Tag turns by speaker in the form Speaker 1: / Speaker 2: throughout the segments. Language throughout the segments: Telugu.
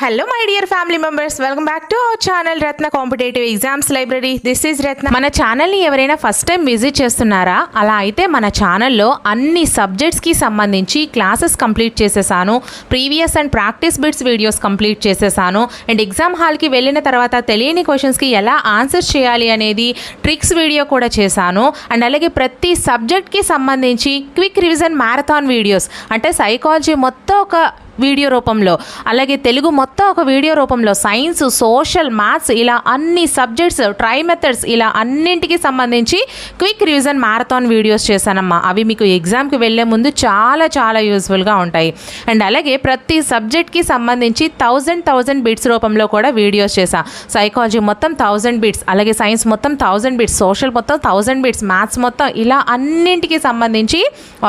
Speaker 1: Hello my dear family members, welcome back to our channel Ratna competitive exams library. This is Ratna. మన ఛానల్ని ఎవరైనా ఫస్ట్ టైం విజిట్ చేస్తున్నారా? అలా అయితే మన ఛానల్లో అన్ని సబ్జెక్ట్స్కి సంబంధించి క్లాసెస్ కంప్లీట్ చేసేసాను. Previous and practice bits videos complete చేసేసాను. అండ్ ఎగ్జామ్ హాల్కి వెళ్ళిన తర్వాత తెలియని క్వశ్చన్స్కి ఎలా ఆన్సర్స్ చేయాలి అనేది ట్రిక్స్ వీడియో కూడా చేశాను. అండ్ అలాగే ప్రతి సబ్జెక్ట్కి సంబంధించి క్విక్ రివిజన్ మ్యారథాన్ వీడియోస్, అంటే సైకాలజీ మొత్తం ఒక వీడియో రూపంలో, అలాగే తెలుగు మొత్తం ఒక వీడియో రూపంలో, సైన్స్, సోషల్, మ్యాథ్స్, ఇలా అన్ని సబ్జెక్ట్స్, ట్రై మెథడ్స్, ఇలా అన్నింటికి సంబంధించి క్విక్ రివిజన్ మ్యారథాన్ వీడియోస్ చేశానమ్మా. అవి మీకు ఎగ్జామ్కి వెళ్ళే ముందు చాలా చాలా యూస్ఫుల్గా ఉంటాయి. అండ్ అలాగే ప్రతి సబ్జెక్ట్కి సంబంధించి 1000 బిట్స్ రూపంలో కూడా వీడియోస్ చేశా. సైకాలజీ మొత్తం 1000 బిట్స్, అలాగే సైన్స్ మొత్తం 1000 బిట్స్, సోషల్ మొత్తం 1000 బిట్స్, మ్యాథ్స్ మొత్తం, ఇలా అన్నింటికి సంబంధించి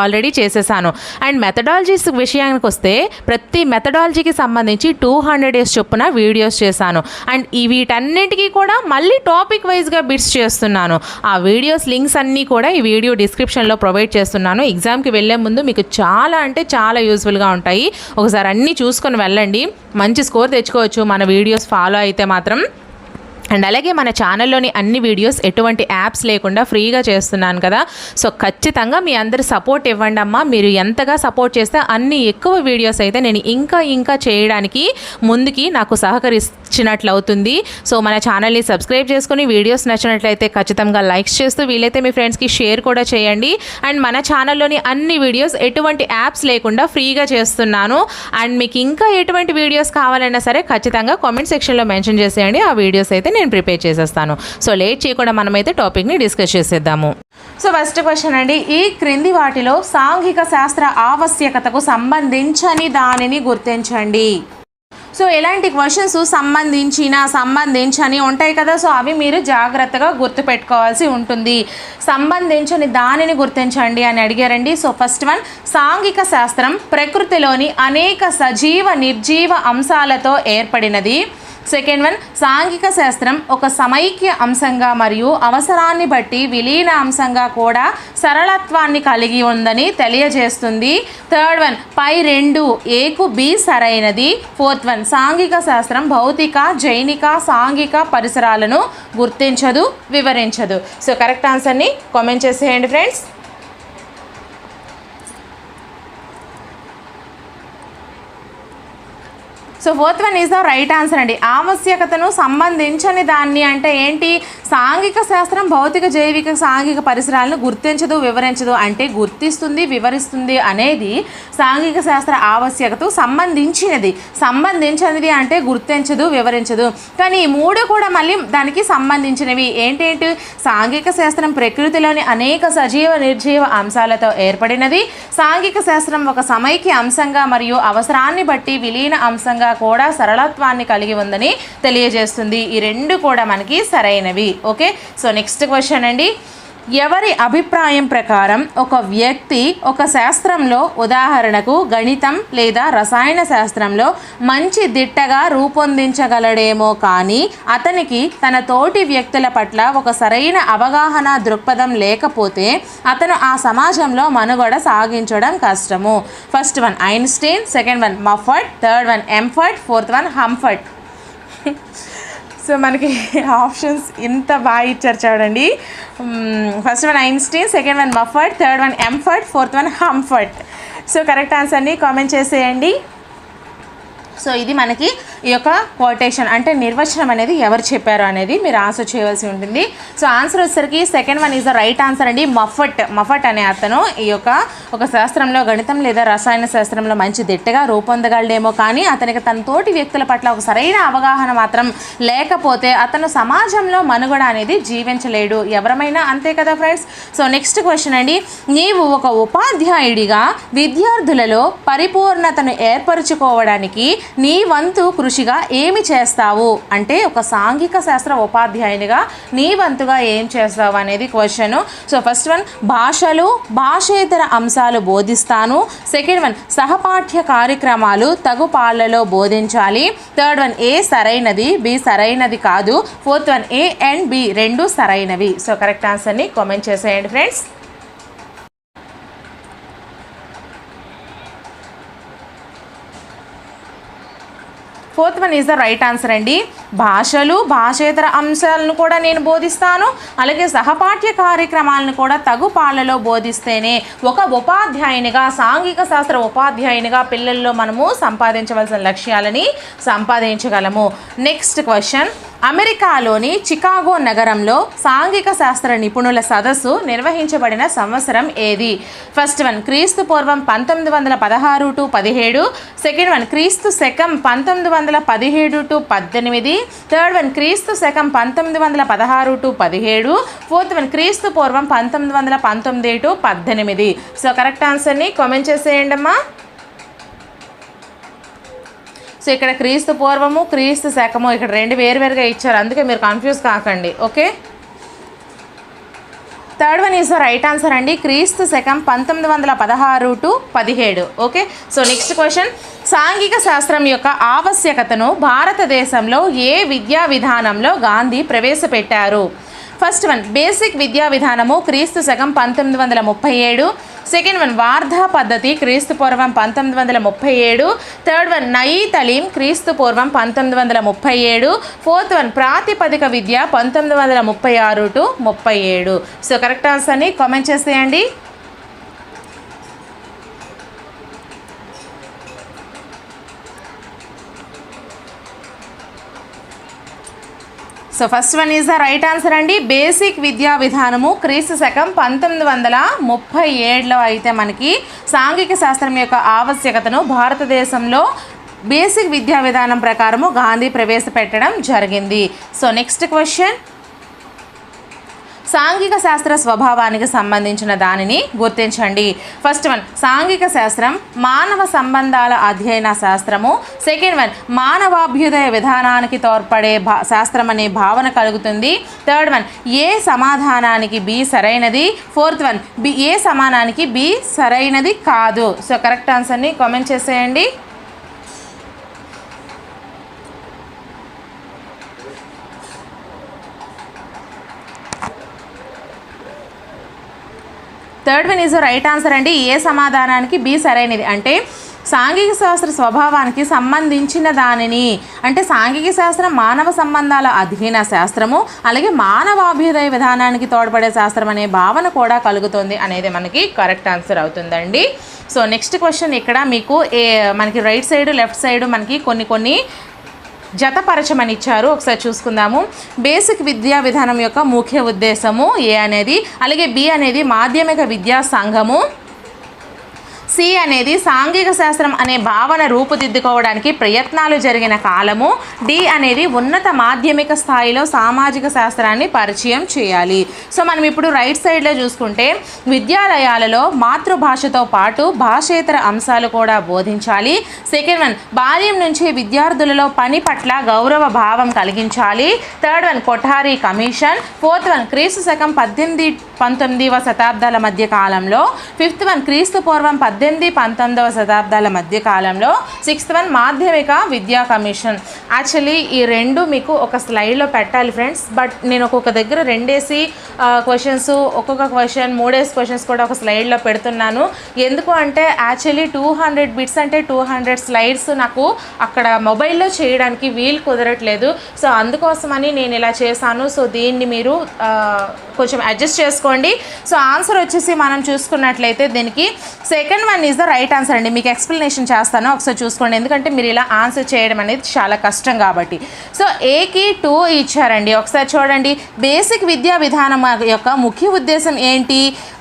Speaker 1: ఆల్రెడీ చేసేసాను. అండ్ మెథడాలజీస్ విషయానికి వస్తే ప్రతి మెథడాలజీకి సంబంధించి 200 డేస్ చొప్పున వీడియోస్ చేశాను. అండ్ వీటన్నిటికీ కూడా మళ్ళీ టాపిక్ వైజ్గా బిట్స్ చేస్తున్నాను. ఆ వీడియోస్ లింక్స్ అన్నీ కూడా ఈ వీడియో డిస్క్రిప్షన్లో ప్రొవైడ్ చేస్తున్నాను. ఎగ్జామ్కి వెళ్ళే ముందు మీకు చాలా అంటే చాలా యూస్ఫుల్గా ఉంటాయి. ఒకసారి అన్నీ చూసుకొని వెళ్ళండి, మంచి స్కోర్ తెచ్చుకోవచ్చు మన వీడియోస్ ఫాలో అయితే మాత్రం. అండ్ అలాగే మన ఛానల్లోని అన్ని వీడియోస్ ఎటువంటి యాప్స్ లేకుండా ఫ్రీగా చేస్తున్నాను కదా, సో ఖచ్చితంగా మీ అందరి సపోర్ట్ ఇవ్వండి అమ్మా. మీరు ఎంతగా సపోర్ట్ చేస్తే అన్ని ఎక్కువ వీడియోస్ అయితే నేను ఇంకా చేయడానికి ముందుకి నాకు సహకరించినట్లు అవుతుంది. సో మన ఛానల్ని సబ్స్క్రైబ్ చేసుకుని వీడియోస్ నచ్చినట్లయితే ఖచ్చితంగా లైక్స్ చేస్తూ వీలైతే మీ ఫ్రెండ్స్కి షేర్ కూడా చేయండి. అండ్ మన ఛానల్లోని అన్ని వీడియోస్ ఎటువంటి యాప్స్ లేకుండా ఫ్రీగా చేస్తున్నాను. అండ్ మీకు ఇంకా ఎటువంటి వీడియోస్ కావాలన్నా సరే ఖచ్చితంగా కామెంట్ సెక్షన్లో మెన్షన్ చేసేయండి. ఆ వీడియోస్ అయితే నేను ప్రిపేర్ చేసేస్తాను. సో లేట్ చేయకుండా మనమైతే టాపిక్ని డిస్కస్ చేసేద్దాము. సో ఫస్ట్ క్వశ్చన్ అండి, ఈ క్రింది వాటిలో సాంఘిక శాస్త్ర ఆవశ్యకతకు సంబంధించని దానిని గుర్తించండి. సో ఎలాంటి క్వశ్చన్స్ సంబంధించని ఉంటాయి కదా, సో అవి మీరు జాగ్రత్తగా గుర్తుపెట్టుకోవాల్సి ఉంటుంది. సంబంధించని దానిని గుర్తించండి అని అడిగారండి. సో ఫస్ట్ వన్, సాంఘిక శాస్త్రం ప్రకృతిలోని అనేక సజీవ నిర్జీవ అంశాలతో ఏర్పడినది. సెకండ్ వన్, సాంఘిక శాస్త్రం ఒక సమైక్య అంశంగా మరియు అవసరాన్ని బట్టి విలీన అంశంగా కూడా సరళత్వాన్ని కలిగి ఉందని తెలియజేస్తుంది. థర్డ్ వన్, పై రెండు ఏకు బి సరైనది. ఫోర్త్ వన్, సాంఘిక శాస్త్రం భౌతిక, జైనిక, సాంఘిక పరిసరాలను గుర్తించదు, వివరించదు. సో కరెక్ట్ ఆన్సర్ని కామెంట్ చేసేయండి friends. So fourth one is the right answer అండి. ఆవశ్యకతను సంబంధించని దాన్ని అంటే ఏంటి? సాంఘిక శాస్త్రం భౌతిక, జైవిక, సాంఘిక పరిసరాలను గుర్తించదు, వివరించదు. అంటే గుర్తిస్తుంది, వివరిస్తుంది అనేది సాంఘిక శాస్త్ర ఆవశ్యకతకు సంబంధించినది అంటే గుర్తించదు, వివరించదు. కానీ ఈ మూడు కూడా మళ్ళీ దానికి సంబంధించినవి. ఏంటేంటి? సాంఘిక శాస్త్రం ప్రకృతిలోని అనేక సజీవ నిర్జీవ అంశాలతో ఏర్పడినది. సాంఘిక శాస్త్రం ఒక సమైక్య అంశంగా మరియు అవసరాన్ని బట్టి విలీన అంశంగా కూడా సరళత్వాన్ని కలిగి ఉందని తెలియజేస్తుంది. ఈ రెండు కూడా మనకి సరైనవి. ఓకే, సో నెక్స్ట్ క్వశ్చన్ అండి, ఎవరి అభిప్రాయం ప్రకారం ఒక వ్యక్తి ఒక శాస్త్రంలో, ఉదాహరణకు గణితం లేదా రసాయన శాస్త్రంలో మంచి దిట్టగా రూపొందించగలడేమో కానీ అతనికి తన తోటి వ్యక్తుల పట్ల ఒక సరైన అవగాహన దృక్పథం లేకపోతే అతను ఆ సమాజంలో మనుగడ సాగించడం కష్టము. First one Einstein, second one Mafford, third one Emford, fourth one Humford. So మనకి ఆప్షన్స్ ఇంత బాగా ఇచ్చారు చూడండి. First one Einstein, second one Mafford, third one Emford, fourth one Humford. So correct ఆన్సర్ని కామెంట్ చేసేయండి. సో ఇది మనకి ఈ యొక్క కోటేషన్ అంటే నిర్వచనం అనేది ఎవరు చెప్పారు అనేది మీరు ఆన్సర్ చేయవలసి ఉంటుంది. సో ఆన్సర్ వచ్చేసరికి second one is the right answer అండి. మఫట్ అనే అతను ఈ యొక్క ఒక శాస్త్రంలో, గణితం లేదా రసాయన శాస్త్రంలో మంచి దిట్టగా రూపొందగలడేమో కానీ అతనికి తన తోటి వ్యక్తుల పట్ల ఒక సరైన అవగాహన మాత్రం లేకపోతే అతను సమాజంలో మనుగడ అనేది జీవించలేడు. ఎవరమైనా అంతే కదా ఫ్రెండ్స్. సో నెక్స్ట్ క్వశ్చన్ అండి, నీవు ఒక ఉపాధ్యాయుడిగా విద్యార్థులలో పరిపూర్ణతను ఏర్పరచుకోవడానికి నీ వంతు కృషిగా ఏమి చేస్తావు? అంటే ఒక సాంఘిక శాస్త్ర ఉపాధ్యాయునిగా నీ వంతుగా ఏం చేస్తావు అనేది క్వశ్చన్. సో ఫస్ట్ వన్, భాషలు, భాషేతర అంశాలు బోధిస్తాను. సెకండ్ వన్, సహపాఠ్య కార్యక్రమాలు తగు పాళ్లలో బోధించాలి. థర్డ్ వన్, ఏ సరైనది, బి సరైనది కాదు. Fourth one, A and B రెండు సరైనవి. సో కరెక్ట్ ఆన్సర్ని కామెంట్ చేసేయండి friends. Fourth one is the right answer అండి. భాషలు, భాషేతర అంశాలను కూడా నేను బోధిస్తాను, అలాగే సహపాఠ్య కార్యక్రమాలను కూడా తగు పాళ్ళలో బోధిస్తేనే ఒక ఉపాధ్యాయునిగా, సాంఘిక శాస్త్ర ఉపాధ్యాయునిగా పిల్లల్లో మనము సంపాదించవలసిన లక్ష్యాలని సంపాదించగలము. నెక్స్ట్ క్వశ్చన్, అమెరికాలోని చికాగో నగరంలో సాంఘిక శాస్త్ర నిపుణుల సదస్సు నిర్వహించబడిన సంవత్సరం ఏది? ఫస్ట్ వన్ క్రీస్తు పూర్వం 1916 టు 17, సెకండ్ వన్ క్రీస్తు శకం 1917 టు 18, థర్డ్ వన్ క్రీస్తు శకం 1916 టు 17, ఫోర్త్ వన్ క్రీస్తు పూర్వం 1919 టు 18. సో కరెక్ట్ ఆన్సర్ని కామెంట్ చేసేయండి అమ్మా. సో ఇక్కడ క్రీస్తు పూర్వము, క్రీస్తు శకము ఇక్కడ రెండు వేరువేరుగా ఇచ్చారు, అందుకే మీరు కన్ఫ్యూజ్ కాకండి. Okay, third one is the right answer అండి. క్రీస్తు శకం 1916 to 17. Okay, so next question, సాంఘిక శాస్త్రం యొక్క ఆవశ్యకతను భారతదేశంలో ఏ విద్యా విధానంలో గాంధీ ప్రవేశపెట్టారు? ఫస్ట్ వన్ బేసిక్ విద్యా విధానము క్రీస్తు శకం 1937, సెకండ్ వన్ వార్ధా పద్ధతి క్రీస్తు పూర్వం 1937, థర్డ్ వన్ నయీ తలీం క్రీస్తు పూర్వం 1937, ఫోర్త్ వన్ ప్రాతిపదిక విద్య 1936 టు 37. సో కరెక్ట్ ఆన్సర్ని కామెంట్ చేసేయండి. So first one is the right answer అండి. బేసిక్ విద్యా విధానము క్రీస్తు శకం 1937లో అయితే మనకి సాంఘిక శాస్త్రం యొక్క ఆవశ్యకతను భారతదేశంలో బేసిక్ విద్యా విధానం ప్రకారము గాంధీ ప్రవేశపెట్టడం జరిగింది. సో నెక్స్ట్ క్వశ్చన్, సాంఘిక శాస్త్ర స్వభావానికి సంబంధించిన దానిని గుర్తించండి. ఫస్ట్ వన్ సాంఘిక శాస్త్రం మానవ సంబంధాల అధ్యయన శాస్త్రము, సెకండ్ వన్ మానవాభ్యుదయ విధానానికి తోడ్పడే శాస్త్రం అనే భావన కలుగుతుంది, థర్డ్ వన్ ఏ సమాధానానికి బి సరైనది, ఫోర్త్ వన్ ఏ సమానానికి బి సరైనది కాదు. సో కరెక్ట్ ఆన్సర్ని కామెంట్ చేసేయండి. Third one is right answer అండి. ఏ సమాధానానికి బి సరైనది అంటే సాంఘిక శాస్త్ర స్వభావానికి సంబంధించిన దానిని, అంటే సాంఘిక శాస్త్రం మానవ సంబంధాల అధ్యయన శాస్త్రము, అలాగే మానవాభ్యుదయ విధానానికి తోడ్పడే శాస్త్రం అనే భావన కూడా కలుగుతుంది అనేది మనకి కరెక్ట్ ఆన్సర్ అవుతుందండి. సో నెక్స్ట్ క్వశ్చన్, ఇక్కడ మీకు మనకి రైట్ సైడ్ లెఫ్ట్ సైడ్ మనకి కొన్ని జతపరచమని ఇచ్చారు, ఒకసారి చూసుకుందాము. బేసిక్ విద్యా విధానం యొక్క ముఖ్య ఉద్దేశము ఏ అనేది, అలాగే బి అనేది మాధ్యమిక విద్యా సంఘము, సి అనేది సాంఘిక శాస్త్రం అనే భావన రూపుదిద్దుకోవడానికి ప్రయత్నాలు జరిగిన కాలము, డి అనేది ఉన్నత మాధ్యమిక స్థాయిలో సామాజిక శాస్త్రాన్ని పరిచయం చేయాలి. సో మనం ఇప్పుడు రైట్ సైడ్లో చూసుకుంటే విద్యాలయాలలో మాతృభాషతో పాటు భాషేతర అంశాలు కూడా బోధించాలి, సెకండ్ వన్ బాల్యం నుంచి విద్యార్థులలో పని పట్ల గౌరవ భావం కలిగించాలి, third one Kothari commission, fourth one క్రీస్తు శకం 18-19వ శతాబ్దాల మధ్య కాలంలో, ఫిఫ్త్ వన్ క్రీస్తు పూర్వం 18-19వ శతాబ్దాల మధ్య కాలంలో, సిక్స్త్ వన్ మాధ్యమిక విద్యా కమిషన్. యాక్చువల్లీ ఈ రెండు మీకు ఒక స్లైడ్లో పెట్టాలి ఫ్రెండ్స్, బట్ నేను ఒక్కొక్క దగ్గర రెండేసి క్వశ్చన్స్, ఒక్కొక్క క్వశ్చన్ 3 క్వశ్చన్స్ కూడా ఒక స్లైడ్లో పెడుతున్నాను. ఎందుకు అంటే యాక్చువల్లీ 200 బిట్స్ అంటే 200 స్లైడ్స్ నాకు అక్కడ మొబైల్లో చేయడానికి వీలు కుదరట్లేదు. సో అందుకోసమని నేను ఇలా చేశాను. సో దీన్ని మీరు కొంచెం అడ్జస్ట్ చేసుకోండి. సో ఆన్సర్ వచ్చేసి మనం చూసుకున్నట్లయితే దీనికి second one is the right answer అండి. మీకు ఎక్స్ప్లెనేషన్ చేస్తాను, ఒకసారి చూసుకోండి, ఎందుకంటే మీరు ఇలా ఆన్సర్ చేయడం అనేది చాలా కష్టం కాబట్టి. సో ఏకి 2 ఇచ్చారండి, ఒకసారి చూడండి. బేసిక్ విద్యా విధానం యొక్క ముఖ్య ఉద్దేశం ఏంటి?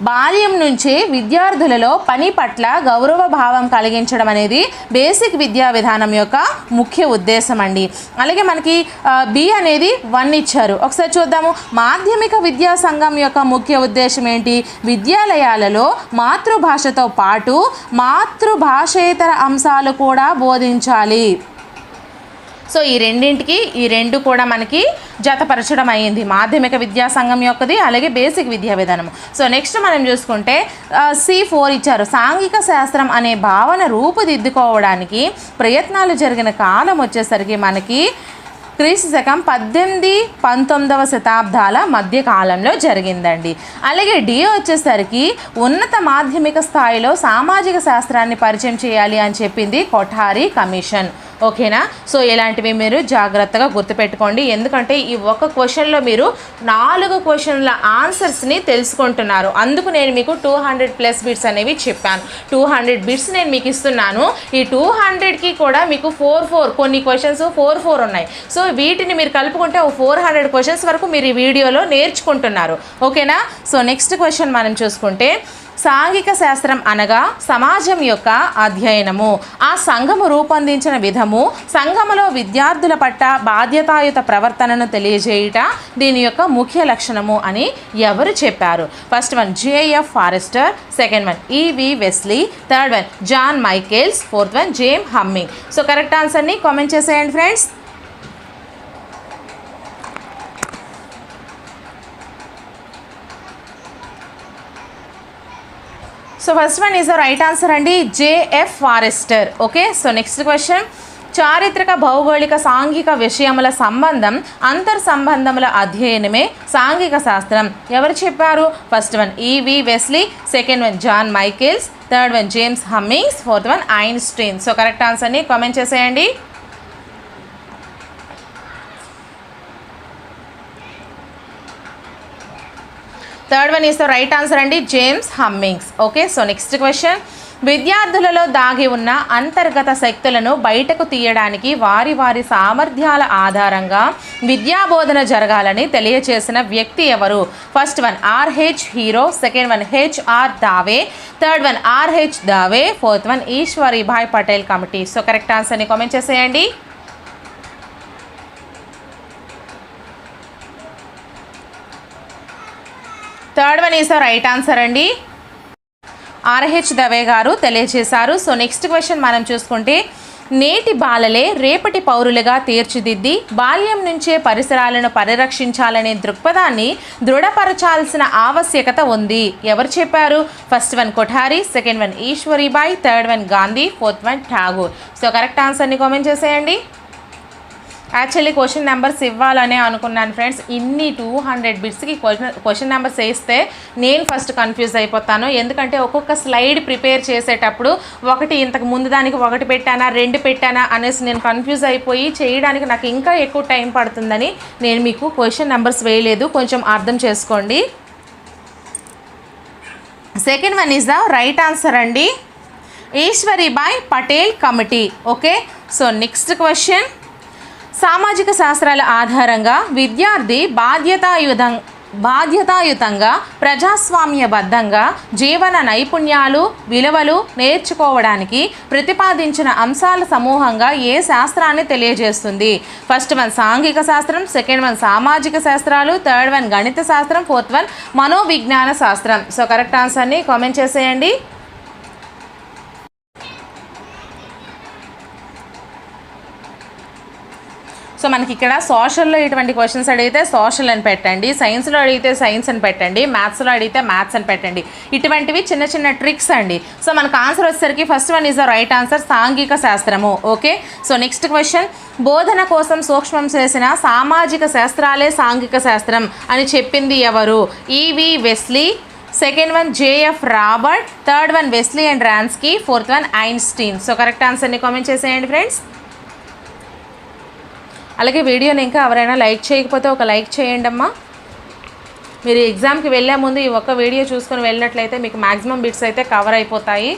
Speaker 1: బాల్యం నుంచే విద్యార్థులలో పని పట్ల గౌరవ భావం కలిగించడం అనేది బేసిక్ విద్యా విధానం యొక్క ముఖ్య ఉద్దేశం అండి. అలాగే మనకి బి అనేది 1 ఇచ్చారు, ఒకసారి చూద్దాము. మాధ్యమిక విద్యా సంఘం యొక్క ముఖ్య ఉద్దేశం ఏంటి? విద్యాలయాలలో మాతృభాషతో పాటు మాతృభాషేతర అంశాలు కూడా బోధించాలి. సో ఈ రెండింటికి ఈ రెండు కూడా మనకి జతపరచడం అయ్యింది, మాధ్యమిక విద్యా సంఘం యొక్కది అలాగే బేసిక్ విద్యా విధానం. సో నెక్స్ట్ మనం చూసుకుంటే C4 ఇచ్చారు. సాంఘిక శాస్త్రం అనే భావన రూపుదిద్దుకోవడానికి ప్రయత్నాలు జరిగిన కాలం వచ్చేసరికి మనకి క్రీస్తు శకం 18-19వ శతాబ్దాల మధ్య కాలంలో జరిగిందండి. అలాగే డి వచ్చేసరికి ఉన్నత మాధ్యమిక స్థాయిలో సామాజిక శాస్త్రాన్ని పరిచయం చేయాలి అని చెప్పింది కొఠారీ కమిషన్. ఓకేనా. సో ఇలాంటివి మీరు జాగ్రత్తగా గుర్తుపెట్టుకోండి, ఎందుకంటే ఈ ఒక క్వశ్చన్లో మీరు 4 క్వశ్చన్ల ఆన్సర్స్ని తెలుసుకుంటున్నారు. అందుకు నేను మీకు 200+ బిట్స్ అనేవి చెప్పాను. 200 బిట్స్ నేను మీకు ఇస్తున్నాను. ఈ 200కి కూడా మీకు 4 కొన్ని క్వశ్చన్స్ 4 ఉన్నాయి. సో వీటిని మీరు కలుపుకుంటే 400 క్వశ్చన్స్ వరకు మీరు ఈ వీడియోలో నేర్చుకుంటున్నారు. ఓకేనా. సో నెక్స్ట్ క్వశ్చన్ మనం చూసుకుంటే, సాంఘిక శాస్త్రం అనగా సమాజం యొక్క అధ్యయనము, ఆ సంఘము రూపొందించిన విధము, సంఘములో విద్యార్థుల పట్ల బాధ్యతాయుత ప్రవర్తనను తెలియజేయుట దీని యొక్క ముఖ్య లక్షణము అని ఎవరు చెప్పారు? First one J.F. Forrester, second one E.V. Wesley, third one John Michaels, fourth one James Hemming. So correct ఆన్సర్ని కామెంట్ చేసేయండి friends. So first one is the right answer అండి, J.F. Forrester. Okay. So next question, చారిత్రక భౌగోళిక సాంఘిక విషయముల సంబంధం అంతర్ సంబంధముల అధ్యయనమే సాంఘిక శాస్త్రం. ఎవరు చెప్పారు? First one E.V. Wesley, second one John Michaels, third one James Hemmings, fourth one Einstein. So correct ఆన్సర్ని కామెంట్ చేసేయండి. Third one is the right answer అండి, James Hemmings. Okay. So next question, విద్యార్థులలో దాగి ఉన్న అంతర్గత శక్తులను బయటకు తీయడానికి వారి వారి సామర్థ్యాల ఆధారంగా విద్యాబోధన జరగాలని తెలియచేసిన వ్యక్తి ఎవరు? First one R.H. Hero, second one H.R. Dave, third one R.H. Dave, fourth one Ishwaribhai Patel committee. So correct ఆన్సర్ని కామెంట్ చేసేయండి. Third one is the right answer అండి, R.H. దవే గారు తెలియజేశారు. సో నెక్స్ట్ క్వశ్చన్ మనం చూసుకుంటే, నేటి బాలలే రేపటి పౌరులుగా తీర్చిదిద్ది బాల్యం నుంచే పరిసరాలను పరిరక్షించాలనే దృక్పథాన్ని దృఢపరచాల్సిన ఆవశ్యకత ఉంది. ఎవరు చెప్పారు? First one Kothari, second one Eshwaribai, third one Gandhi, fourth one Tagore. So correct ఆన్సర్ని కామెంట్ చేసేయండి. యాక్చువల్లీ క్వశ్చన్ నెంబర్స్ ఇవ్వాలనే అనుకున్నాను ఫ్రెండ్స్. ఇన్ని 200 బిట్స్కి క్వశ్చన్ నెంబర్స్ వేస్తే నేను ఫస్ట్ కన్ఫ్యూజ్ అయిపోతాను, ఎందుకంటే ఒక్కొక్క స్లైడ్ ప్రిపేర్ చేసేటప్పుడు ఒకటి ఇంతకు ముందు దానికి ఒకటి పెట్టానా 2 పెట్టానా అనేసి నేను కన్ఫ్యూజ్ అయిపోయి చేయడానికి నాకు ఇంకా ఎక్కువ టైం పడుతుందని నేను మీకు క్వశ్చన్ నెంబర్స్ వేయలేదు, కొంచెం అర్థం చేసుకోండి. Second one is the right answer అండి, Ishwaribhai Patel committee. Okay. So next question, సామాజిక శాస్త్రాల ఆధారంగా విద్యార్థి బాధ్యతాయుతంగా ప్రజాస్వామ్యబద్ధంగా జీవన నైపుణ్యాలు విలువలు నేర్చుకోవడానికి ప్రతిపాదించిన అంశాల సమూహంగా ఏ శాస్త్రాన్ని తెలియజేస్తుంది? ఫస్ట్ వన్ సాంఘిక శాస్త్రం, సెకండ్ వన్ సామాజిక శాస్త్రాలు, థర్డ్ వన్ గణిత శాస్త్రం, ఫోర్త్ వన్ మనోవిజ్ఞాన శాస్త్రం. సో కరెక్ట్ ఆన్సర్ని కామెంట్ చేసేయండి. సో మనకి ఇక్కడ సోషల్లో ఇటువంటి క్వశ్చన్స్ అడిగితే సోషల్ అని పెట్టండి, సైన్స్లో అడిగితే సైన్స్ అని పెట్టండి, మ్యాథ్స్లో అడిగితే మ్యాథ్స్ అని పెట్టండి. ఇటువంటివి చిన్న చిన్న ట్రిక్స్ అండి. సో మనకు ఆన్సర్ వచ్చేసరికి first one is the right answer, సాంఘిక శాస్త్రము. ఓకే. సో నెక్స్ట్ క్వశ్చన్, బోధన కోసం సూక్ష్మం చేసిన సామాజిక శాస్త్రాలే సాంఘిక శాస్త్రం అని చెప్పింది ఎవరు? E.V. Wesley, second one J.F. Robert, third one Wesley and Wronski, fourth one Einstein. So correct ఆన్సర్ని కామెంట్ చేసేయండి ఫ్రెండ్స్. అలాగే వీడియోని ఇంకా ఎవరైనా లైక్ చేయకపోతే ఒక లైక్ చేయండి అమ్మా. మీరు ఎగ్జామ్కి వెళ్ళే ముందు ఈ ఒక్క వీడియో చూసుకొని వెళ్ళినట్లయితే మీకు మ్యాక్సిమం బిట్స్ అయితే కవర్ అయిపోతాయి.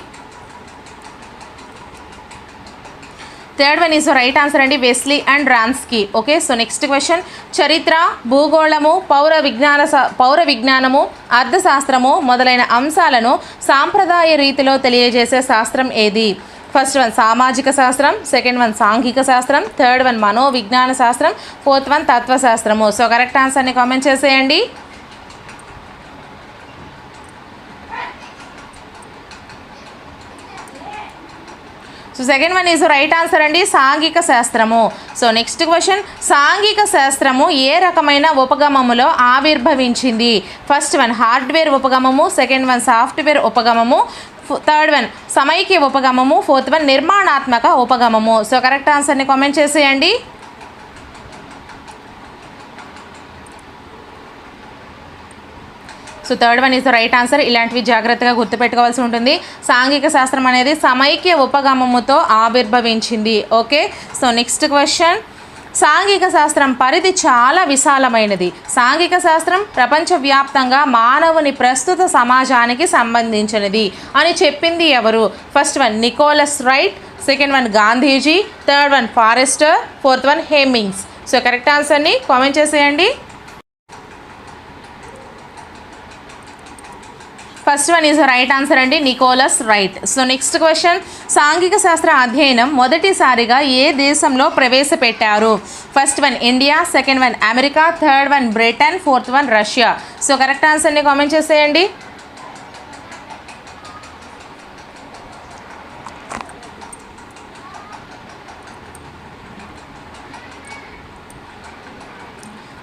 Speaker 1: Third one is right answer అండి, Wesley and Wronski. Okay. So next question, చరిత్ర, భూగోళము, పౌర విజ్ఞానము, అర్థశాస్త్రము మొదలైన అంశాలను సాంప్రదాయ రీతిలో తెలియజేసే శాస్త్రం ఏది? ఫస్ట్ వన్ సామాజిక శాస్త్రం, సెకండ్ వన్ సాంఘిక శాస్త్రం, థర్డ్ వన్ మనోవిజ్ఞాన శాస్త్రం, ఫోర్త్ వన్ తత్వశాస్త్రము. సో కరెక్ట్ ఆన్సర్ని కామెంట్ చేసేయండి. So second one is right answer అండి, సాంఘిక శాస్త్రము. సో నెక్స్ట్ క్వశ్చన్, సాంఘిక శాస్త్రము ఏ రకమైన ఉపగమములో ఆవిర్భవించింది? ఫస్ట్ వన్ హార్డ్వేర్ ఉపగమము, సెకండ్ వన్ సాఫ్ట్వేర్ ఉపగమము, థర్డ్ వన్ సమైక్య ఉపగమము, ఫోర్త్ వన్ నిర్మాణాత్మక ఉపగమము. సో కరెక్ట్ ఆన్సర్ని కామెంట్ చేసేయండి. So third one is the right answer. ఇలాంటివి జాగ్రత్తగా గుర్తుపెట్టుకోవాల్సి ఉంటుంది. సాంఘిక శాస్త్రం అనేది సమైక్య ఉపగమముతో ఆవిర్భవించింది. Okay, so next question. సాంఘిక శాస్త్రం పరిధి చాలా విశాలమైనది. సాంఘిక శాస్త్రం ప్రపంచవ్యాప్తంగా మానవుని ప్రస్తుత సమాజానికి సంబంధించినది అని చెప్పింది ఎవరు? First one Nicholas Wright, second one Gandhiji, third one Forrester, fourth one Hemmings. So correct ఆన్సర్ని కామెంట్ చేసేయండి. First one is right answer అండి, Nicholas Wright. So next question. సాంఘిక శాస్త్ర అధ్యయనం మొదటిసారిగా ఏ దేశంలో ప్రవేశపెట్టారు? First one India, second one America, third one Britain, fourth one Russia. So correct ఆన్సర్ని కామెంట్ చేసేయండి.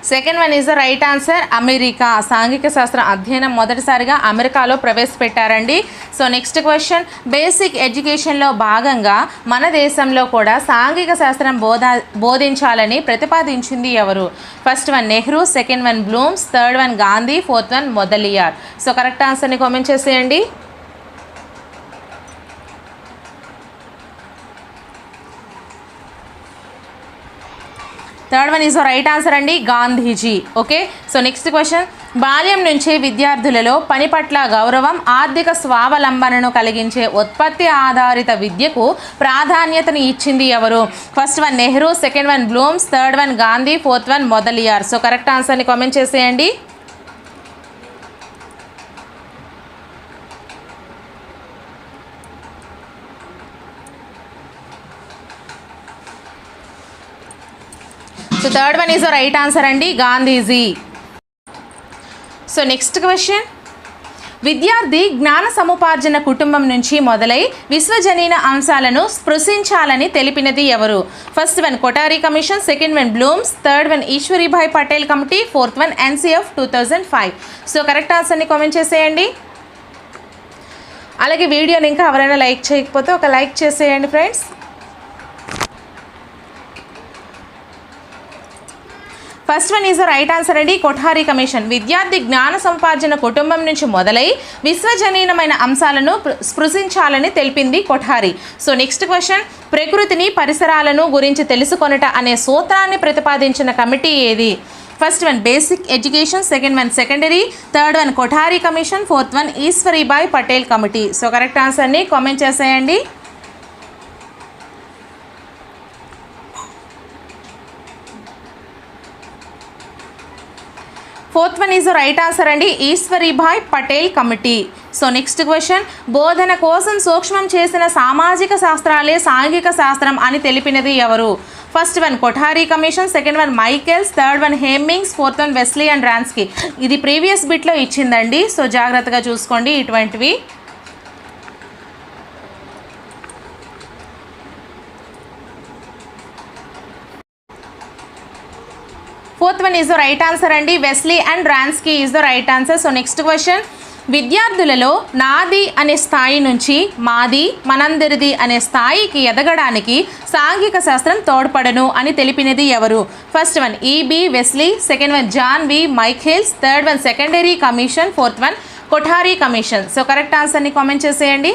Speaker 1: Second one is the right answer, America. సాంఘిక శాస్త్ర అధ్యయనం మొదటిసారిగా అమెరికాలో ప్రవేశపెట్టారండి. So next question. బేసిక్ ఎడ్యుకేషన్లో భాగంగా మన దేశంలో కూడా సాంఘిక శాస్త్రం బోధించాలని ప్రతిపాదించింది ఎవరు? First one Nehru, second one Bloom's, third one Gandhi, fourth one Mudaliar. So correct ఆన్సర్ని కామెంట్ చేసేయండి. Third one is right answer అండి, Gandhiji. Okay, so next question. బాల్యం నుంచే విద్యార్థులలో పని పట్ల గౌరవం, ఆర్థిక స్వావలంబనను కలిగించే ఉత్పత్తి ఆధారిత విద్యకు ప్రాధాన్యతను ఇచ్చింది ఎవరు? First one Nehru, second one Bloom's, third one Gandhi, fourth one Mudaliar. So correct ఆన్సర్ని కామెంట్ చేసేయండి. So third one is the right answer అండి, గాంధీజీ. So next question. విద్యార్థి జ్ఞాన సముపార్జన కుటుంబం నుంచి మొదలై విశ్వజనీన అంశాలను స్పృశించాలని తెలిపినది ఎవరు? First one Kothari commission, second one Bloom's, third one Ishwaribhai Patel committee, fourth one NCF 2005. So correct ఆన్సర్ని కామెంట్ చేసేయండి. అలాగే వీడియోని ఇంకా ఎవరైనా లైక్ చేయకపోతే ఒక లైక్ చేసేయండి friends. First one is the right answer అండి, కొఠారి కమిషన్. విద్యార్థి జ్ఞాన సంపార్జన కుటుంబం నుంచి మొదలై విశ్వజనీనమైన అంశాలను స్పృశించాలని తెలిపింది కొఠారి. So next question. ప్రకృతిని పరిసరాలను గురించి తెలుసుకొనుట అనే సూత్రాన్ని ప్రతిపాదించిన కమిటీ ఏది? First one basic education, second one secondary, third one Kothari commission, fourth one Ishwaribhai Patel committee. So correct ఆన్సర్ని కామెంట్ చేసేయండి. Fourth one is right answer అండి, Ishwaribhai Patel committee. So next question. బోధన కోసం సూక్ష్మం చేసిన సామాజిక శాస్త్రాలే సాంఘిక శాస్త్రం అని తెలిపినది ఎవరు? First one Kothari commission, second one Michaels, third one Hemmings, fourth one Wesley and Wronski. ఇది ప్రీవియస్ బిట్లో ఇచ్చిందండి, సో జాగ్రత్తగా చూసుకోండి ఇటువంటివి. Fourth one is the right answer అండి, Wesley and Wronski is the right answer. So next question. విద్యార్థులలో నాది అనే స్థాయి నుంచి మాది మనందరిది అనే స్థాయికి ఎదగడానికి సాంఘిక శాస్త్రం తోడ్పడను అని తెలిపినది ఎవరు? First one E B Wesley, second one John V Michaels, third one secondary commission, fourth one Kothari commission. So correct ఆన్సర్ని కామెంట్ చేసేయండి.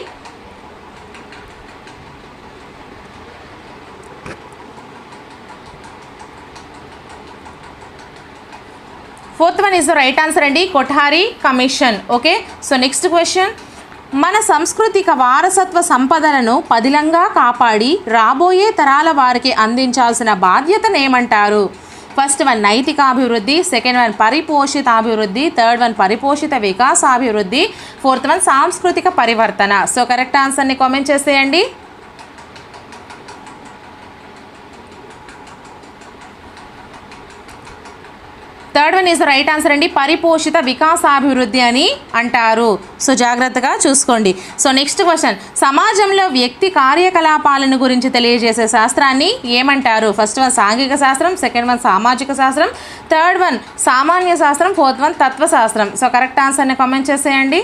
Speaker 1: Fourth one is the right answer అండి, Kothari commission. Okay, so next question. మన సాంస్కృతిక వారసత్వ సంపదలను పదిలంగా కాపాడి రాబోయే తరాల వారికి అందించాల్సిన బాధ్యతను ఏమంటారు? ఫస్ట్ వన్ నైతికాభివృద్ధి, సెకండ్ వన్ పరిపోషిత అభివృద్ధి, థర్డ్ వన్ పరిపోషిత వికాసాభివృద్ధి, ఫోర్త్ వన్ సాంస్కృతిక పరివర్తన. సో కరెక్ట్ ఆన్సర్ని కామెంట్ చేసేయండి. Third one is the right answer అండి, పరిపోషిత వికాసాభివృద్ధి అని అంటారు. సో జాగ్రత్తగా చూసుకోండి. So next question. సమాజంలో వ్యక్తి కార్యకలాపాలను గురించి తెలియజేసే శాస్త్రాన్ని ఏమంటారు? ఫస్ట్ వన్ సాంఘిక శాస్త్రం, సెకండ్ వన్ సామాజిక శాస్త్రం, థర్డ్ వన్ సామాన్య శాస్త్రం, ఫోర్త్ వన్ తత్వశాస్త్రం. సో కరెక్ట్ ఆన్సర్ని కామెంట్ చేసేయండి.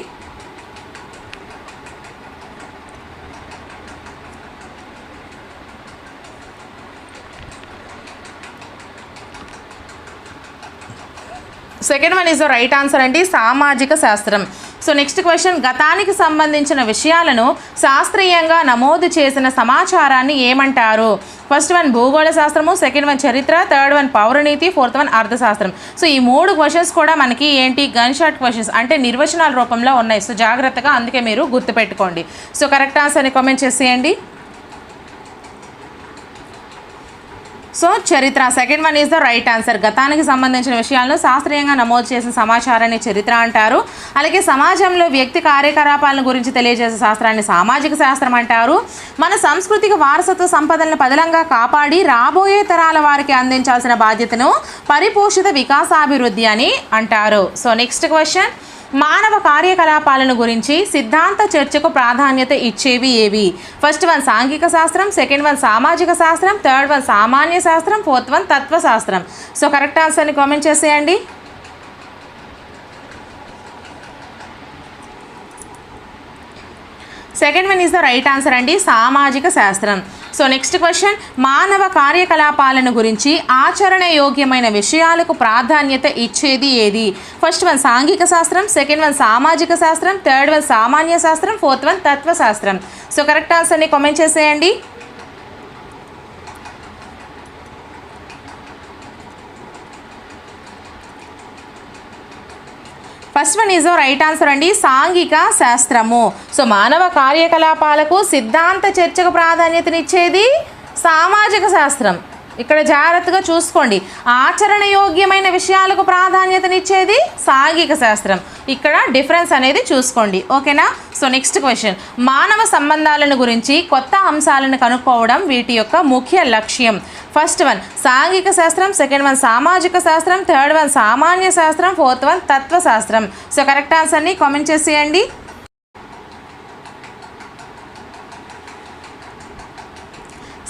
Speaker 1: Second one is the right answer అండి, సామాజిక శాస్త్రం. సో నెక్స్ట్ క్వశ్చన్, గతానికి సంబంధించిన విషయాలను శాస్త్రీయంగా నమోదు చేసిన సమాచారాన్ని ఏమంటారు? ఫస్ట్ వన్ భూగోళ శాస్త్రము, సెకండ్ వన్ చరిత్ర, థర్డ్ వన్ పౌరనీతి, ఫోర్త్ వన్ అర్థశాస్త్రం. సో ఈ 3 క్వశ్చన్స్ కూడా మనకి ఏంటి, గన్ షాట్ క్వశ్చన్స్ అంటే నిర్వచనాల రూపంలో ఉన్నాయి. సో జాగ్రత్తగా అందుకే మీరు గుర్తుపెట్టుకోండి. సో కరెక్ట్ ఆన్సర్ని కామెంట్ చేసేయండి. సో చరిత్ర, second one is the right answer. గతానికి సంబంధించిన విషయాలను శాస్త్రీయంగా నమోదు చేసిన సమాచారాన్ని చరిత్ర అంటారు. అలాగే సమాజంలో వ్యక్తి కార్యకలాపాలను గురించి తెలియజేసే శాస్త్రాన్ని సామాజిక శాస్త్రం అంటారు. మన సాంస్కృతిక వారసత్వ సంపదలను పదిలంగా కాపాడి రాబోయే తరాల వారికి అందించాల్సిన బాధ్యతను పరిపోషిత వికాసాభివృద్ధి అని అంటారు. సో నెక్స్ట్ క్వశ్చన్, మానవ కార్యకలాపాలను గురించి సిద్ధాంత చర్చకు ప్రాధాన్యత ఇచ్చేవి ఏవి? ఫస్ట్ వన్ సాంఘిక శాస్త్రం, సెకండ్ వన్ సామాజిక శాస్త్రం, థర్డ్ వన్ సామాన్య శాస్త్రం, ఫోర్త్ వన్ తత్వశాస్త్రం. సో కరెక్ట్ ఆన్సర్ని కామెంట్ చేసేయండి. Second one is the right answer అండి, సామాజిక శాస్త్రం. సో నెక్స్ట్ క్వశ్చన్, మానవ కార్యకలాపాలను గురించి ఆచరణ యోగ్యమైన విషయాలకు ప్రాధాన్యత ఇచ్చేది ఏది? ఫస్ట్ వన్ సాంఘిక శాస్త్రం, సెకండ్ వన్ సామాజిక శాస్త్రం, థర్డ్ వన్ సామాన్య శాస్త్రం, ఫోర్త్ వన్ తత్వశాస్త్రం. సో కరెక్ట్ ఆన్సర్ని కామెంట్ చేసేయండి. First one is right answer అండి, సాంఘిక శాస్త్రము. సో మానవ కార్యకలాపాలకు సిద్ధాంత చర్చకు ప్రాధాన్యతనిచ్చేది సామాజిక శాస్త్రం. ఇక్కడ జాగ్రత్తగా చూసుకోండి, ఆచరణ యోగ్యమైన విషయాలకు ప్రాధాన్యతనిచ్చేది సాంఘిక శాస్త్రం. ఇక్కడ డిఫరెన్స్ అనేది చూసుకోండి, ఓకేనా? సో నెక్స్ట్ క్వశ్చన్, మానవ సంబంధాలను గురించి కొత్త అంశాలను కనుక్కోవడం వీటి యొక్క ముఖ్య లక్ష్యం. ఫస్ట్ వన్ సాంఘిక శాస్త్రం, సెకండ్ వన్ సామాజిక శాస్త్రం, థర్డ్ వన్ సామాన్య శాస్త్రం, ఫోర్త్ వన్ తత్వశాస్త్రం. సో కరెక్ట్ ఆన్సర్ని కామెంట్ చేసేయండి.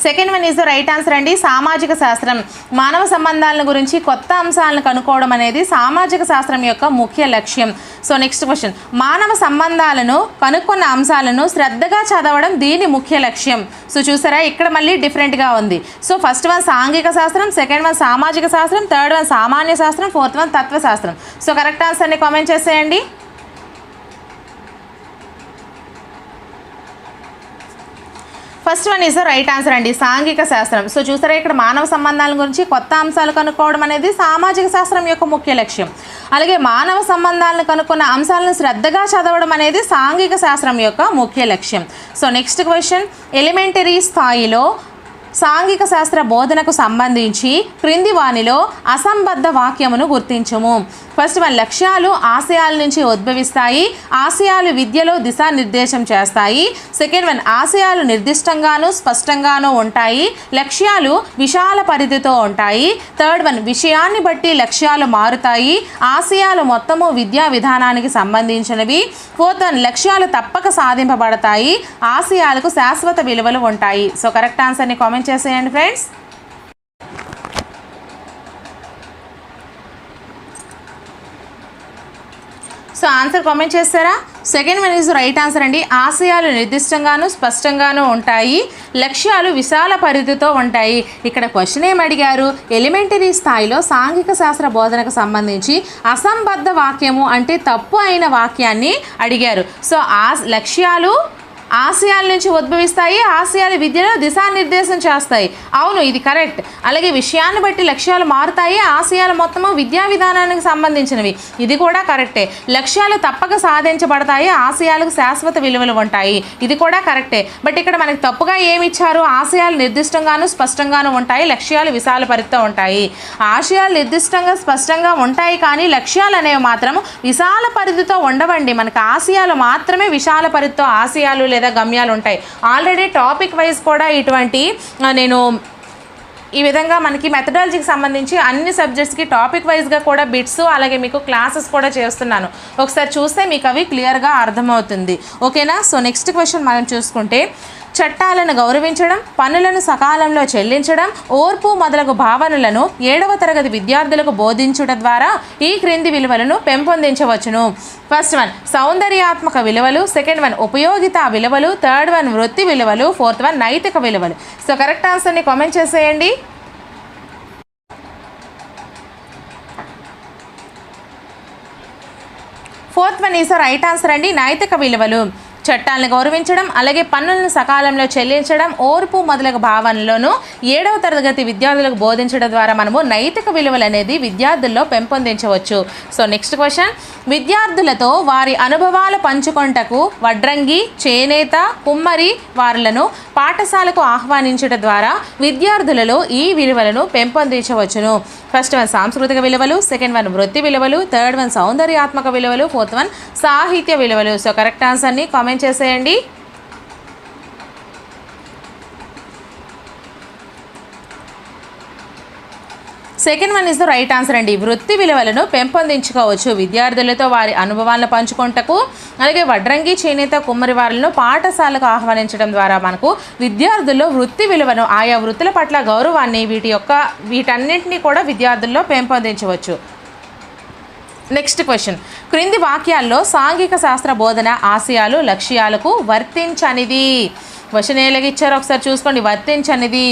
Speaker 1: Second one is the right answer అండి, సామాజిక శాస్త్రం. మానవ సంబంధాలను గురించి కొత్త అంశాలను కనుక్కోవడం అనేది సామాజిక శాస్త్రం యొక్క ముఖ్య లక్ష్యం. సో నెక్స్ట్ క్వశ్చన్, మానవ సంబంధాలను కనుక్కున్న అంశాలను శ్రద్ధగా చదవడం దీని ముఖ్య లక్ష్యం. సో చూసారా, ఇక్కడ మళ్ళీ డిఫరెంట్గా ఉంది. సో ఫస్ట్ వన్ సాంఘిక శాస్త్రం, సెకండ్ వన్ సామాజిక శాస్త్రం, థర్డ్ వన్ సామాన్య శాస్త్రం, ఫోర్త్ వన్ తత్వశాస్త్రం. సో కరెక్ట్ ఆన్సర్ని కామెంట్ చేసేయండి. First one is the right answer అండి, సాంఘిక శాస్త్రం. సో చూసారా, ఇక్కడ మానవ సంబంధాల గురించి కొత్త అంశాలు కనుక్కోవడం అనేది సామాజిక శాస్త్రం యొక్క ముఖ్య లక్ష్యం. అలాగే మానవ సంబంధాలను కనుక్కున్న అంశాలను శ్రద్ధగా చదవడం అనేది సాంఘిక శాస్త్రం యొక్క ముఖ్య లక్ష్యం. సో నెక్స్ట్ క్వశ్చన్, ఎలిమెంటరీ స్థాయిలో సాంఘిక శాస్త్ర బోధనకు సంబంధించి క్రింది వానిలో అసంబద్ధ వాక్యమును గుర్తించము. ఫస్ట్ వన్ లక్ష్యాలు ఆశయాల నుంచి ఉద్భవిస్తాయి, ఆశయాలు విద్యలో దిశానిర్దేశం చేస్తాయి. సెకండ్ వన్ ఆశయాలు నిర్దిష్టంగాను స్పష్టంగాను ఉంటాయి, లక్ష్యాలు విశాల పరిధితో ఉంటాయి. థర్డ్ వన్ విషయాన్ని బట్టి లక్ష్యాలు మారుతాయి, ఆశయాలు మొత్తము విద్యా విధానానికి సంబంధించినవి. ఫోర్త్ వన్ లక్ష్యాలు తప్పక సాధింపబడతాయి, ఆశయాలకు శాశ్వత విలువలు ఉంటాయి. సో కరెక్ట్ ఆన్సర్ని కామెంట్ చేసేయండి ఫ్రెండ్స్. సో ఆన్సర్ కామెంట్ చేస్తారా? Second one is right answer అండి, ఆశయాలు నిర్దిష్టంగాను స్పష్టంగాను ఉంటాయి, లక్ష్యాలు విశాల పరిధితో ఉంటాయి. ఇక్కడ క్వశ్చన్ ఏమి అడిగారు, ఎలిమెంటరీ స్థాయిలో సాంఘిక శాస్త్ర బోధనకు సంబంధించి అసంబద్ధ వాక్యము అంటే తప్పు అయిన వాక్యాన్ని అడిగారు. సో లక్ష్యాలు ఆశయాల నుంచి ఉద్భవిస్తాయి, ఆశయాలు విద్యలో దిశానిర్దేశం చేస్తాయి. అవును, ఇది కరెక్ట్. అలాగే విషయాన్ని బట్టి లక్ష్యాలు మారుతాయి, ఆశయాలు మొత్తము విద్యా విధానానికి సంబంధించినవి. ఇది కూడా కరెక్టే. లక్ష్యాలు తప్పక సాధించబడతాయి, ఆశయాలకు శాశ్వత విలువలు ఉంటాయి. ఇది కూడా కరెక్టే. బట్ ఇక్కడ మనకి తప్పుగా ఏమి ఇచ్చారు, ఆశయాలు నిర్దిష్టంగాను స్పష్టంగాను ఉంటాయి, లక్ష్యాలు విశాల పరిధితో ఉంటాయి. ఆశయాలు నిర్దిష్టంగా స్పష్టంగా ఉంటాయి, కానీ లక్ష్యాలు అనేవి మాత్రం విశాల పరిధితో ఉండవండి. మనకు ఆశయాలు మాత్రమే విశాల పరిధితో ఆశయాలు లేదా గమ్యాలు ఉంటాయి. ఆల్రెడీ టాపిక్ వైజ్ కూడా ఇటువంటి నేను ఈ విధంగా మనకి మెథడాలజీకి సంబంధించి అన్ని సబ్జెక్ట్స్కి టాపిక్ వైజ్గా కూడా బిట్స్ అలాగే మీకు క్లాసెస్ కూడా చేస్తున్నాను. ఒకసారి చూస్తే మీకు అవి క్లియర్గా అర్థమవుతుంది, ఓకేనా? సో నెక్స్ట్ క్వశ్చన్ మనం చూసుకుంటే, చట్టాలను గౌరవించడం, పన్నులను సకాలంలో చెల్లించడం, ఓర్పు మొదలగు భావనలను 7వ తరగతి విద్యార్థులకు బోధించడం ద్వారా ఈ క్రింది విలువలను పెంపొందించవచ్చును. ఫస్ట్ వన్ సౌందర్యాత్మక విలువలు, సెకండ్ వన్ ఉపయోగిత విలువలు, థర్డ్ వన్ వృత్తి విలువలు, ఫోర్త్ వన్ నైతిక విలువలు. సో కరెక్ట్ ఆన్సర్ని కామెంట్ చేసేయండి. Fourth one is the right answer అండి. నైతిక విలువలు చట్టాలను గౌరవించడం, అలాగే పన్నులను సకాలంలో చెల్లించడం, ఓర్పు మొదలగు భావనలను 7వ తరగతి విద్యార్థులకు బోధించడం ద్వారా మనము నైతిక విలువలు అనేది విద్యార్థుల్లో పెంపొందించవచ్చు. సో నెక్స్ట్ క్వశ్చన్, విద్యార్థులతో వారి అనుభవాలు పంచుకొంటకు వడ్రంగి, చేనేత, కుమ్మరి వారులను పాఠశాలకు ఆహ్వానించడం ద్వారా విద్యార్థులలో ఈ విలువలను పెంపొందించవచ్చును. ఫస్ట్ వన్ సాంస్కృతిక విలువలు, సెకండ్ వన్ వృత్తి విలువలు, థర్డ్ వన్ సౌందర్యాత్మక విలువలు, ఫోర్త్ వన్ సాహిత్య విలువలు. సో కరెక్ట్ ఆన్సర్ని కామెంట్ చేసేయండి. Second one is the right answer అండి. వృత్తి విలువలను పెంపొందించుకోవచ్చు విద్యార్థులతో వారి అనుభవాలను పంచుకుంటకు, అలాగే వడ్రంగి, చేనేత, కుమ్మరి వారులను పాఠశాలకు ఆహ్వానించడం ద్వారా మనకు విద్యార్థుల్లో వృత్తి విలువను, ఆయా వృత్తుల పట్ల గౌరవాన్ని, వీటన్నింటినీ కూడా విద్యార్థుల్లో పెంపొందించవచ్చు. నెక్స్ట్ క్వశ్చన్, క్రింది వాక్యాల్లో సాంఘిక శాస్త్ర బోధన ఆశయాలు లక్ష్యాలకు వర్తించనిది. క్వశ్చన్ ఎలాగిచ్చారో ఒకసారి చూసుకోండి. వర్తించనిది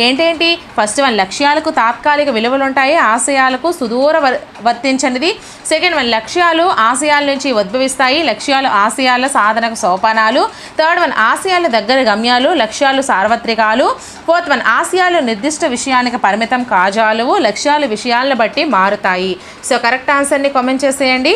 Speaker 1: ఏంటేంటి? ఫస్ట్ వన్ లక్ష్యాలకు తాత్కాలిక విలువలు ఉంటాయి, ఆశయాలకు సుదూర వర్తించనిది. సెకండ్ వన్ లక్ష్యాలు ఆశయాల నుంచి ఉద్భవిస్తాయి, లక్ష్యాలు ఆశయాల సాధనకు సోపానాలు. థర్డ్ వన్ ఆశయాల దగ్గర గమ్యాలు, లక్ష్యాలు సార్వత్రికాలు. ఫోర్త్ వన్ ఆశయాలు నిర్దిష్ట విషయానికి పరిమితం కాజాలువు, లక్ష్యాలు విషయాలను బట్టి మారుతాయి. సో కరెక్ట్ ఆన్సర్ని కామెంట్ చేసేయండి.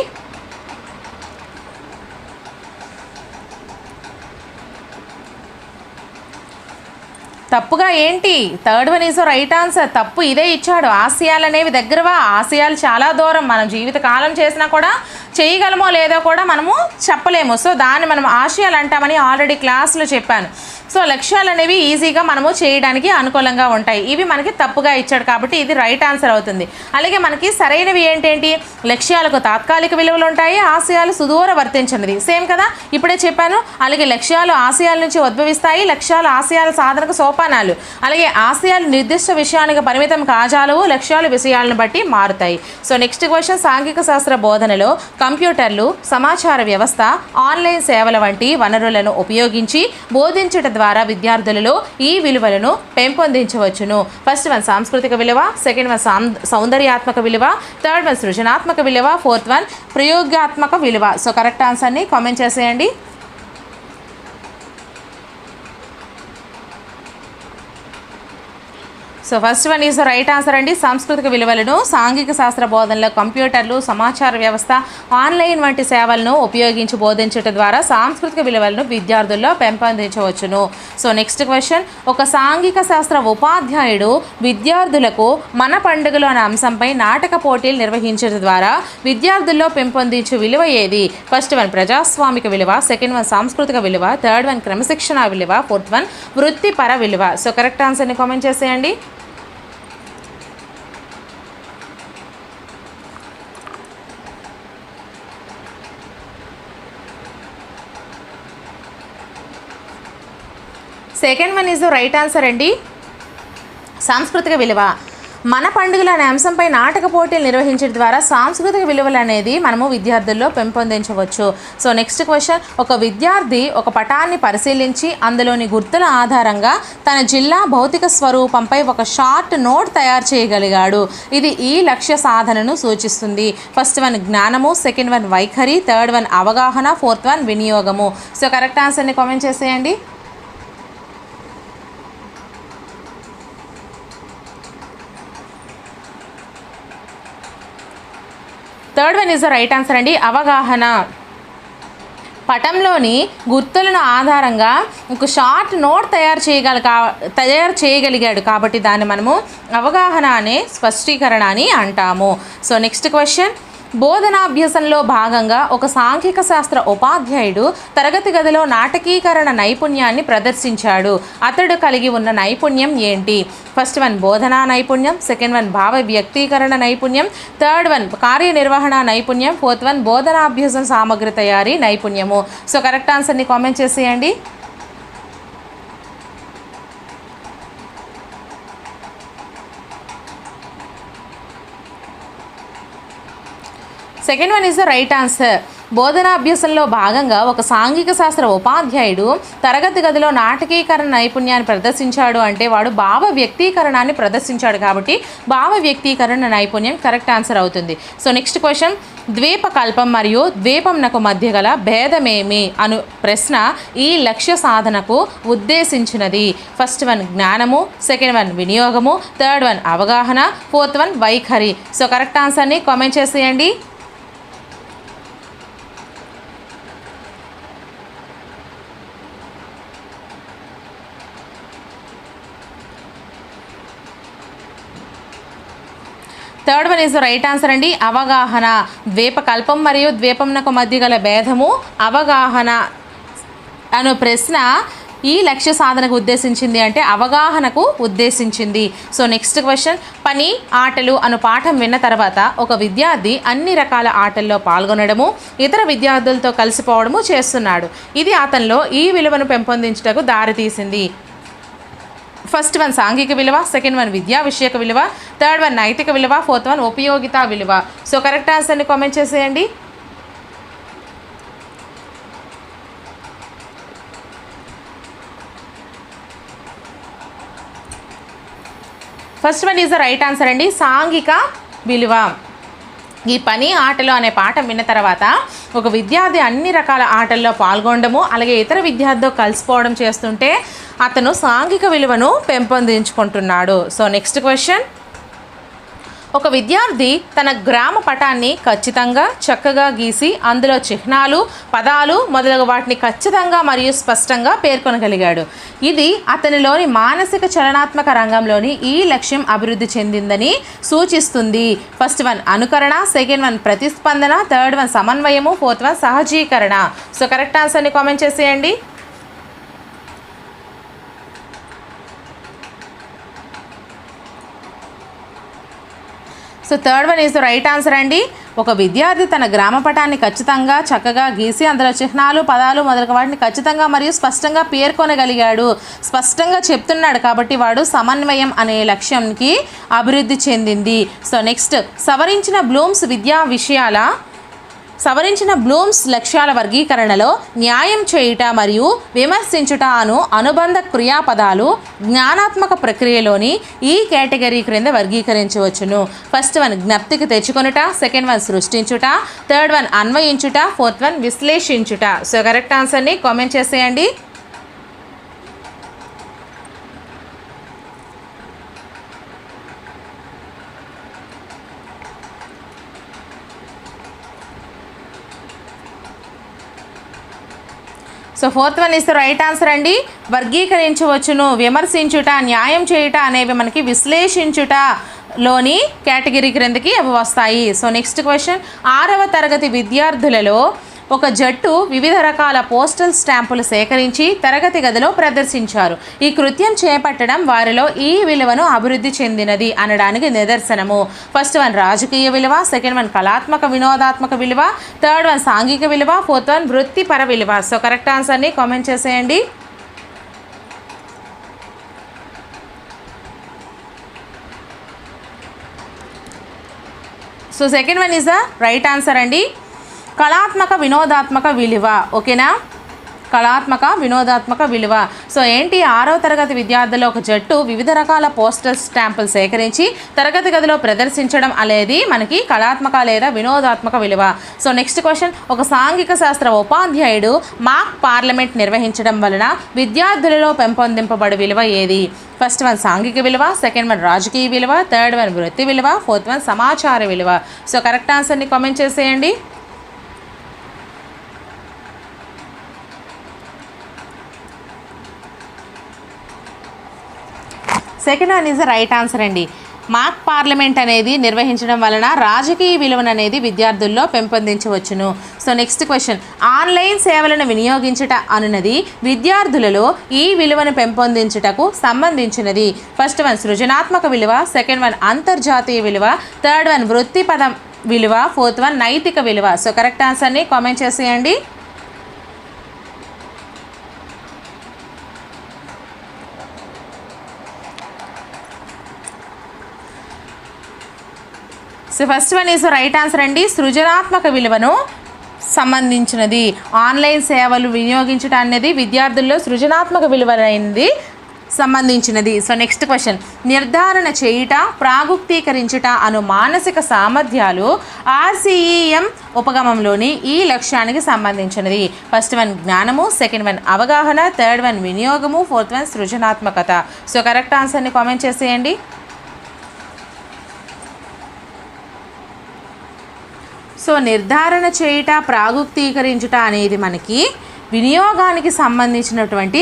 Speaker 1: తప్పుగా ఏంటి? Third one is right answer. తప్పు ఇదే ఇచ్చాడు. ఆశయాలు అనేవి దగ్గరవా, ఆశయాలు చాలా దూరం. మనం జీవితకాలం చేసినా కూడా చేయగలమో లేదో కూడా మనము చెప్పలేము. సో దాన్ని మనం ఆశయాలు అంటామని ఆల్రెడీ క్లాస్లో చెప్పాను. సో లక్ష్యాలు అనేవి ఈజీగా మనము చేయడానికి అనుకూలంగా ఉంటాయి. ఇవి మనకి తప్పుగా ఇచ్చాడు కాబట్టి ఇది రైట్ ఆన్సర్ అవుతుంది. అలాగే మనకి సరైనవి ఏంటేంటి? లక్ష్యాలకు తాత్కాలిక విలువలు ఉంటాయి, ఆశయాలు సుదూర వర్తించినది. సేమ్ కదా, ఇప్పుడే చెప్పాను. అలాగే లక్ష్యాలు ఆశయాల నుంచి ఉద్భవిస్తాయి, లక్ష్యాలు ఆశయాల సాధనకు సోపానాలు. అలాగే ఆశయాలు నిర్దిష్ట విషయానికి పరిమితం కాజాలవు, లక్ష్యాలు విషయాలను బట్టి మారుతాయి. సో నెక్స్ట్ క్వశ్చన్, సాంఘిక శాస్త్ర బోధనలో కంప్యూటర్లు, సమాచార వ్యవస్థ, ఆన్లైన్ సేవల వంటి వనరులను ఉపయోగించి బోధించడం ద్వారా విద్యార్థులలో ఈ విలువలను పెంపొందించవచ్చును. ఫస్ట్ వన్ సాంస్కృతిక విలువ, సెకండ్ వన్ సౌందర్యాత్మక విలువ, థర్డ్ వన్ సృజనాత్మక విలువ, ఫోర్త్ వన్ ప్రయోగాత్మక విలువ. సో కరెక్ట్ ఆన్సర్ని కామెంట్ చేసేయండి. So first one is the right answer అండి. సాంస్కృతిక విలువలను సాంఘిక శాస్త్ర బోధనలో కంప్యూటర్లు, సమాచార వ్యవస్థ, ఆన్లైన్ వంటి సేవలను ఉపయోగించి బోధించడం ద్వారా సాంస్కృతిక విలువలను విద్యార్థుల్లో పెంపొందించవచ్చును. సో నెక్స్ట్ క్వశ్చన్, ఒక సాంఘిక శాస్త్ర ఉపాధ్యాయుడు విద్యార్థులకు మన పండుగలు అనే అంశంపై నాటక పోటీలు నిర్వహించడం ద్వారా విద్యార్థుల్లో పెంపొందించే విలువ ఏది? ఫస్ట్ వన్ ప్రజాస్వామిక విలువ, సెకండ్ వన్ సాంస్కృతిక విలువ, థర్డ్ వన్ క్రమశిక్షణ విలువ, ఫోర్త్ వన్ వృత్తిపర విలువ. సో కరెక్ట్ ఆన్సర్ని కామెంట్ చేసేయండి. Second one is the right answer అండి. సాంస్కృతిక విలువ. మన పండుగలు అనే అంశంపై నాటక పోటీలు నిర్వహించడం ద్వారా సాంస్కృతిక విలువలు అనేది మనము విద్యార్థుల్లో పెంపొందించవచ్చు. సో నెక్స్ట్ క్వశ్చన్, ఒక విద్యార్థి ఒక పటాన్ని పరిశీలించి అందులోని గుర్తుల ఆధారంగా తన జిల్లా భౌతిక స్వరూపంపై ఒక షార్ట్ నోట్ తయారు చేయగలిగాడు. ఇది ఈ లక్ష్య సాధనను సూచిస్తుంది. ఫస్ట్ వన్ జ్ఞానము, సెకండ్ వన్ వైఖరి, థర్డ్ వన్ అవగాహన, ఫోర్త్ వన్ వినియోగము. సో కరెక్ట్ ఆన్సర్ని కామెంట్ చేసేయండి. Third one is the right answer అండి. అవగాహన. పటంలోని గుర్తులను ఆధారంగా ఒక షార్ట్ నోట్ తయారు చేయగలిగాడు కాబట్టి దాన్ని మనము అవగాహన అనే స్పష్టీకరణ అని అంటాము. సో నెక్స్ట్ క్వశ్చన్, బోధనాభ్యసనలో భాగంగా ఒక సాంఘిక శాస్త్ర ఉపాధ్యాయుడు తరగతి గదిలో నాటకీకరణ నైపుణ్యాన్ని ప్రదర్శించాడు. అతడు కలిగి ఉన్న నైపుణ్యం ఏంటి? ఫస్ట్ వన్ బోధనా నైపుణ్యం, సెకండ్ వన్ భావ వ్యక్తీకరణ నైపుణ్యం, థర్డ్ వన్ కార్యనిర్వహణ నైపుణ్యం, ఫోర్త్ వన్ బోధనాభ్యసన సామగ్రి తయారీ నైపుణ్యము. సో కరెక్ట్ ఆన్సర్ని కామెంట్ చేసేయండి. Second one is the right answer. బోధనాభ్యాసంలో భాగంగా ఒక సాంఘిక శాస్త్ర ఉపాధ్యాయుడు తరగతి గదిలో నాటకీకరణ నైపుణ్యాన్ని ప్రదర్శించాడు అంటే వాడు భావ వ్యక్తీకరణాన్ని ప్రదర్శించాడు కాబట్టి భావ వ్యక్తీకరణ నైపుణ్యం కరెక్ట్ ఆన్సర్ అవుతుంది. సో నెక్స్ట్ క్వశ్చన్, ద్వీపకల్పం మరియు ద్వీపంనకు మధ్య గల భేదమేమి అను ప్రశ్న ఈ లక్ష్య సాధనకు ఉద్దేశించినది. ఫస్ట్ వన్ జ్ఞానము, సెకండ్ వన్ వినియోగము, థర్డ్ వన్ అవగాహన, ఫోర్త్ వన్ వైఖరి. సో కరెక్ట్ ఆన్సర్ని కామెంట్ చేసేయండి. Third one is the right answer అండి, అవగాహన. ద్వీపకల్పం మరియు ద్వీపంనకు మధ్య గల భేదము అవగాహన అను ప్రశ్న ఈ లక్ష్య సాధనకు ఉద్దేశించింది అంటే అవగాహనకు ఉద్దేశించింది. సో నెక్స్ట్ క్వశ్చన్, పని ఆటలు అను పాఠం విన్న తర్వాత ఒక విద్యార్థి అన్ని రకాల ఆటల్లో పాల్గొనడము, ఇతర విద్యార్థులతో కలిసిపోవడము చేస్తున్నాడు. ఇది అతనిలో ఈ విలువను పెంపొందించుటకు దారితీసింది. ఫస్ట్ వన్ సాంఘిక విలువ, సెకండ్ వన్ విద్యా విషయక విలువ, థర్డ్ వన్ నైతిక విలువ, ఫోర్త్ వన్ ఉపయోగితా విలువ. సో కరెక్ట్ ఆన్సర్ని కామెంట్ చేసేయండి. First one is the right answer అండి, సాంఘిక విలువ. ఈ పని ఆటలు అనే పాఠం విన్న తర్వాత ఒక విద్యార్థి అన్ని రకాల ఆటల్లో పాల్గొనడము అలాగే ఇతర విద్యార్థితో కలిసిపోవడం చేస్తుంటే అతను సాంఘిక విలువను పెంపొందించుకుంటున్నాడు. సో నెక్స్ట్ క్వశ్చన్, ఒక విద్యార్థి తన గ్రామ పటాన్ని ఖచ్చితంగా చక్కగా గీసి అందులో చిహ్నాలు, పదాలు మొదలగు వాటిని ఖచ్చితంగా మరియు స్పష్టంగా పేర్కొనగలిగాడు. ఇది అతనిలోని మానసిక చలనాత్మక రంగంలోని ఈ లక్ష్యం అభివృద్ధి చెందిందని సూచిస్తుంది. ఫస్ట్ వన్ అనుకరణ, సెకండ్ వన్ ప్రతిస్పందన, థర్డ్ వన్ సమన్వయము, ఫోర్త్ వన్ సహజీకరణ. సో కరెక్ట్ ఆన్సర్ని కామెంట్ చేసేయండి. So third one is the right answer అండి. ఒక విద్యార్థి తన గ్రామ పటాన్ని ఖచ్చితంగా చక్కగా గీసి అందులో చిహ్నాలు, పదాలు మొదలగు వాటిని ఖచ్చితంగా మరియు స్పష్టంగా పేర్కొనగలిగాడు. స్పష్టంగా చెప్తున్నాడు కాబట్టి వాడు సమన్వయం అనే లక్ష్యానికి అభివృద్ధి చెందింది. సో నెక్స్ట్, సవరించిన బ్లూమ్స్ లక్ష్యాల వర్గీకరణలో న్యాయం చేయుట మరియు విమర్శించుట అను అనుబంధ క్రియాపదాలు జ్ఞానాత్మక ప్రక్రియలోని ఈ కేటగిరీ క్రింద వర్గీకరించవచ్చును. ఫస్ట్ వన్ జ్ఞప్తికి తెచ్చుకొనుట, సెకండ్ వన్ సృష్టించుట, థర్డ్ వన్ అన్వయించుట, ఫోర్త్ వన్ విశ్లేషించుట. సో కరెక్ట్ ఆన్సర్ని కామెంట్ చేసేయండి. So fourth one is the right answer అండి. వర్గీకరించవచ్చును, విమర్శించుట, న్యాయం చేయుట అనేవి మనకి విశ్లేషించుటలోని కేటగిరీ క్రిందకి అవి వస్తాయి. సో నెక్స్ట్ క్వశ్చన్, 6వ తరగతి విద్యార్థులలో ఒక జట్టు వివిధ రకాల పోస్టల్ స్టాంపులు సేకరించి తరగతి గదిలో ప్రదర్శించారు. ఈ కృత్యం చేపట్టడం వారిలో ఈ విలువను అభివృద్ధి చెందినది అనడానికి నిదర్శనము. ఫస్ట్ వన్ రాజకీయ విలువ, సెకండ్ వన్ కళాత్మక వినోదాత్మక విలువ, థర్డ్ వన్ సాంఘిక విలువ, ఫోర్త్ వన్ వృత్తిపర విలువ. సో కరెక్ట్ ఆన్సర్ని కామెంట్ చేసేయండి. So second one is the right answer అండి, కళాత్మక వినోదాత్మక విలువ. ఓకేనా, కళాత్మక వినోదాత్మక విలువ. సో ఏంటి, 6వ తరగతి విద్యార్థుల ఒక జట్టు వివిధ రకాల పోస్టల్ స్టాంపులు సేకరించి తరగతి గదిలో ప్రదర్శించడం అనేది మనకి కళాత్మక లేదా వినోదాత్మక విలువ. సో నెక్స్ట్ క్వశ్చన్, ఒక సాంఘిక శాస్త్ర ఉపాధ్యాయుడు మాక్ పార్లమెంట్ నిర్వహించడం వలన విద్యార్థులలో పెంపొందింపబడు విలువ ఏది? ఫస్ట్ వన్ సాంఘిక విలువ, సెకండ్ వన్ రాజకీయ విలువ, థర్డ్ వన్ వృత్తి విలువ, ఫోర్త్ వన్ సమాచార విలువ. సో కరెక్ట్ ఆన్సర్ని కామెంట్ చేసేయండి. Second one is the right answer అండి. మాక్ పార్లమెంట్ అనేది నిర్వహించడం వలన రాజకీయ విలువను అనేది విద్యార్థుల్లో పెంపొందించవచ్చును. సో నెక్స్ట్ క్వశ్చన్, ఆన్లైన్ సేవలను వినియోగించుట అనున్నది విద్యార్థులలో ఈ విలువను పెంపొందించుటకు సంబంధించినది. ఫస్ట్ వన్ సృజనాత్మక విలువ, సెకండ్ వన్ అంతర్జాతీయ విలువ, థర్డ్ వన్ వృత్తిపద విలువ, ఫోర్త్ వన్ నైతిక విలువ. సో కరెక్ట్ ఆన్సర్ని కామెంట్ చేసేయండి. So first one is right answer అండి. సృజనాత్మక విలువను సంబంధించినది. ఆన్లైన్ సేవలు వినియోగించడం అనేది విద్యార్థుల్లో సృజనాత్మక విలువలైనది సంబంధించినది. సో నెక్స్ట్ క్వశ్చన్, నిర్ధారణ చేయుట, ప్రాగుక్తీకరించుట అను మానసిక సామర్థ్యాలు RCEM ఉపగమంలోని ఈ లక్ష్యానికి సంబంధించినది. ఫస్ట్ వన్ జ్ఞానము, సెకండ్ వన్ అవగాహన, థర్డ్ వన్ వినియోగము, ఫోర్త్ వన్ సృజనాత్మకత. సో కరెక్ట్ ఆన్సర్ని కామెంట్ చేసేయండి. సో నిర్ధారణ చేయుట, ప్రాగుక్తీకరించుట అనేది మనకి వినియోగానికి సంబంధించినటువంటి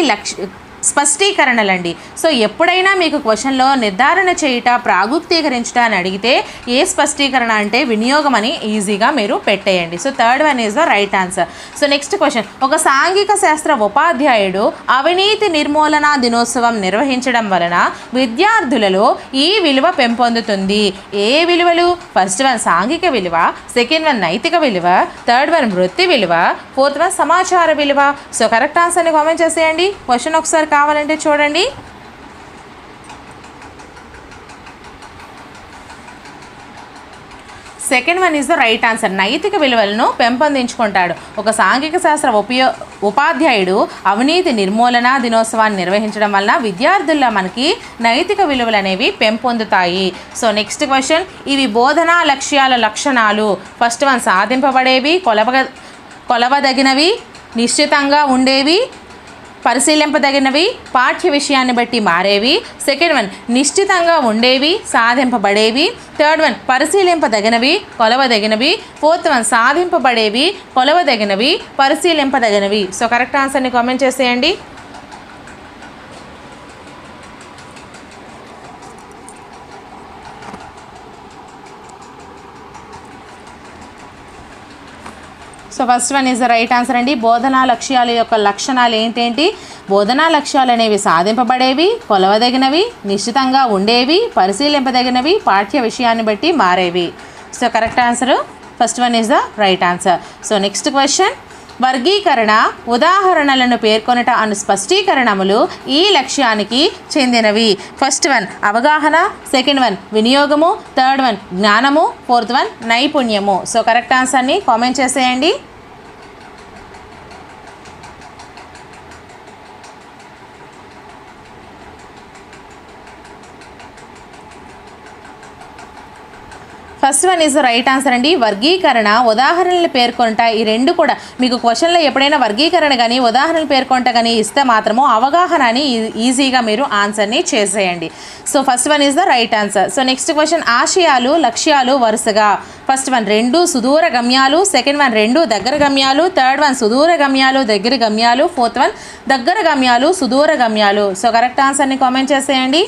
Speaker 1: స్పష్టీకరణలండి. సో ఎప్పుడైనా మీకు క్వశ్చన్లో నిర్ధారణ చేయుట, ప్రాగుక్తీకరించుట అని అడిగితే ఏ స్పష్టీకరణ అంటే వినియోగం అని ఈజీగా మీరు పెట్టేయండి. So third one is the right answer. So next question, ఒక సాంఘిక శాస్త్ర ఉపాధ్యాయుడు అవినీతి నిర్మూలన దినోత్సవం నిర్వహించడం వలన విద్యార్థులలో ఈ విలువ పెంపొందుతుంది. ఏ విలువలు? ఫస్ట్ వన్ సాంఘిక విలువ, సెకండ్ వన్ నైతిక విలువ, థర్డ్ వన్ వృత్తి విలువ, ఫోర్త్ వన్ సమాచార విలువ. సో కరెక్ట్ ఆన్సర్ని కామెంట్ చేసేయండి. క్వశ్చన్ ఒకసారి కావాలంటే చూడండి. Second one is the right answer. నైతిక విలువలను పెంపొందించుకుంటాడు. ఒక సాంఘిక శాస్త్ర ఉపాధ్యాయుడు అవినీతి నిర్మూలన దినోత్సవాన్ని నిర్వహించడం వలన విద్యార్థుల్లో మనకి నైతిక విలువలు అనేవి పెంపొందుతాయి. సో నెక్స్ట్ క్వశ్చన్, ఇవి బోధనా లక్ష్యాల లక్షణాలు. ఫస్ట్ వన్ సాధింపబడేవి, కొలవదగినవి, నిశ్చితంగా ఉండేవి, పరిశీలింపదగినవి, పాఠ్య విషయాన్ని బట్టి మారేవి. సెకండ్ వన్ నిశ్చితంగా ఉండేవి, సాధింపబడేవి. థర్డ్ వన్ పరిశీలింపదగినవి, కొలవదగినవి. ఫోర్త్ వన్ సాధింపబడేవి, కొలవదగినవి, పరిశీలింపదగినవి. సో కరెక్ట్ ఆన్సర్ని కామెంట్ చేసేయండి. So first one is the right answer అండి. బోధనా లక్ష్యాల యొక్క లక్షణాలు ఏంటేంటి? బోధనా లక్ష్యాలు అనేవి సాధింపబడేవి, కొలవదగినవి, నిశ్చితంగా ఉండేవి, పరిశీలింపదగినవి, పాఠ్య విషయాన్ని బట్టి మారేవి. So correct answer first one is the right answer. So next question, వర్గీకరణ, ఉదాహరణలను పేర్కొనట అను స్పష్టీకరణములు ఈ లక్ష్యానికి చెందినవి. ఫస్ట్ వన్ అవగాహన, సెకండ్ వన్ వినియోగము, థర్డ్ వన్ జ్ఞానము, ఫోర్త్ వన్ నైపుణ్యము. సో కరెక్ట్ ఆన్సర్ని కామెంట్ చేసేయండి. First one is the right answer అండి. వర్గీకరణ, ఉదాహరణలు పేర్కొంట, ఈ రెండు కూడా మీకు క్వశ్చన్లో ఎప్పుడైనా వర్గీకరణ కానీ ఉదాహరణలు పేర్కొంట కానీ ఇస్తే మాత్రము అవగాహన అని ఈజీగా మీరు ఆన్సర్ని చేసేయండి. So first one is the right answer. So next question, ఆశయాలు లక్ష్యాలు వరుసగా. ఫస్ట్ వన్ 2 సుదూర గమ్యాలు, సెకండ్ వన్ 2 దగ్గర గమ్యాలు, థర్డ్ వన్ సుదూర గమ్యాలు దగ్గర గమ్యాలు, ఫోర్త్ వన్ దగ్గర గమ్యాలు సుదూర గమ్యాలు. సో కరెక్ట్ ఆన్సర్ని కామెంట్ చేసేయండి.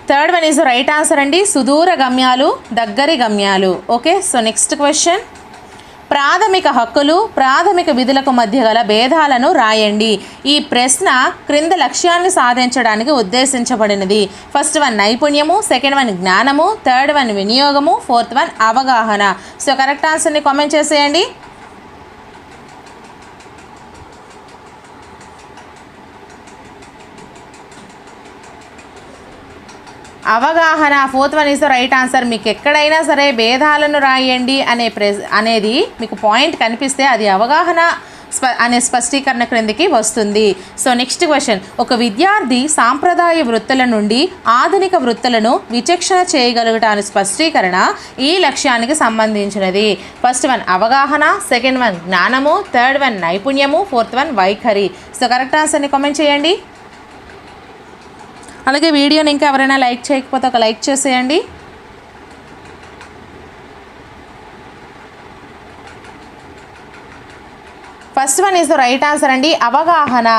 Speaker 1: Third one is right answer అండి. సుదూర గమ్యాలు దగ్గరి గమ్యాలు. ఓకే. సో నెక్స్ట్ క్వశ్చన్, ప్రాథమిక హక్కులు, ప్రాథమిక విధులకు మధ్య గల భేదాలను రాయండి. ఈ ప్రశ్న క్రింద లక్ష్యాన్ని సాధించడానికి ఉద్దేశించబడినది. ఫస్ట్ వన్ నైపుణ్యము, సెకండ్ వన్ జ్ఞానము, థర్డ్ వన్ వినియోగము, ఫోర్త్ వన్ అవగాహన. సో కరెక్ట్ ఆన్సర్ని కామెంట్ చేసేయండి. అవగాహన fourth one is the right answer. మీకు ఎక్కడైనా సరే భేదాలను రాయండి అనేది మీకు పాయింట్ కనిపిస్తే అది అవగాహన అనే స్పష్టీకరణ క్రిందికి వస్తుంది. సో నెక్స్ట్ క్వశ్చన్, ఒక విద్యార్థి సాంప్రదాయ వృత్తుల నుండి ఆధునిక వృత్తులను విచక్షణ చేయగలుగుటానికి స్పష్టీకరణ ఈ లక్ష్యానికి సంబంధించినది. ఫస్ట్ వన్ అవగాహన, సెకండ్ వన్ జ్ఞానము, థర్డ్ వన్ నైపుణ్యము, ఫోర్త్ వన్ వైఖరి. సో కరెక్ట్ ఆన్సర్ని కామెంట్ చేయండి. అలాగే వీడియోని ఇంకా ఎవరైనా లైక్ చేయకపోతే ఒక లైక్ చేసేయండి. First one is the right answer అండి. అవగాహన,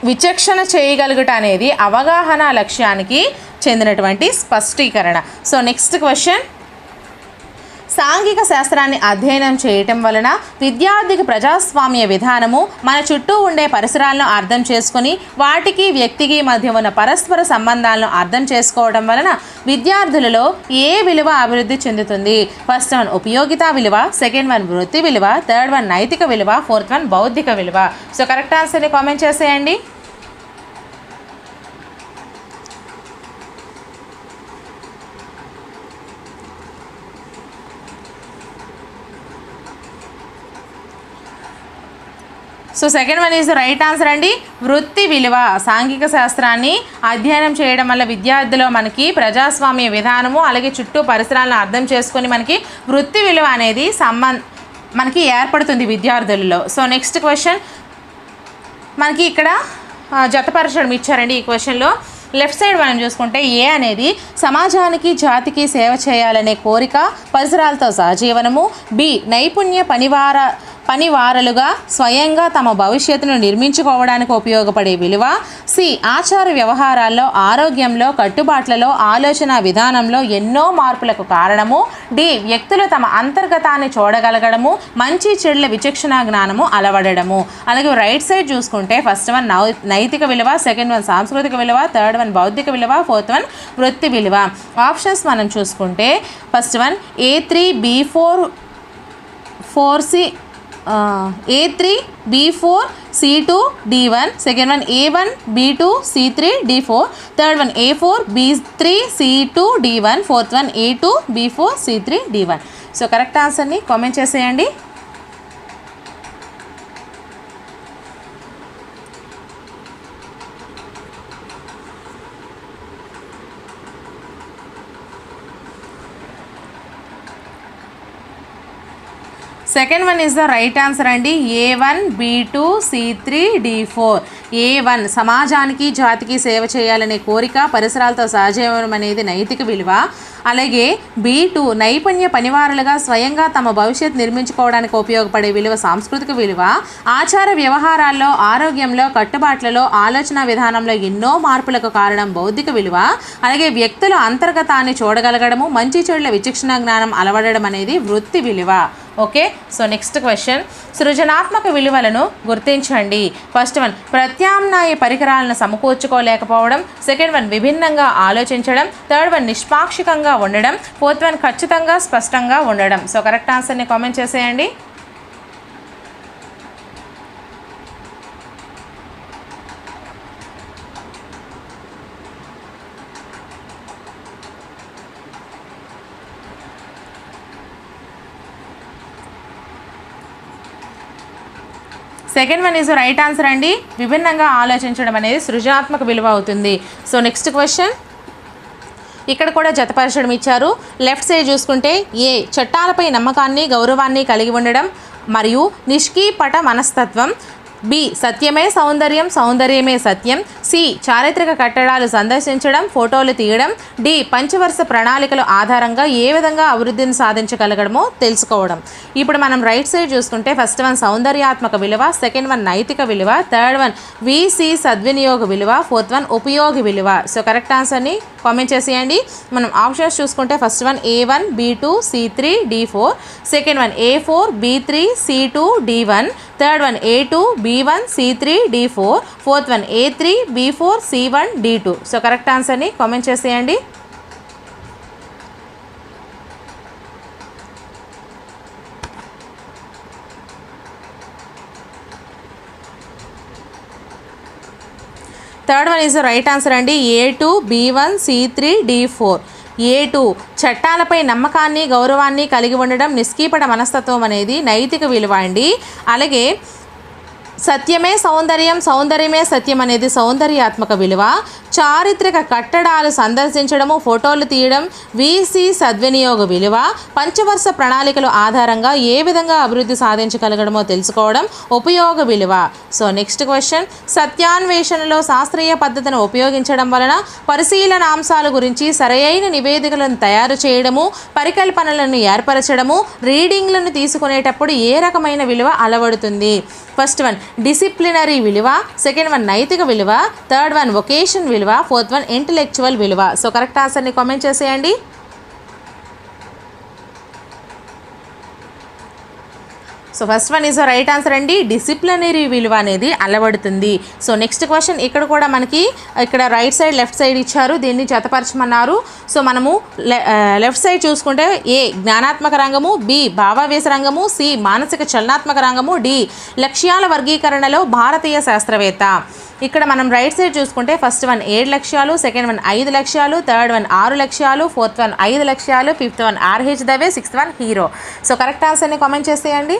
Speaker 1: విచక్షణ చేయగలుగుట అనేది అవగాహన లక్ష్యానికి చెందినటువంటి స్పష్టీకరణ. సో నెక్స్ట్ క్వశ్చన్, సాంఘిక శాస్త్రాన్ని అధ్యయనం చేయటం వలన విద్యార్థికి ప్రజాస్వామ్య విధానము, మన చుట్టూ ఉండే పరిసరాలను అర్థం చేసుకొని వాటికి వ్యక్తికి మధ్య ఉన్న పరస్పర సంబంధాలను అర్థం చేసుకోవడం వలన విద్యార్థులలో ఏ విలువ అభివృద్ధి చెందుతుంది? ఫస్ట్ వన్ ఉపయోగితా విలువ, సెకండ్ వన్ వృత్తి విలువ, థర్డ్ వన్ నైతిక విలువ, ఫోర్త్ వన్ బౌద్ధిక విలువ. సో కరెక్ట్ ఆన్సర్ని కామెంట్ చేసేయండి. So second one is right answer అండి. వృత్తి విలువ సాంఘిక శాస్త్రాన్ని అధ్యయనం చేయడం వల్ల విద్యార్థిలో మనకి ప్రజాస్వామ్య విధానము అలాగే చుట్టూ పరిసరాలను అర్థం చేసుకొని మనకి వృత్తి విలువ అనేది మనకి ఏర్పడుతుంది విద్యార్థులలో. సో నెక్స్ట్ క్వశ్చన్ మనకి ఇక్కడ జతపరచడం ఇచ్చారండి. ఈ క్వశ్చన్లో లెఫ్ట్ సైడ్ మనం చూసుకుంటే ఏ అనేది సమాజానికి జాతికి సేవ చేయాలనే కోరిక పరిసరాలతో సహజీవనము, బి నైపుణ్య పనివారలుగా స్వయంగా తమ భవిష్యత్తును నిర్మించుకోవడానికి ఉపయోగపడే విలువ, సి ఆచార వ్యవహారాల్లో ఆరోగ్యంలో కట్టుబాట్లలో ఆలోచన విధానంలో ఎన్నో మార్పులకు కారణము, డి వ్యక్తులు తమ అంతర్గతాన్ని చూడగలగడము మంచి చెడుల విచక్షణ జ్ఞానము అలవడము. అలాగే రైట్ సైడ్ చూసుకుంటే ఫస్ట్ వన్ నైతిక విలువ, సెకండ్ వన్ సాంస్కృతిక విలువ, థర్డ్ వన్ బౌద్ధిక విలువ, ఫోర్త్ వన్ వృత్తి విలువ. ఆప్షన్స్ మనం చూసుకుంటే first one A3 B4 4C A3 B4 C2 D1, second one A1 B2 C3 D4, third one A4 B3 C2 D1, fourth one A2 B4 C3 D1. So correct ఆన్సర్ని కామెంట్ చేసేయండి. Second one is the right answer అండి. A1 B2 C3 D4. A1 సమాజానికి జాతికి సేవ చేయాలనే కోరిక పరిసరాలతో సహజీవనం అనేది నైతిక విలువ. అలాగే B2 నైపుణ్య పనివారులుగా స్వయంగా తమ భవిష్యత్ నిర్మించుకోవడానికి ఉపయోగపడే విలువ సాంస్కృతిక విలువ. ఆచార వ్యవహారాల్లో ఆరోగ్యంలో కట్టుబాట్లలో ఆలోచన విధానంలో ఎన్నో మార్పులకు కారణం బౌద్ధిక విలువ. అలాగే వ్యక్తులు అంతర్గతాన్ని చూడగలగడము మంచి చెడుల విచక్షణ జ్ఞానం అలవడడం అనేది వృత్తి విలువ. ఓకే, సో నెక్స్ట్ క్వశ్చన్ సృజనాత్మక విలువలను గుర్తించండి. ఫస్ట్ వన్ ప్రత్యామ్నాయ పరికరాలను సమకూర్చుకోలేకపోవడం, సెకండ్ వన్ విభిన్నంగా ఆలోచించడం, థర్డ్ వన్ నిష్పాక్షికంగా ఉండడం, ఫోర్త్ వన్ ఖచ్చితంగా స్పష్టంగా ఉండడం. సో కరెక్ట్ ఆన్సర్ని కామెంట్ చేసేయండి. Second one is right answer అండి. విభిన్నంగా ఆలోచించడం అనేది సృజనాత్మక విలువ అవుతుంది. సో నెక్స్ట్ క్వశ్చన్ ఇక్కడ కూడా జతపరచడం ఇచ్చారు. లెఫ్ట్ సైడ్ చూసుకుంటే ఏ చట్టాలపై నమ్మకాన్ని గౌరవాన్ని కలిగి ఉండడం మరియు నిష్కీపట మనస్తత్వం, బి సత్యమే సౌందర్యం సౌందర్యమే సత్యం, సి చారిత్రక కట్టడాలు సందర్శించడం ఫోటోలు తీయడం, డి పంచవర్ష ప్రణాళికల ఆధారంగా ఏ విధంగా అభివృద్ధిని సాధించగలగడమో తెలుసుకోవడం. ఇప్పుడు మనం రైట్ సైడ్ చూసుకుంటే ఫస్ట్ వన్ సౌందర్యాత్మక విలువ, సెకండ్ వన్ నైతిక విలువ, థర్డ్ వన్ విసి సద్వినియోగ విలువ, ఫోర్త్ వన్ ఉపయోగి విలువ. సో కరెక్ట్ ఆన్సర్ని కామెంట్ చేసేయండి. మనం ఆప్షన్స్ చూసుకుంటే first one A1 B2 C3 D4, second one A4 B3 C2 D1, third one A2 B1 C3 D4, fourth one A3 B4 C1 D2. So correct ఆన్సర్ని కామెంట్ చేసేయండి. Third one is right answer అండి. A2 B1 C3 D4. A2 చట్టాలపై నమ్మకాన్ని గౌరవాన్ని కలిగి ఉండడం నిష్కీపట మనస్తత్వం అనేది నైతిక విలువ అండి. అలాగే సత్యమే సౌందర్యం సౌందర్యమే సత్యం అనేది సౌందర్యాత్మక విలువ. చారిత్రక కట్టడాలు సందర్శించడము ఫోటోలు తీయడం వీసీ సద్వినియోగ విలువ. పంచవర్ష ప్రణాళికల ఆధారంగా ఏ విధంగా అభివృద్ధి సాధించగలగడమో తెలుసుకోవడం ఉపయోగ విలువ. సో నెక్స్ట్ క్వశ్చన్ సత్యాన్వేషణలో శాస్త్రీయ పద్ధతిని ఉపయోగించడం వలన పరిశీలన అంశాల గురించి సరైన నివేదికలను తయారు చేయడము పరికల్పనలను ఏర్పరచడము రీడింగ్లను తీసుకునేటప్పుడు ఏ రకమైన విలువ అలవడుతుంది. ఫస్ట్ వన్ డిసిప్లినరీ విలువ, సెకండ్ వన్ నైతిక విలువ, థర్డ్ వన్ వొకేషన్ విలువ, ఫోర్త్ వన్ ఇంటలెక్చువల్ విలువ. సో కరెక్ట్ ఆన్సర్ని కామెంట్ చేసేయండి. So first one is right answer అండి. డిసిప్లినరీ విలువ అనేది అలవడుతుంది. సో నెక్స్ట్ క్వశ్చన్ ఇక్కడ కూడా మనకి ఇక్కడ రైట్ సైడ్ లెఫ్ట్ సైడ్ ఇచ్చారు, దీన్ని జతపరచమన్నారు. సో మనము లెఫ్ట్ సైడ్ చూసుకుంటే ఏ జ్ఞానాత్మక రంగము, బి భావావేశ రంగము, సి మానసిక చలనాత్మక రంగము, డి లక్ష్యాల వర్గీకరణలో భారతీయ శాస్త్రవేత్త. ఇక్కడ మనం రైట్ సైడ్ చూసుకుంటే ఫస్ట్ వన్ 7 లక్ష్యాలు, సెకండ్ వన్ 5 లక్ష్యాలు, థర్డ్ వన్ 6 లక్ష్యాలు, ఫోర్త్ వన్ 5 లక్ష్యాలు, fifth one RH Dave, sixth one hero. So correct ఆన్సర్ని కామెంట్ చేసేయండి.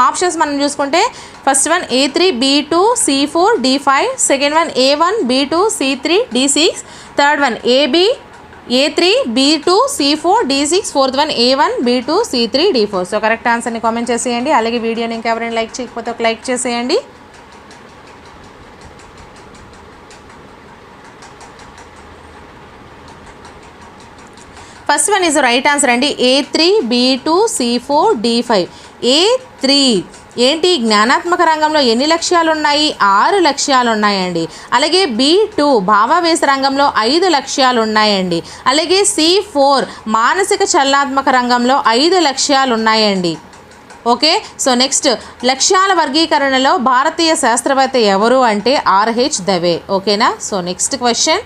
Speaker 1: ఆప్షన్స్ మనం చూసుకుంటే first one A3 B2 C4 D5, second one A1 B2 C3 D6, third one A3 B2 C4 D6, fourth one A1 B2 C3 D4. So correct ఆన్సర్ని కామెంట్ చేసేయండి. అలాగే వీడియోని ఇంకెవరైనా లైక్ చేయకపోతే ఒక లైక్ చేసేయండి. First one is right answer అండి. A3 B2 C4 D5. A3 ఏంటి, జ్ఞానాత్మక రంగంలో ఎన్ని లక్ష్యాలు ఉన్నాయి? 6 లక్ష్యాలు ఉన్నాయండి. అలాగే B2 భావావేశ రంగంలో 5 లక్ష్యాలు ఉన్నాయండి. అలాగే C4 మానసిక చలనాత్మక రంగంలో 5 లక్ష్యాలు ఉన్నాయండి. ఓకే, సో నెక్స్ట్ లక్ష్యాల వర్గీకరణలో భారతీయ శాస్త్రవేత్త ఎవరు అంటే RH దవే. ఓకేనా. సో నెక్స్ట్ క్వశ్చన్,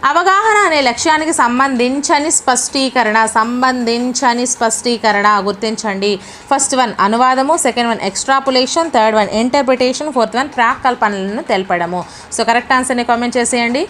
Speaker 1: అవగాహన అనే లక్ష్యానికి సంబంధించని స్పష్టీకరణ గుర్తించండి. ఫస్ట్ వన్ అనువాదము, second one extrapolation, third one interpretation, fourth one ప్రాక్కల్పనలను తెలపడము. సో కరెక్ట్ ఆన్సర్ని కామెంట్ చేసేయండి.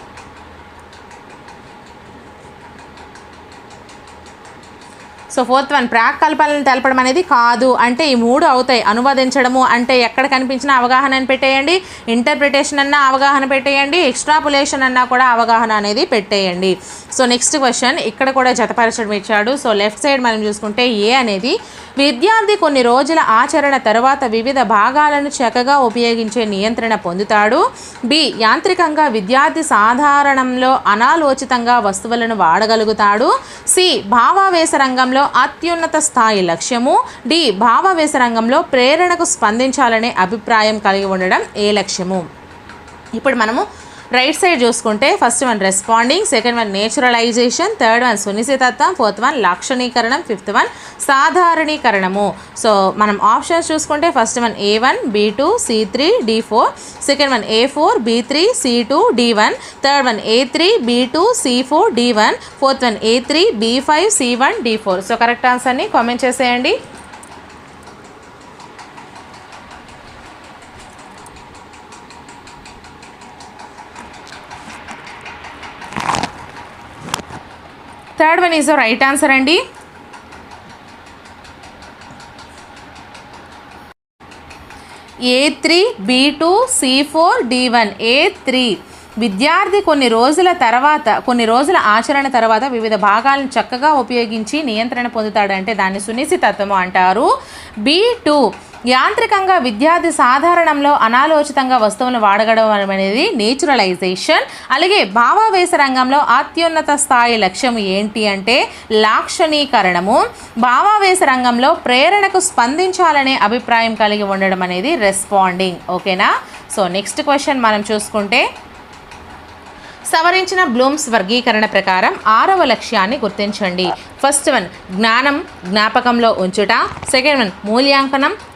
Speaker 1: సో ఫోర్త్ వన్ ప్రాక్కల్పనలను తెలపడం అనేది కాదు అంటే ఈ 3 అవుతాయి. అనువదించడము అంటే ఎక్కడ కనిపించిన అవగాహన అని పెట్టేయండి, ఇంటర్ప్రిటేషన్ అన్నా అవగాహన పెట్టేయండి, ఎక్స్ట్రాపులేషన్ అన్నా కూడా అవగాహన అనేది పెట్టేయండి. సో నెక్స్ట్ క్వశ్చన్ ఇక్కడ కూడా జతపరచడం ఇచ్చాడు. సో లెఫ్ట్ సైడ్ మనం చూసుకుంటే ఏ అనేది విద్యార్థి కొన్ని రోజుల ఆచరణ తర్వాత వివిధ భాగాలను చక్కగా ఉపయోగించే నియంత్రణ పొందుతాడు. బి యాంత్రికంగా విద్యార్థి సాధారణంలో అనాలోచితంగా వస్తువులను వాడగలుగుతాడు. సి భావావేశ రంగంలో అత్యున్నత స్థాయి లక్ష్యము. డి భావావేశ రంగంలో ప్రేరణకు స్పందించాలనే అభిప్రాయం కలిగి ఉండడం ఏ లక్ష్యము. ఇప్పుడు మనము రైట్ సైడ్ చూసుకుంటే first one responding, second one naturalization, third one సునిశ్చితత్వం, ఫోర్త్ వన్ లాక్షణీకరణం, ఫిఫ్త్ వన్ సాధారణీకరణము. సో మనం ఆప్షన్స్ చూసుకుంటే first one A1 B2 C3 D4, second one A4 B3 C2 D1, third one A3 B2 C4 D1, fourth one A3 B5 C1 D4. So correct ఆన్సర్ని కామెంట్ చేసేయండి. Third one is the right answer అండి. A3 B2 C4 D1. A3 విద్యార్థి కొన్ని రోజుల ఆచరణ తర్వాత వివిధ భాగాలను చక్కగా ఉపయోగించి నియంత్రణ పొందుతాడంటే దాన్ని సునిశ్చితత్వము అంటారు. B2 యాంత్రికంగా విద్యార్థి సాధారణంలో అనాలోచితంగా వస్తువులను వాడగడం అనేది నేచురలైజేషన్. అలాగే భావావేశ రంగంలో అత్యున్నత స్థాయి లక్ష్యం ఏంటి అంటే లాక్షణీకరణము. భావావేశ రంగంలో ప్రేరణకు స్పందించాలనే అభిప్రాయం కలిగి ఉండడం అనేది రెస్పాండింగ్. ఓకేనా. సో నెక్స్ట్ క్వశ్చన్ మనం చూసుకుంటే సవరించిన బ్లూమ్స్ వర్గీకరణ ప్రకారం 6వ లక్ష్యాన్ని గుర్తించండి. ఫస్ట్ వన్ జ్ఞానం జ్ఞాపకంలో ఉంచుట, సెకండ్ వన్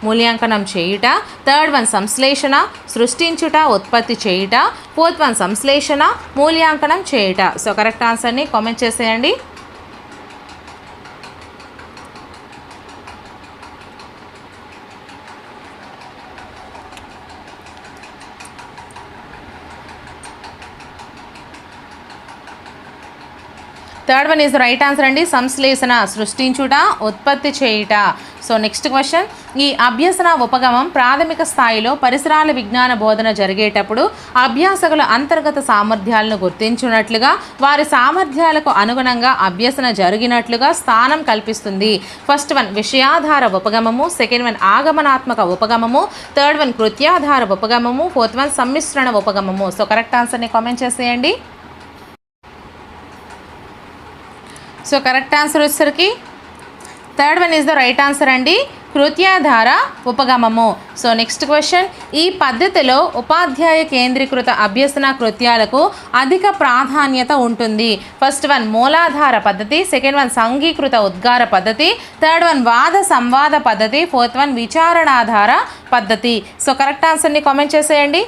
Speaker 1: మూల్యాంకనం చేయుట, థర్డ్ వన్ సంశ్లేషణ సృష్టించుట ఉత్పత్తి చేయుట, ఫోర్త్ వన్ సంశ్లేషణ మూల్యాంకనం చేయుట. సో కరెక్ట్ ఆన్సర్ని కామెంట్ చేసేయండి. Third one is right answer అండి. సంశ్లేషణ సృష్టించుట ఉత్పత్తి చేయుట. సో నెక్స్ట్ క్వశ్చన్, ఈ అభ్యసన ఉపగమం ప్రాథమిక స్థాయిలో పరిసరాల విజ్ఞాన బోధన జరిగేటప్పుడు అభ్యాసకుల అంతర్గత సామర్థ్యాలను గుర్తించినట్లుగా వారి సామర్థ్యాలకు అనుగుణంగా అభ్యసన జరిగినట్లుగా స్థానం కల్పిస్తుంది. ఫస్ట్ వన్ విషయాధార ఉపగమము, సెకండ్ వన్ ఆగమనాత్మక ఉపగమము, థర్డ్ వన్ కృత్యాధార ఉపగమము, ఫోర్త్ వన్ సమ్మిశ్రణ ఉపగమము. సో కరెక్ట్ ఆన్సర్ని కామెంట్ చేసేయండి. సో కరెక్ట్ ఆన్సర్ వచ్చేసరికి third one is the right answer అండి, కృత్యాధార ఉపగమము. సో నెక్స్ట్ క్వశ్చన్, ఈ పద్ధతిలో ఉపాధ్యాయ కేంద్రీకృత అభ్యసన కృత్యాలకు అధిక ప్రాధాన్యత ఉంటుంది. ఫస్ట్ వన్ మూలాధార పద్ధతి, సెకండ్ వన్ సంఘీకృత ఉద్గార పద్ధతి, థర్డ్ వన్ వాద సంవాద పద్ధతి, ఫోర్త్ వన్ విచారణాధార పద్ధతి. సో కరెక్ట్ ఆన్సర్ని కామెంట్ చేసేయండి.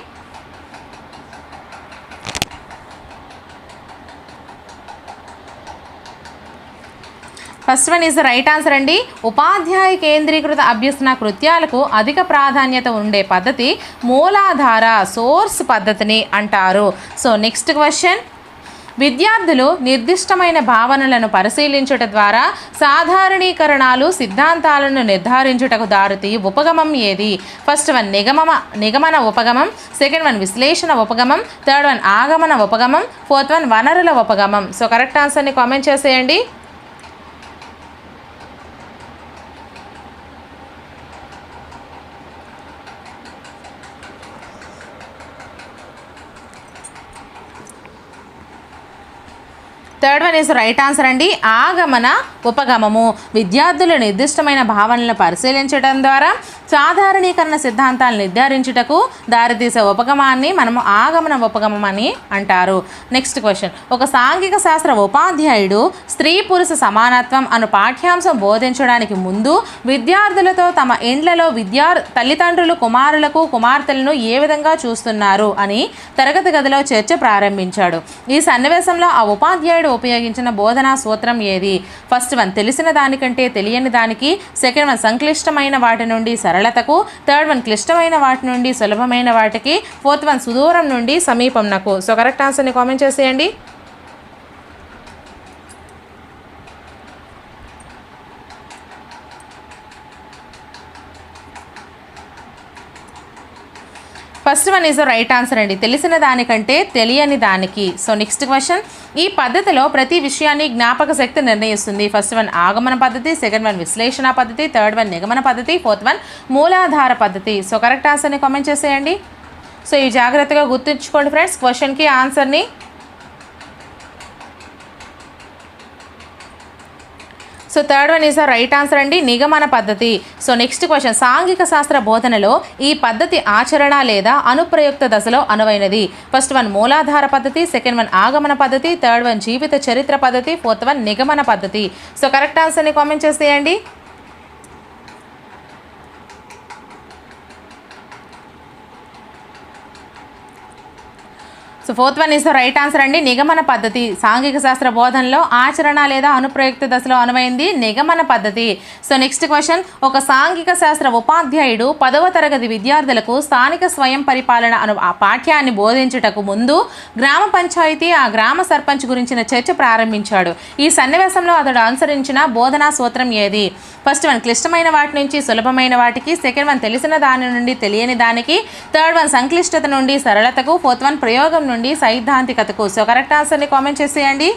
Speaker 1: First one is the right answer అండి. ఉపాధ్యాయ కేంద్రీకృత అభ్యసన కృత్యాలకు అధిక ప్రాధాన్యత ఉండే పద్ధతి మూలాధార సోర్స్ పద్ధతిని అంటారు. సో నెక్స్ట్ క్వశ్చన్, విద్యార్థులు నిర్దిష్టమైన భావనలను పరిశీలించుట ద్వారా సాధారణీకరణాలు సిద్ధాంతాలను నిర్ధారించుటకు దారితీ ఉపగమం ఏది? ఫస్ట్ వన్ నిగమన ఉపగమం, సెకండ్ వన్ విశ్లేషణ ఉపగమం, థర్డ్ వన్ ఆగమన ఉపగమం, ఫోర్త్ వన్ వనరుల ఉపగమం. సో కరెక్ట్ ఆన్సర్ని కామెంట్ చేసేయండి. Third one is right answer అండి. ఆగమన ఉపగమము విద్యార్థులు నిర్దిష్టమైన భావనలను పరిశీలించడం ద్వారా సాధారణీకరణ సిద్ధాంతాలు నిర్ధారించుటకు దారితీసే ఉపగమాన్ని మనము ఆగమన ఉపగమం అని అంటారు. Next question. ఒక సాంఘిక శాస్త్ర ఉపాధ్యాయుడు స్త్రీ పురుష సమానత్వం అను పాఠ్యాంశం బోధించడానికి ముందు విద్యార్థులతో తమ ఇండ్లలో తల్లిదండ్రులు కుమారులకు కుమార్తెలను ఏ విధంగా చూస్తున్నారు అని తరగతి గదిలో చర్చ ప్రారంభించాడు. ఈ సన్నివేశంలో ఆ ఉపాధ్యాయుడు ఉపయోగించిన బోధనా సూత్రం ఏది? ఫస్ట్ వన్ తెలిసిన దానికంటే తెలియని దానికి, సెకండ్ వన్ సంక్లిష్టమైన వాటి నుండి సరళతకు, థర్డ్ వన్ క్లిష్టమైన వాటి నుండి సులభమైన వాటికి, ఫోర్త్ వన్ సుదూరం నుండి సమీపంనకు. సో కరెక్ట్ ఆన్సర్ని కామెంట్ చేసేయండి. First one is right answer అండి. తెలిసిన దానికంటే తెలియని దానికి. So next question. ఈ పద్ధతిలో ప్రతి విషయాన్ని జ్ఞాపక శక్తి నిర్ణయిస్తుంది. ఫస్ట్ వన్ ఆగమన పద్ధతి, సెకండ్ వన్ విశ్లేషణ పద్ధతి, థర్డ్ వన్ నిగమన పద్ధతి, ఫోర్త్ వన్ మూలాధార పద్ధతి. సో కరెక్ట్ ఆన్సర్ని కామెంట్ చేసేయండి. సో ఇవి జాగ్రత్తగా గుర్తుంచుకోండి ఫ్రెండ్స్ క్వశ్చన్కి ఆన్సర్ని. So third one is the right answer అండి, నిగమన పద్ధతి. So next question. సాంఘిక శాస్త్ర బోధనలో ఈ పద్ధతి ఆచరణ లేదా అనుప్రయుక్త దశలో అనువైనది. ఫస్ట్ వన్ మూలాధార పద్ధతి, సెకండ్ వన్ ఆగమన పద్ధతి, థర్డ్ వన్ జీవిత చరిత్ర పద్ధతి, ఫోర్త్ వన్ నిగమన పద్ధతి. సో కరెక్ట్ ఆన్సర్ని కామెంట్ చేసేయండి. So fourth one is the right answer అండి, నిగమన పద్ధతి. సాంఘిక శాస్త్ర బోధనలో ఆచరణ లేదా అనుప్రయుక్త దశలో అనువైంది నిగమన పద్ధతి. So next question. ఒక సాంఘిక శాస్త్ర ఉపాధ్యాయుడు 10వ తరగతి విద్యార్థులకు స్థానిక స్వయం పరిపాలన అను ఆ పాఠ్యాన్ని బోధించుటకు ముందు గ్రామ పంచాయతీ ఆ గ్రామ సర్పంచ్ గురించిన చర్చ ప్రారంభించాడు. ఈ సన్నివేశంలో అతడు అనుసరించిన బోధనా సూత్రం ఏది? ఫస్ట్ వన్ క్లిష్టమైన వాటి నుంచి సులభమైన వాటికి, సెకండ్ వన్ తెలిసిన దాని నుండి తెలియని దానికి, థర్డ్ వన్ సంక్లిష్టత నుండి సరళతకు, ఫోర్త్ వన్ ప్రయోగం నుండి సైద్ధాంతికతకు. సో కరెక్ట్ ఆన్సర్ని కామెంట్ చేసేయండి.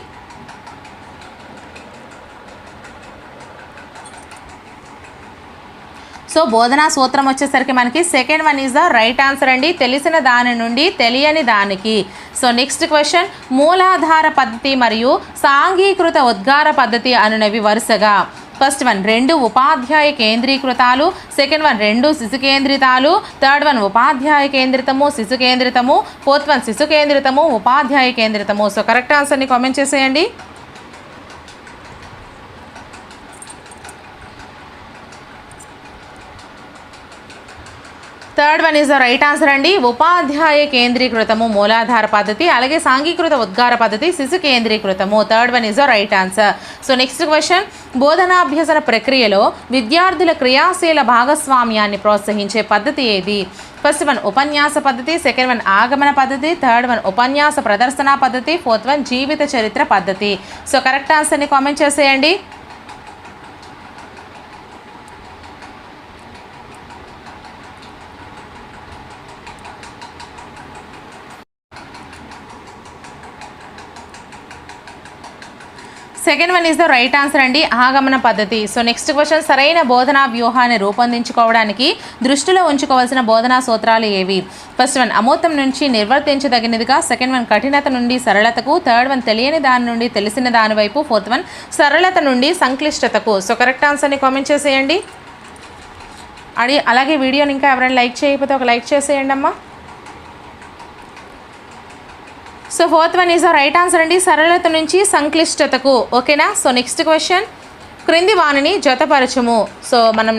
Speaker 1: సో బోధనా సూత్రం వచ్చేసరికి మనకి second one is the right answer అండి, తెలిసిన దాని నుండి తెలియని దానికి. So next question. మూలాధార పద్ధతి మరియు సాంఘీకృత ఉద్గార పద్ధతి అనునవి వరుసగా ఫస్ట్ వన్ 2 ఉపాధ్యాయ కేంద్రీకృతాలు, సెకండ్ వన్ 2 శిశు కేంద్రితాలు, థర్డ్ వన్ ఉపాధ్యాయ కేంద్రితము శిశు కేంద్రితము, ఫోర్త్ వన్ శిశు కేంద్రితము ఉపాధ్యాయ కేంద్రితము. సో కరెక్ట్ ఆన్సర్ని కామెంట్ చేసేయండి. Third one is the right answer అండి, ఉపాధ్యాయ కేంద్రీకృతము మూలాధార పద్ధతి, అలాగే సాంఘీకృత ఉద్గార పద్ధతి శిశు కేంద్రీకృతము. Third one is the right answer. So next question. బోధనాభ్యసన ప్రక్రియలో విద్యార్థుల క్రియాశీల భాగస్వామ్యాన్ని ప్రోత్సహించే పద్ధతి ఏది? ఫస్ట్ వన్ ఉపన్యాస పద్ధతి, సెకండ్ వన్ ఆగమన పద్ధతి, థర్డ్ వన్ ఉపన్యాస ప్రదర్శన పద్ధతి, ఫోర్త్ వన్ జీవిత చరిత్ర పద్ధతి. సో కరెక్ట్ ఆన్సర్ని కామెంట్ చేసేయండి. Second one is the right answer అండి, ఆగమన పద్ధతి. So next question. సరైన బోధనా వ్యూహాన్ని రూపొందించుకోవడానికి దృష్టిలో ఉంచుకోవాల్సిన బోధనా సూత్రాలు ఏవి? ఫస్ట్ వన్ అమూర్తం నుంచి నిర్వర్తించదగినదిగా, సెకండ్ వన్ కఠినత నుండి సరళతకు, థర్డ్ వన్ తెలియని దాని నుండి తెలిసిన దాని వైపు, ఫోర్త్ వన్ సరళత నుండి సంక్లిష్టతకు. సో కరెక్ట్ ఆన్సర్ని కామెంట్ చేసేయండి. అలాగే వీడియోని ఇంకా ఎవరైనా లైక్ చేయకపోతే ఒక లైక్ చేసేయండి అమ్మా. So fourth one is the right answer అండి, సరళత నుంచి సంక్లిష్టతకు. ఓకేనా? So next question. క్రింది వాణిని జతపరచము. సో మనం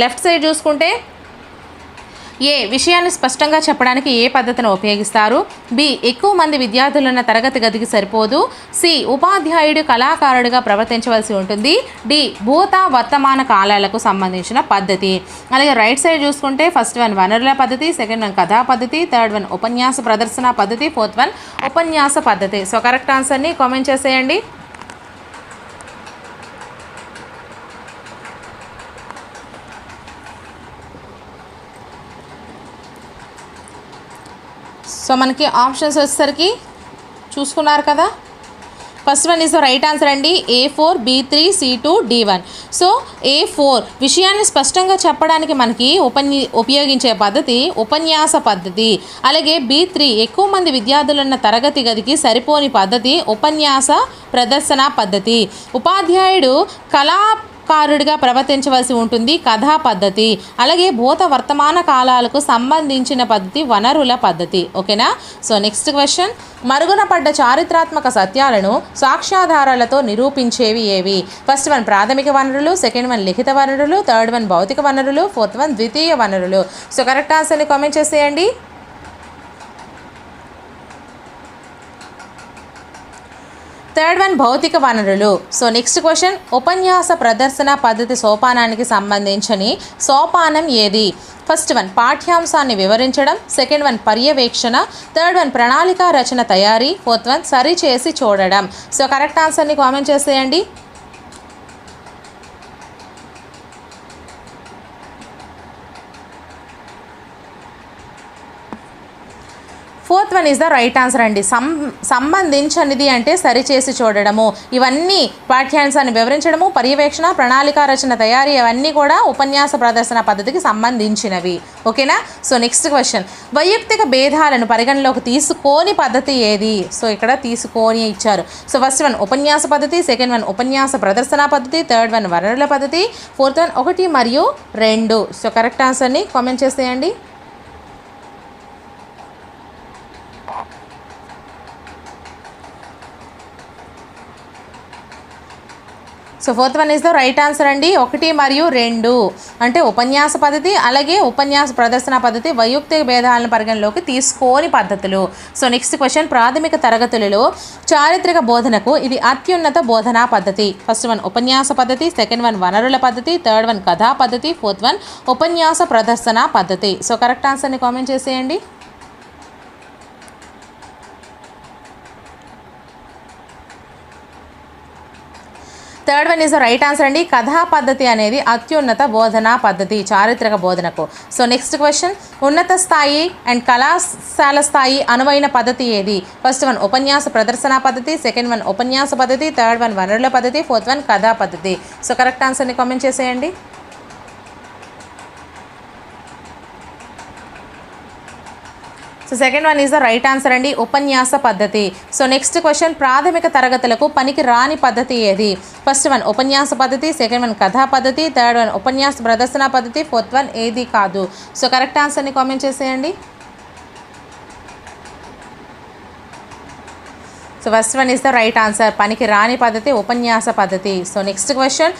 Speaker 1: లెఫ్ట్ సైడ్ చూసుకుంటే ఏ విషయాన్ని స్పష్టంగా చెప్పడానికి ఏ పద్ధతిని ఉపయోగిస్తారు, బి ఎక్కువ మంది విద్యార్థులున్న తరగతి గదికి సరిపోదు, సి ఉపాధ్యాయుడు కళాకారుడిగా ప్రవర్తించవలసి ఉంటుంది, డి భూత వర్తమాన కాలాలకు సంబంధించిన పద్ధతి. అలాగే రైట్ సైడ్ చూసుకుంటే ఫస్ట్ వన్ వనరుల పద్ధతి, సెకండ్ వన్ కథా పద్ధతి, థర్డ్ వన్ ఉపన్యాస ప్రదర్శన పద్ధతి, ఫోర్త్ వన్ ఉపన్యాస పద్ధతి. సో కరెక్ట్ ఆన్సర్ని కామెంట్ చేసేయండి. సో మనకి ఆప్షన్స్ వచ్చేసరికి చూసుకున్నారు కదా. First one is the right answer అండి. A4, B3, C2, D1. So A4 విషయాన్ని స్పష్టంగా చెప్పడానికి మనకి ఉపయోగించే పద్ధతి ఉపన్యాస పద్ధతి. అలాగే B3 ఎక్కువ మంది విద్యార్థులున్న తరగతి గదికి సరిపోని పద్ధతి ఉపన్యాస ప్రదర్శన పద్ధతి. ఉపాధ్యాయుడు కళాకారుడిగా ప్రవర్తించవలసి ఉంటుంది కథా పద్ధతి. అలాగే భూత వర్తమాన కాలాలకు సంబంధించిన పద్ధతి వనరుల పద్ధతి. ఓకేనా. సో నెక్స్ట్ క్వశ్చన్, మరుగున పడ్డ చారిత్రాత్మక సత్యాలను సాక్ష్యాధారాలతో నిరూపించేవి ఏవి? ఫస్ట్ వన్ ప్రాథమిక వనరులు, సెకండ్ వన్ లిఖిత వనరులు, థర్డ్ వన్ భౌతిక వనరులు, ఫోర్త్ వన్ ద్వితీయ వనరులు. సో కరెక్ట్ ఆన్సర్ని కామెంట్ చేసేయండి. థర్డ్ వన్ భౌతిక వనరులు. సో నెక్స్ట్ క్వశ్చన్, ఉపన్యాస ప్రదర్శన పద్ధతి సోపానానికి సంబంధించిన సోపానం ఏది? ఫస్ట్ వన్ పాఠ్యాంశాన్ని వివరించడం, సెకండ్ వన్ పర్యవేక్షణ, థర్డ్ వన్ ప్రణాళిక రచన తయారీ, ఫోర్త్ వన్ సరిచేసి చూడడం. సో కరెక్ట్ ఆన్సర్ని కామెంట్ చేసేయండి. Fourth one is the right answer అండి. సంబంధించనిది అంటే సరిచేసి చూడడము. ఇవన్నీ పాఠ్యాంశాన్ని వివరించడము, పర్యవేక్షణ, ప్రణాళిక రచన తయారీ అవన్నీ కూడా ఉపన్యాస ప్రదర్శన పద్ధతికి సంబంధించినవి. ఓకేనా. సో నెక్స్ట్ క్వశ్చన్, వైయక్తిక భేదాలను పరిగణలోకి తీసుకోని పద్ధతి ఏది? సో ఇక్కడ తీసుకోని ఇచ్చారు. సో ఫస్ట్ వన్ ఉపన్యాస పద్ధతి, సెకండ్ వన్ ఉపన్యాస ప్రదర్శన పద్ధతి, థర్డ్ వన్ వనరుల పద్ధతి, ఫోర్త్ వన్ 1 మరియు 2. సో కరెక్ట్ ఆన్సర్ని కామెంట్ చేసేయండి. So fourth one is the right answer అండి. 1 మరియు 2 అంటే ఉపన్యాస పద్ధతి, అలాగే ఉపన్యాస ప్రదర్శన పద్ధతి వైయక్తిక భేదాలను పరిగణలోకి తీసుకోని పద్ధతులు. సో నెక్స్ట్ క్వశ్చన్, ప్రాథమిక తరగతులలో చారిత్రక బోధనకు ఇది అత్యున్నత బోధనా పద్ధతి. ఫస్ట్ వన్ ఉపన్యాస పద్ధతి, సెకండ్ వన్ వనరుల పద్ధతి, థర్డ్ వన్ కథా పద్ధతి, ఫోర్త్ వన్ ఉపన్యాస ప్రదర్శన పద్ధతి. సో కరెక్ట్ ఆన్సర్ని కామెంట్ చేసేయండి. Third one is the right answer అండి. కథా పద్ధతి అనేది అత్యున్నత బోధనా పద్ధతి చారిత్రక బోధనకు. సో నెక్స్ట్ క్వశ్చన్, ఉన్నత స్థాయి అండ్ కళాశాల స్థాయి అనువైన పద్ధతి ఏది? ఫస్ట్ వన్ ఉపన్యాస ప్రదర్శన పద్ధతి, సెకండ్ వన్ ఉపన్యాస పద్ధతి, థర్డ్ వన్ వనరుల పద్ధతి, ఫోర్త్ వన్ కథా పద్ధతి. సో కరెక్ట్ ఆన్సర్ని కామెంట్ చేసేయండి. So second one is the right answer అండి, ఉపన్యాస పద్ధతి. సో నెక్స్ట్ క్వశ్చన్, ప్రాథమిక తరగతులకు పనికి రాని పద్ధతి ఏది? ఫస్ట్ వన్ ఉపన్యాస పద్ధతి, సెకండ్ వన్ కథా పద్ధతి, థర్డ్ వన్ ఉపన్యాస ప్రదర్శన పద్ధతి, ఫోర్త్ వన్ ఏది కాదు. సో కరెక్ట్ ఆన్సర్ని కామెంట్ చేసేయండి. So first one is the right answer, పనికి రాని పద్ధతి ఉపన్యాస పద్ధతి. సో నెక్స్ట్ క్వశ్చన్,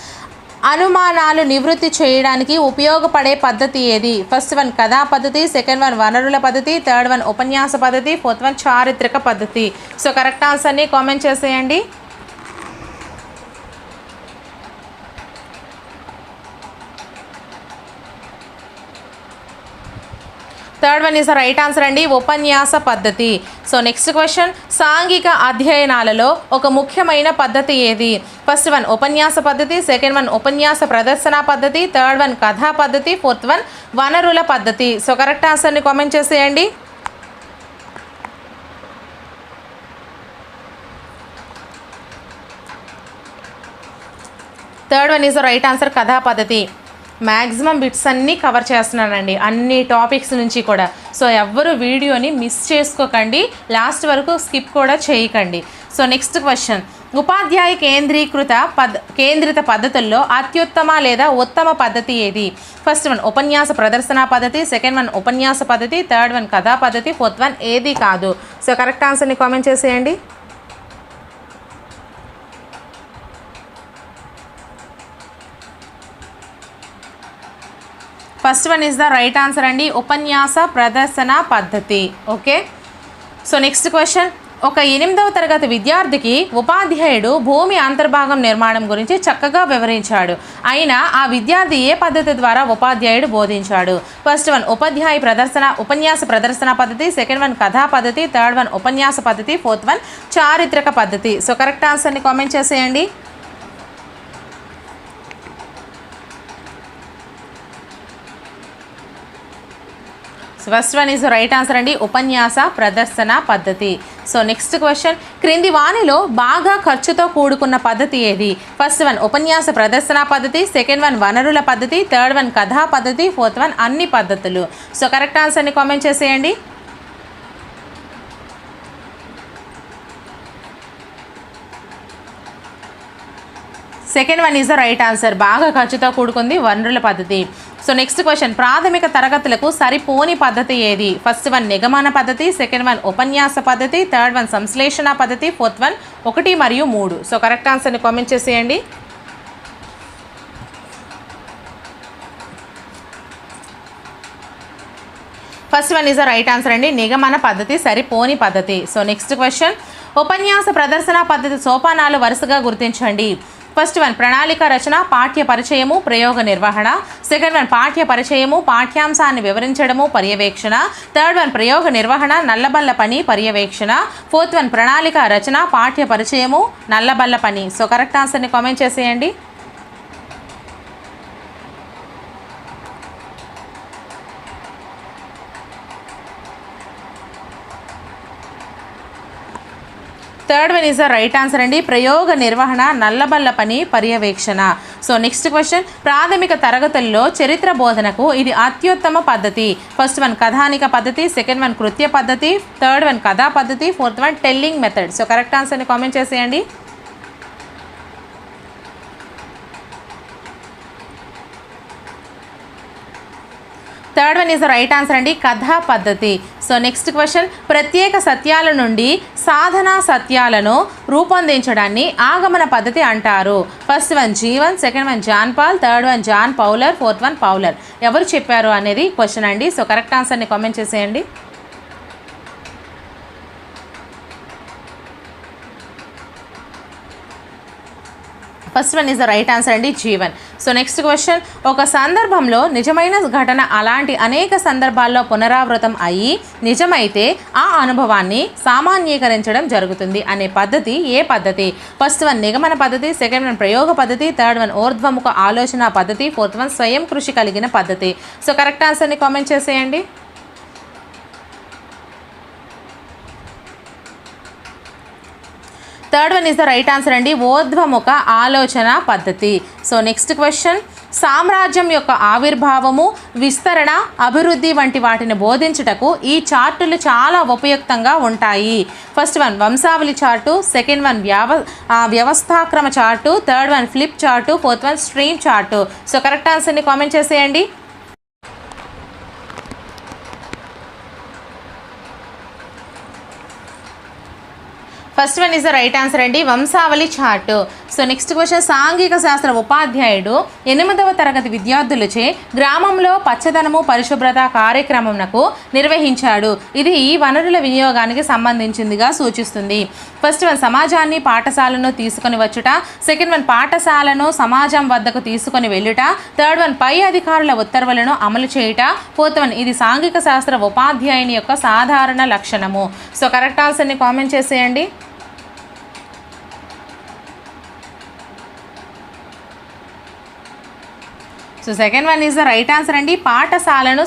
Speaker 1: అనుమానాలు నివృత్తి చేయడానికి ఉపయోగపడే పద్ధతి ఏది? ఫస్ట్ వన్ కథా పద్ధతి, సెకండ్ వన్ వనరుల పద్ధతి, థర్డ్ వన్ ఉపన్యాస పద్ధతి, ఫోర్త్ వన్ చారిత్రక పద్ధతి. సో కరెక్ట్ ఆన్సర్ని కామెంట్ చేసేయండి. Third one is the right answer అండి, ఉపన్యాస పద్ధతి. సో నెక్స్ట్ క్వశ్చన్, సాంఘిక అధ్యయనాలలో ఒక ముఖ్యమైన పద్ధతి ఏది? ఫస్ట్ వన్ ఉపన్యాస పద్ధతి, సెకండ్ వన్ ఉపన్యాస ప్రదర్శన పద్ధతి, థర్డ్ వన్ కథా పద్ధతి, ఫోర్త్ వన్ వనరుల పద్ధతి. సో కరెక్ట్ ఆన్సర్ని కామెంట్ చేసేయండి. Third one is the right answer, కథా పద్ధతి. మ్యాక్సిమం బిట్స్ అన్నీ కవర్ చేస్తున్నానండి, అన్ని టాపిక్స్ నుంచి కూడా. సో ఎవ్వరు వీడియోని మిస్ చేసుకోకండి, లాస్ట్ వరకు స్కిప్ కూడా చేయకండి. సో నెక్స్ట్ క్వశ్చన్, ఉపాధ్యాయ కేంద్రిత పద్ధతుల్లో అత్యుత్తమ లేదా ఉత్తమ పద్ధతి ఏది? ఫస్ట్ వన్ ఉపన్యాస ప్రదర్శన పద్ధతి, సెకండ్ వన్ ఉపన్యాస పద్ధతి, థర్డ్ వన్ కథా పద్ధతి, ఫోర్త్ వన్ ఏది కాదు. సో కరెక్ట్ ఆన్సర్ని కామెంట్ చేసేయండి. First one is the right answer అండి, ఉపన్యాస ప్రదర్శన పద్ధతి. Okay, so next question. ఒక 8వ తరగతి విద్యార్థికి ఉపాధ్యాయుడు భూమి అంతర్భాగం నిర్మాణం గురించి చక్కగా వివరించాడు. అయినా ఆ విద్యార్థి ఏ పద్ధతి ద్వారా ఉపాధ్యాయుడు బోధించాడు? ఫస్ట్ వన్ ఉపన్యాస ప్రదర్శన పద్ధతి, సెకండ్ వన్ కథా పద్ధతి, థర్డ్ వన్ ఉపన్యాస పద్ధతి, ఫోర్త్ వన్ చారిత్రక పద్ధతి. సో కరెక్ట్ ఆన్సర్ని కామెంట్ చేసేయండి. First one is right answer అండి, ఉపన్యాస ప్రదర్శన పద్ధతి. So next question. క్రింది వానిలో బాగా ఖర్చుతో కూడుకున్న పద్ధతి ఏది? ఫస్ట్ వన్ ఉపన్యాస ప్రదర్శన పద్ధతి, సెకండ్ వన్ వనరుల పద్ధతి, థర్డ్ వన్ కథా పద్ధతి, ఫోర్త్ వన్ అన్ని పద్ధతులు. సో కరెక్ట్ ఆన్సర్ని కామెంట్ చేసేయండి. Second one is the right answer, బాగా ఖర్చుతో కూడుకుంది వనరుల పద్ధతి. So next question. ప్రాథమిక తరగతులకు సరిపోని పద్ధతి ఏది? ఫస్ట్ వన్ నిగమన పద్ధతి, సెకండ్ వన్ ఉపన్యాస పద్ధతి, థర్డ్ వన్ సంశ్లేషణ పద్ధతి, ఫోర్త్ వన్ 1 మరియు 3. సో కరెక్ట్ ఆన్సర్ని కామెంట్ చేసేయండి. First one is the right answer అండి, నిగమన పద్ధతి సరిపోని పద్ధతి. So next question. ఉపన్యాస ప్రదర్శన పద్ధతి సోపానాలు వరుసగా గుర్తించండి. ఫస్ట్ వన్ ప్రణాళిక రచన, పాఠ్య పరిచయము, ప్రయోగ నిర్వహణ, సెకండ్ వన్ పాఠ్య పరిచయము, పాఠ్యాంశాన్ని వివరించడము, పర్యవేక్షణ, థర్డ్ వన్ ప్రయోగ నిర్వహణ, నల్లబల్ల పని, పర్యవేక్షణ, ఫోర్త్ వన్ ప్రణాళిక రచన, పాఠ్య పరిచయము, నల్లబల్ల పని. సో కరెక్ట్ ఆన్సర్ని కామెంట్ చేసేయండి. Third one is the right answer అండి, ప్రయోగ నిర్వహణ, నల్లబల్ల పని, పర్యవేక్షణ. So next question. ప్రాథమిక తరగతుల్లో చరిత్ర బోధనకు ఇది అత్యుత్తమ పద్ధతి. ఫస్ట్ వన్ కథానిక పద్ధతి, సెకండ్ వన్ కృత్య పద్ధతి, థర్డ్ వన్ కథా పద్ధతి, fourth one telling method. So correct ఆన్సర్ని కామెంట్ చేసేయండి. Third one is the right answer అండి, కథా పద్ధతి. So next question. ప్రత్యేక సత్యాల నుండి సాధనా సత్యాలను రూపొందించడాన్ని ఆగమన పద్ధతి అంటారు. First one Jevons, second one John Paul, third one John Fowler, fourth one Fowler. ఎవరు చెప్పారు అనేది క్వశ్చన్ అండి. సో కరెక్ట్ ఆన్సర్ని కామెంట్ చేసేయండి. First one is the right answer అండి, జీవన్. So next question. ఒక సందర్భంలో నిజమైన ఘటన అలాంటి అనేక సందర్భాల్లో పునరావృతం అయ్యి నిజమైతే ఆ అనుభవాన్ని సామాన్యీకరించడం జరుగుతుంది అనే పద్ధతి ఏ పద్ధతి? ఫస్ట్ వన్ నిగమన పద్ధతి, సెకండ్ వన్ ప్రయోగ పద్ధతి, థర్డ్ వన్ ఊర్ధ్వముఖ ఆలోచన పద్ధతి, ఫోర్త్ వన్ స్వయం కృషి కలిగిన పద్ధతి. సో కరెక్ట్ ఆన్సర్ని కామెంట్ చేసేయండి. Third one is the right answer అండి, ఊర్ధ్వముఖ ఆలోచన పద్ధతి. So next question. సామ్రాజ్యం యొక్క ఆవిర్భావము, విస్తరణ, అభివృద్ధి వంటి వాటిని బోధించుటకు ఈ చార్టులు చాలా ఉపయుక్తంగా ఉంటాయి. ఫస్ట్ వన్ వంశావళి చార్టు, సెకండ్ వన్ వ్యవస్థాక్రమ chart, third one flip chart, fourth one stream chart. So correct ఆన్సర్ని కామెంట్ చేసేయండి. First one is the right answer అండి, వంశావళి చార్టు. So next question. సాంఘిక శాస్త్ర ఉపాధ్యాయుడు 8వ తరగతి విద్యార్థులచే గ్రామంలో పచ్చదనము పరిశుభ్రత కార్యక్రమంకు నిర్వహించాడు. ఇది ఈ వనరుల వినియోగానికి సంబంధించిందిగా సూచిస్తుంది. ఫస్ట్ వన్ సమాజాన్ని పాఠశాలను తీసుకొని వచ్చుట, సెకండ్ వన్ పాఠశాలను సమాజం వద్దకు తీసుకొని వెళ్ళుట, థర్డ్ వన్ పై అధికారుల ఉత్తర్వులను అమలు చేయుట, ఫోర్త్ వన్ ఇది సాంఘిక శాస్త్ర ఉపాధ్యాయుని యొక్క సాధారణ లక్షణము. సో కరెక్ట్ ఆన్సర్ని కామెంట్ చేసేయండి. So second one is the right answer అండి, పాఠశాలను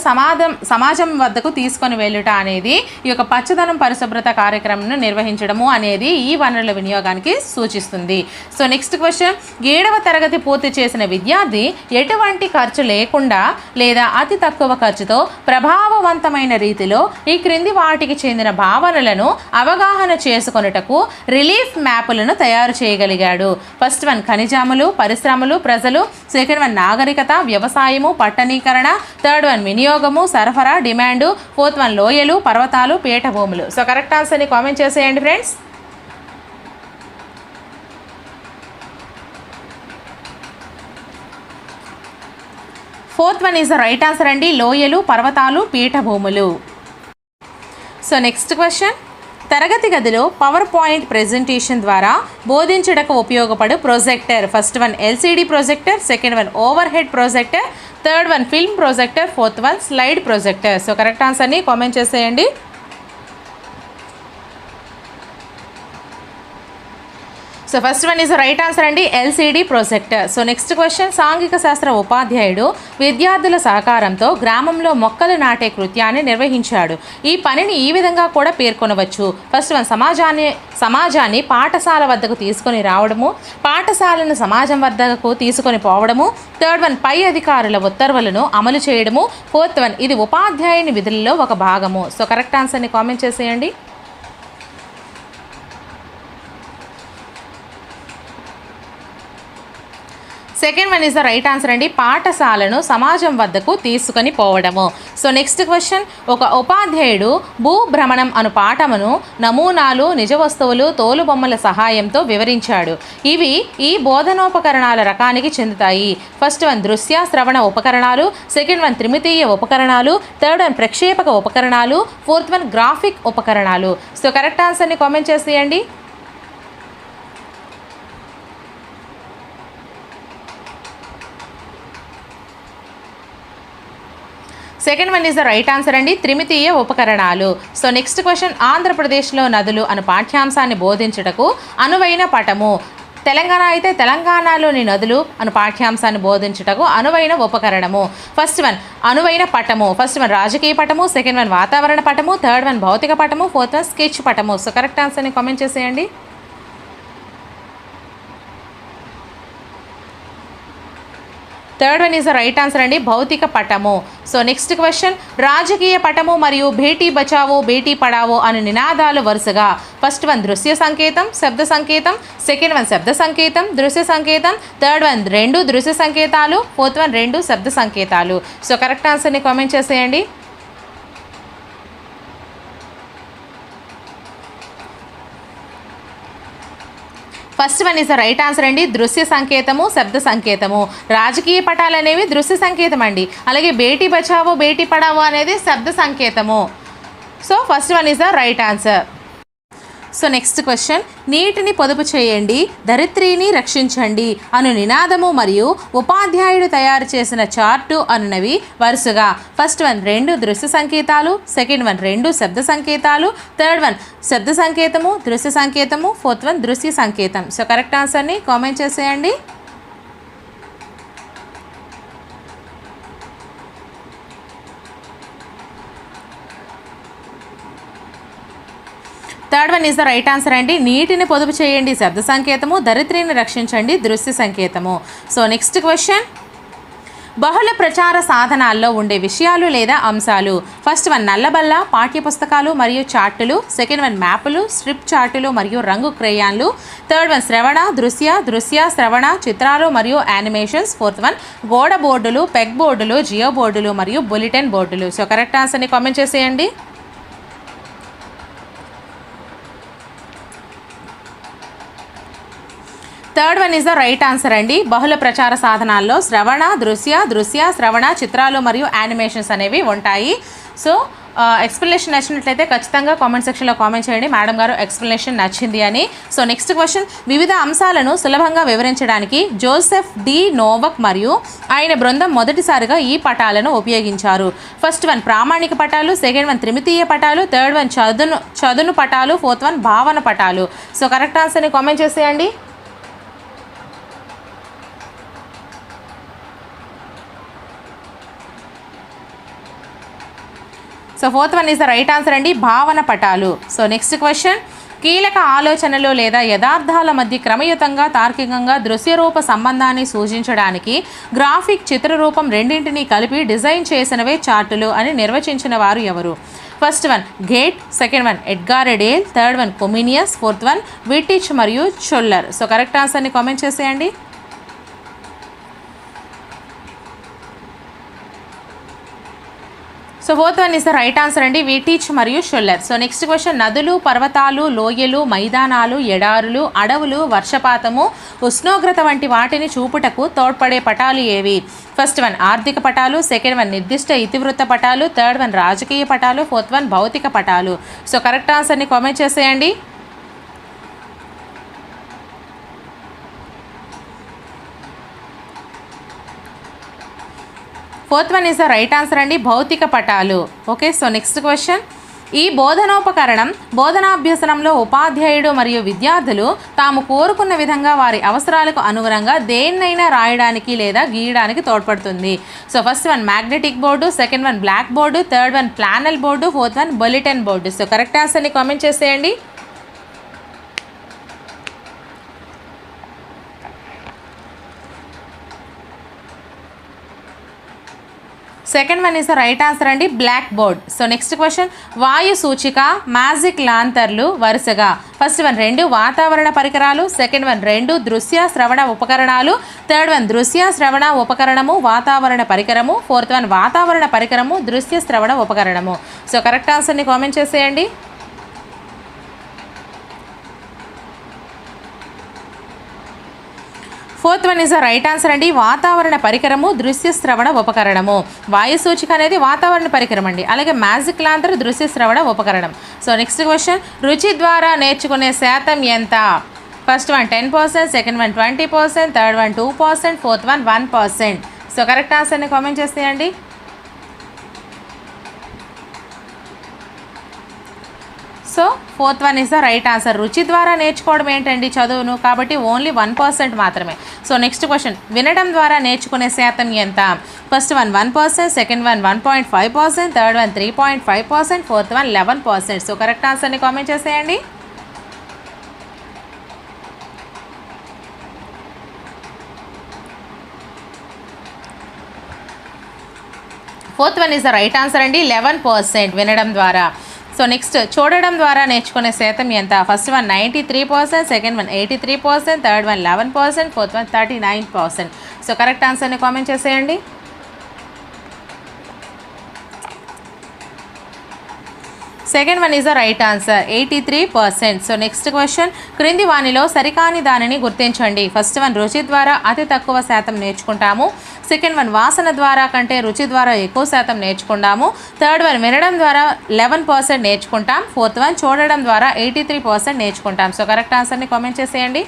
Speaker 1: సమాజం వద్దకు తీసుకొని వెళ్ళుట అనేది ఈ యొక్క పచ్చదనం పరిశుభ్రత కార్యక్రమంను నిర్వహించడము అనేది ఈ వనరుల వినియోగానికి సూచిస్తుంది. So next question. 7వ తరగతి పూర్తి చేసిన విద్యార్థి ఎటువంటి ఖర్చు లేకుండా లేదా అతి తక్కువ ఖర్చుతో ప్రభావవంతమైన రీతిలో ఈ క్రింది వాటికి చెందిన భావనలను అవగాహన చేసుకొనుటకు రిలీఫ్ మ్యాపులను తయారు చేయగలిగాడు. ఫస్ట్ వన్ ఖనిజాములు, పరిశ్రమలు, ప్రజలు, సెకండ్ వన్ నాగరికత, వ్యవసాయము, పట్టణీకరణ, థర్డ్ వన్ వినియోగము, సరఫరా, డిమాండు, ఫోర్త్ వన్ లోయలు, పర్వతాలు, పీఠభూములు. సో కరెక్ట్ ఆన్సర్ని కామెంట్ చేసేయండి friends. Fourth one is the right answer అండి, లోయలు, పర్వతాలు, పీఠభూములు. సో నెక్స్ట్ క్వశ్చన్, తరగతి గదిలో పవర్ పాయింట్ ప్రెజెంటేషన్ ద్వారా బోధించడానికి ఉపయోగపడు projector. First one LCD projector, second one overhead projector, third one film projector, fourth one slide projector. So correct ఆన్సర్ని కామెంట్ చేసేయండి. So first one is right answer అండి, LCD projector. So next question, సాంఘిక శాస్త్ర ఉపాధ్యాయుడు విద్యార్థుల సహకారంతో గ్రామంలో మొక్కలు నాటే కృత్యాన్ని నిర్వహించాడు. ఈ పనిని ఈ విధంగా కూడా పేర్కొనవచ్చు. ఫస్ట్ వన్ సమాజాన్ని పాఠశాల వద్దకు తీసుకొని రావడము, పాఠశాలను సమాజం వద్దకు తీసుకొని పోవడము, థర్డ్ వన్ పై అధికారుల ఉత్తర్వులను అమలు చేయడము, ఫోర్త్ వన్ ఇది ఉపాధ్యాయుని విధులలో ఒక భాగము. సో కరెక్ట్ ఆన్సర్ని కామెంట్ చేసేయండి. Second one is the right answer అండి, పాఠశాలను సమాజం వద్దకు తీసుకొని పోవడము. సో నెక్స్ట్ క్వశ్చన్, ఒక ఉపాధ్యాయుడు భూభ్రమణం అను పాఠమును నమూనాలు, నిజ వస్తువులు, తోలుబొమ్మల సహాయంతో వివరించాడు. ఇవి ఈ బోధనోపకరణాల రకానికి చెందుతాయి. ఫస్ట్ వన్ దృశ్య శ్రవణ ఉపకరణాలు, సెకండ్ వన్ త్రిమితీయ ఉపకరణాలు, థర్డ్ వన్ ప్రక్షేపక ఉపకరణాలు, ఫోర్త్ వన్ గ్రాఫిక్ ఉపకరణాలు. సో కరెక్ట్ ఆన్సర్ని కామెంట్ చేసేయండి. Second one is the right answer అండి, త్రిమితీయ ఉపకరణాలు. సో నెక్స్ట్ క్వశ్చన్, ఆంధ్రప్రదేశ్లో నదులు అను పాఠ్యాంశాన్ని బోధించుటకు అనువైన పటము. తెలంగాణ అయితే తెలంగాణలోని నదులు అను పాఠ్యాంశాన్ని బోధించుటకు అనువైన ఉపకరణము. ఫస్ట్ వన్ అనువైన పటము, ఫస్ట్ వన్ రాజకీయ పటము, సెకండ్ వన్ వాతావరణ పటము, థర్డ్ వన్ భౌతిక పటము, ఫోర్త్ వన్ స్కెచ్ పటము. సో కరెక్ట్ ఆన్సర్ని కామెంట్ చేసేయండి. Third one is the right answer అండి, భౌతిక పటము. సో నెక్స్ట్ క్వశ్చన్, రాజకీయ పటము మరియు బేటీ బచావో బేటీ పడావో అనే నినాదాలు వరుసగా ఫస్ట్ వన్ దృశ్య సంకేతం, శబ్ద సంకేతం, సెకండ్ వన్ శబ్ద సంకేతం, దృశ్య సంకేతం, థర్డ్ వన్ 2 దృశ్య సంకేతాలు, ఫోర్త్ వన్ 2 శబ్ద సంకేతాలు. సో కరెక్ట్ ఆన్సర్ని కామెంట్ చేసేయండి. First one is the right answer అండి, దృశ్య సంకేతము, శబ్ద సంకేతము. రాజకీయ పటాలు అనేవి దృశ్య సంకేతం అండి, అలాగే బేటీ బచావో బేటీ పడావో అనేది శబ్ద సంకేతము. So first one is the right answer. So next question, నీటిని పొదుపు చేయండి, ధరిత్రిని రక్షించండి అను నినాదము మరియు ఉపాధ్యాయుడు తయారు చేసిన చార్టు అనునవి వరుసగా ఫస్ట్ వన్ 2 దృశ్య సంకేతాలు, సెకండ్ వన్ 2 శబ్ద సంకేతాలు, థర్డ్ వన్ శబ్ద సంకేతము, దృశ్య సంకేతము, ఫోర్త్ వన్ దృశ్య సంకేతం. సో కరెక్ట్ ఆన్సర్ని కామెంట్ చేసేయండి. Third one is the right answer అండి, నీటిని పొదుపు చేయండి శబ్ద సంకేతము, ధరిత్రిని రక్షించండి దృశ్య సంకేతము. సో నెక్స్ట్ క్వశ్చన్, బహుళ ప్రచార సాధనాల్లో ఉండే విషయాలు లేదా అంశాలు. ఫస్ట్ వన్ నల్లబల్ల, పాఠ్యపుస్తకాలు మరియు చార్టులు, సెకండ్ వన్ మ్యాపులు, స్ట్రిప్ చార్టులు మరియు రంగు క్రేయాన్లు, థర్డ్ వన్ శ్రవణ దృశ్య శ్రవణ చిత్రాలు మరియు యానిమేషన్స్, ఫోర్త్ వన్ గోడ బోర్డులు, పెగ్ బోర్డులు, జియో బోర్డులు మరియు బులెటిన్ బోర్డులు. సో కరెక్ట్ ఆన్సర్ని కామెంట్ చేసేయండి. Third one is the right answer అండి, బహుళ ప్రచార సాధనాల్లో శ్రవణ దృశ్య శ్రవణ చిత్రాలు మరియు యానిమేషన్స్ అనేవి ఉంటాయి. సో ఎక్స్ప్లెనేషన్ నచ్చినట్లయితే ఖచ్చితంగా కామెంట్ సెక్షన్లో కామెంట్ చేయండి, మేడం గారు ఎక్స్ప్లెనేషన్ నచ్చింది అని. సో నెక్స్ట్ క్వశ్చన్, వివిధ అంశాలను సులభంగా వివరించడానికి జోసెఫ్ డి నోవక్ మరియు ఆయన బృందం మొదటిసారిగా ఈ పటాలను ఉపయోగించారు. ఫస్ట్ వన్ ప్రామాణిక పటాలు, సెకండ్ వన్ త్రిమితీయ పటాలు, థర్డ్ వన్ చదును పటాలు, ఫోర్త్ వన్ భావన పటాలు. సో కరెక్ట్ ఆన్సర్ని కామెంట్ చేసేయండి. So fourth one is the right answer అండి, భావన పటాలు. సో నెక్స్ట్ క్వశ్చన్, కీలక ఆలోచనలు లేదా యథార్థాల మధ్య క్రమయుతంగా తార్కికంగా దృశ్యరూప సంబంధాన్ని సూచించడానికి గ్రాఫిక్ చిత్రరూపం రెండింటినీ కలిపి డిజైన్ చేసినవే చార్టులు అని నిర్వచించిన వారు ఎవరు? First one Gate, second one Edgar Dale, third one Comenius, fourth one Wittich మరియు చొల్లర్. సో కరెక్ట్ ఆన్సర్ని కామెంట్ చేసేయండి. So fourth one is the right answer అండి, వీటీచ్ మరియు షుల్లర్. సో నెక్స్ట్ క్వశ్చన్, నదులు, పర్వతాలు, లోయలు, మైదానాలు, ఎడారులు, అడవులు, వర్షపాతము, ఉష్ణోగ్రత వంటి వాటిని చూపుటకు తోడ్పడే పటాలు ఏవి? ఫస్ట్ వన్ ఆర్థిక పటాలు, సెకండ్ వన్ నిర్దిష్ట ఇతివృత్త పటాలు, థర్డ్ వన్ రాజకీయ పటాలు, ఫోర్త్ వన్ భౌతిక పటాలు. సో కరెక్ట్ ఆన్సర్ని కామెంట్ చేసేయండి. Fourth one is the right answer అండి, భౌతిక పటాలు. ఓకే, సో నెక్స్ట్ క్వశ్చన్, ఈ బోధనోపకరణం బోధనాభ్యసనంలో ఉపాధ్యాయుడు మరియు విద్యార్థులు తాము కోరుకున్న విధంగా వారి అవసరాలకు అనుగుణంగా దేన్నైనా రాయడానికి లేదా గీయడానికి తోడ్పడుతుంది. So first one magnetic board, second one black board, third one flannel board, fourth one bulletin board. So correct ఆన్సర్ని కామెంట్ చేసేయండి. Second one is the right answer అండి, black board. So next question, వాయు సూచిక, మ్యాజిక్ లాంతర్లు వరుసగా ఫస్ట్ వన్ 2 వాతావరణ పరికరాలు, సెకండ్ వన్ 2 దృశ్య శ్రవణ ఉపకరణాలు, థర్డ్ వన్ దృశ్య శ్రవణ ఉపకరణము వాతావరణ పరికరము, ఫోర్త్ వన్ వాతావరణ పరికరము దృశ్య శ్రవణ ఉపకరణము. సో కరెక్ట్ ఆన్సర్ని కామెంట్ చేసేయండి. Fourth one is the right answer అండి, వాతావరణ పరికరము దృశ్య శ్రవణ ఉపకరణము. వాయు సూచిక అనేది వాతావరణ పరికరం అండి, అలాగే మ్యాజిక్ లాంతర్ దృశ్య శ్రవణ ఉపకరణం. సో నెక్స్ట్ క్వశ్చన్, రుచి ద్వారా నేర్చుకునే శాతం ఎంత? First one 10%, second one 20%, third one 2%, fourth one 1%. So correct ఆన్సర్ని కామెంట్ చేసేయండి. So fourth one is the right answer. రుచి ద్వారా నేర్చుకోవడం ఏంటండి? చదువును, కాబట్టి ఓన్లీ 1% మాత్రమే. సో నెక్స్ట్ క్వశ్చన్, వినడం ద్వారా నేర్చుకునే శాతం ఎంత? First one 1%, second one 1.5%, third one 3.5%, fourth one 11%. So correct ఆన్సర్ని కామెంట్ చేసేయండి. Fourth one is the right answer అండి, 11% వినడం ద్వారా. సో నెక్స్ట్, చూడడం ద్వారా నేర్చుకునే శాతం ఎంత? First one 93%, second one 83%, third one 11%, fourth one 39%. So correct ఆన్సర్ని కామెంట్ చేసేయండి. Second one is the right answer, 83%. So next question, క్రింది వానిలో సరికాని దానిని గుర్తించండి. ఫస్ట్ వన్ రుచి ద్వారా అతి తక్కువ శాతం నేర్చుకుంటాము, సెకండ్ వన్ వాసన ద్వారా కంటే రుచి ద్వారా ఎక్కువ శాతం నేర్చుకుంటాము, థర్డ్ వన్ వినడం ద్వారా 11% నేర్చుకుంటాం, ఫోర్త్ వన్ చూడడం ద్వారా 83% నేర్చుకుంటాం. సో కరెక్ట్ ఆన్సర్ని కామెంట్ చేసేయండి.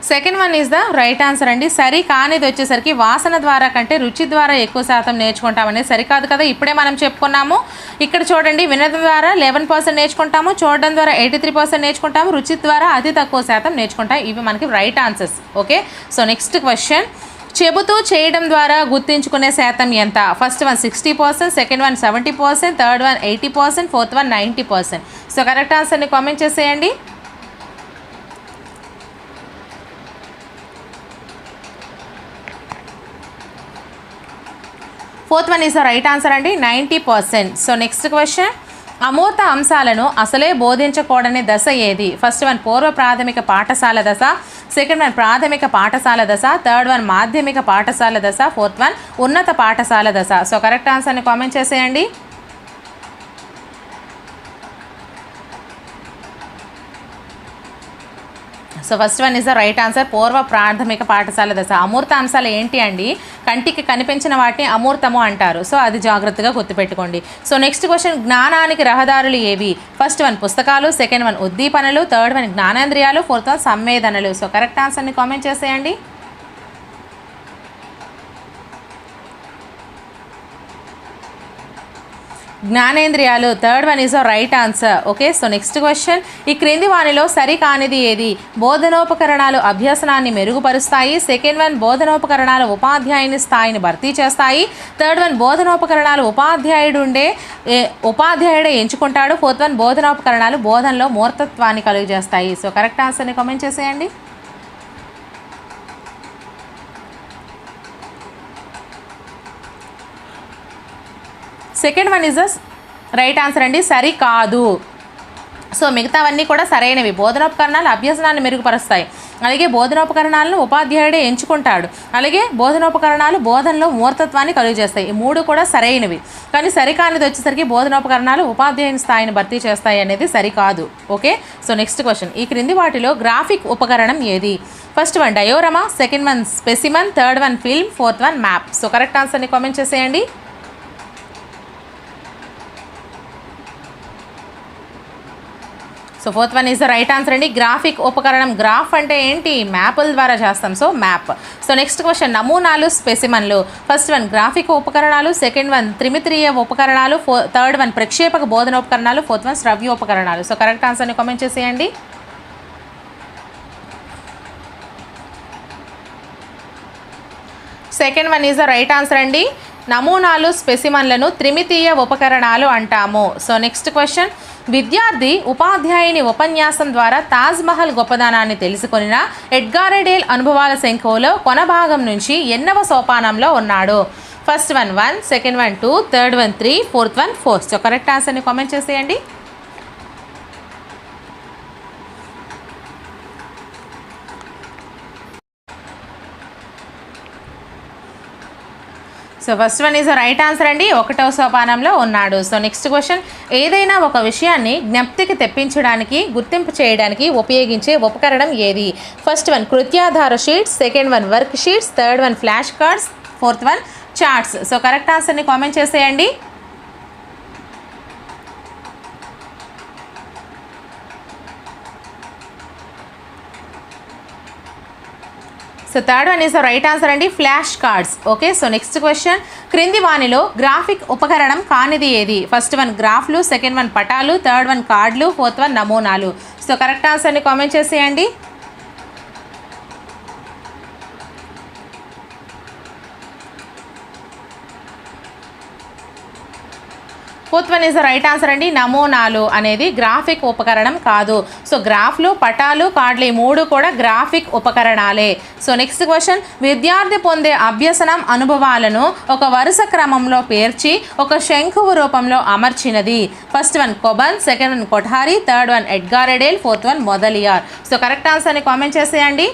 Speaker 1: Second one is the right answer అండి. సరి కానిది వచ్చేసరికి వాసన ద్వారా కంటే రుచి ద్వారా ఎక్కువ శాతం నేర్చుకుంటామనేది సరికాదు కదా, ఇప్పుడే మనం చెప్పుకున్నాము. ఇక్కడ చూడండి, వినడం ద్వారా 11% నేర్చుకుంటాము, చూడడం ద్వారా 83% నేర్చుకుంటాము, రుచి ద్వారా అతి తక్కువ శాతం నేర్చుకుంటాం. ఇవి మనకి right answers. Okay, so next question, చెబుతూ చేయడం ద్వారా గుర్తించుకునే శాతం ఎంత? First one 60%, second one 70%, third one 80%, fourth one 90%. So correct ఆన్సర్ని కామెంట్ చేసేయండి. Fourth one is the right answer అండి, 90%. సో నెక్స్ట్ క్వశ్చన్, అమూర్త అంశాలను అసలే బోధించకూడని దశ ఏది? ఫస్ట్ వన్ పూర్వ ప్రాథమిక పాఠశాల దశ, సెకండ్ వన్ ప్రాథమిక పాఠశాల దశ, థర్డ్ వన్ మాధ్యమిక పాఠశాల దశ, ఫోర్త్ వన్ ఉన్నత పాఠశాల దశ. సో కరెక్ట్ ఆన్సర్ని కామెంట్ చేసేయండి. So first one is the right answer, పూర్వ ప్రాథమిక పాఠశాల దశ. అమూర్త అంశాలు ఏంటి అండి? కంటికి కనిపించిన వాటిని అమూర్తము అంటారు. సో అది జాగ్రత్తగా గుర్తుపెట్టుకోండి. సో నెక్స్ట్ క్వశ్చన్, జ్ఞానానికి రహదారులు ఏవి? ఫస్ట్ వన్ పుస్తకాలు, సెకండ్ వన్ ఉద్దీపనలు, థర్డ్ వన్ జ్ఞానేంద్రియాలు, ఫోర్త్ వన్ సంవేదనలు. సో కరెక్ట్ ఆన్సర్ని కామెంట్ చేసేయండి. జ్ఞానేంద్రియాలు, third one is the right answer. Okay, so next question, ఈ క్రింది వానిలో సరి కానిది ఏది? బోధనోపకరణాలు అభ్యసనాన్ని మెరుగుపరుస్తాయి, సెకండ్ వన్ బోధనోపకరణాలు ఉపాధ్యాయుని స్థాయిని భర్తీ చేస్తాయి, థర్డ్ వన్ బోధనోపకరణాలు ఉపాధ్యాయుడే ఎంచుకుంటాడు, ఫోర్త్ వన్ బోధనోపకరణాలు బోధనలో మూర్తత్వాన్ని కలుగజేస్తాయి. సో కరెక్ట్ ఆన్సర్ని కామెంట్ చేసేయండి. Second one is right answer అండి, సరికాదు. సో మిగతావన్నీ కూడా సరైనవి. బోధనోపకరణాలు అభ్యసనాన్ని మెరుగుపరుస్తాయి, అలాగే బోధనోపకరణాలను ఉపాధ్యాయుడే ఎంచుకుంటాడు, అలాగే బోధనోపకరణాలు బోధనలో మూర్తత్వాన్ని కలుగజేస్తాయి. ఈ 3 కూడా సరైనవి. కానీ సరికానిది వచ్చేసరికి బోధనోపకరణాలు ఉపాధ్యాయుని స్థాయిని భర్తీ చేస్తాయి అనేది సరికాదు. Okay, so next question. ఈ క్రింది వాటిలో గ్రాఫిక్ ఉపకరణం ఏది? First one diorama, second one specimen, third one film, fourth one map. So correct ఆన్సర్ని కామెంట్ చేసేయండి. So fourth one is the right answer అండి. గ్రాఫిక్ ఉపకరణం. గ్రాఫ్ అంటే ఏంటి? మ్యాప్ల ద్వారా చేస్తాం, so map. So next question. నమూనాలు, స్పెసిమన్లు. ఫస్ట్ వన్ గ్రాఫిక్ ఉపకరణాలు, సెకండ్ వన్ త్రిమితీయ ఉపకరణాలు, థర్డ్ వన్ ప్రక్షేపక బోధన ఉపకరణాలు, ఫోర్త్ వన్ శ్రవ్య ఉపకరణాలు. సో కరెక్ట్ ఆన్సర్ని కామెంట్ చేసేయండి. Second one is the right answer అండి. నమూనాలు, స్పెసిమన్లను త్రిమితీయ ఉపకరణాలు అంటాము. So next question. విద్యార్థి ఉపాధ్యాయుని ఉపన్యాసం ద్వారా తాజ్మహల్ గొప్పదనాన్ని తెలుసుకొనిన ఎడ్గార్ డేల్ అనుభవాల శంఖంలో కొన భాగం నుంచి ఎన్నవ సోపానంలో ఉన్నాడు? First one 1, second one 2, third one 3, fourth one 4. So correct ఆన్సర్ని కామెంట్ చేసేయండి. So first one is right answer అండి. 1వ సోపానంలో ఉన్నాడు. So next question. ఏదైనా ఒక విషయాన్ని జ్ఞప్తికి తెప్పించడానికి, గుర్తింపు చేయడానికి ఉపయోగించే ఉపకరణం ఏది? ఫస్ట్ వన్ కృత్యాధార sheets, second one work sheets, third one flash cards, fourth one charts. So correct ఆన్సర్ని కామెంట్ చేసేయండి. So third one is right answer అండి, flash cards. Okay, so next question. క్రింది వానిలో గ్రాఫిక్ ఉపకరణం కానిది ఏది? ఫస్ట్ వన్ గ్రాఫ్లు, సెకండ్ వన్ పటాలు, థర్డ్ వన్ కార్డులు, ఫోర్త్ వన్ నమూనాలు. సో కరెక్ట్ ఆన్సర్ని కామెంట్ చేసేయండి. Fourth one is the right answer అండి. నమూనాలు అనేది గ్రాఫిక్ ఉపకరణం కాదు. సో గ్రాఫ్లు, పటాలు, కార్డులు ఈ 3 కూడా గ్రాఫిక్ ఉపకరణాలే. So next question. విద్యార్థి పొందే అభ్యసనం అనుభవాలను ఒక వరుస క్రమంలో పేర్చి ఒక శంఖువు రూపంలో అమర్చినది? ఫస్ట్ వన్ కొబన్, second one Kothari, third one Edgar Dale, fourth one Mudaliar. So correct ఆన్సర్ని కామెంట్ చేసేయండి.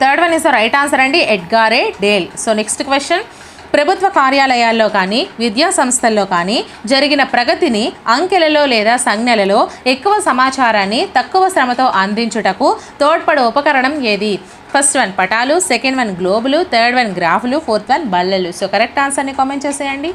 Speaker 1: Third one is the right answer అండి, Edgar Dale. So next question. ప్రభుత్వ కార్యాలయాల్లో కానీ విద్యా సంస్థల్లో కానీ జరిగిన ప్రగతిని అంకెలలో లేదా సంజ్ఞలలో ఎక్కువ సమాచారాన్ని తక్కువ శ్రమతో అందించుటకు తోడ్పడే ఉపకరణం ఏది? ఫస్ట్ వన్ పటాలు, సెకండ్ వన్ గ్లోబులు, థర్డ్ వన్ గ్రాఫులు, ఫోర్త్ వన్ బల్లలు. సో కరెక్ట్ ఆన్సర్ని కామెంట్ చేసేయండి.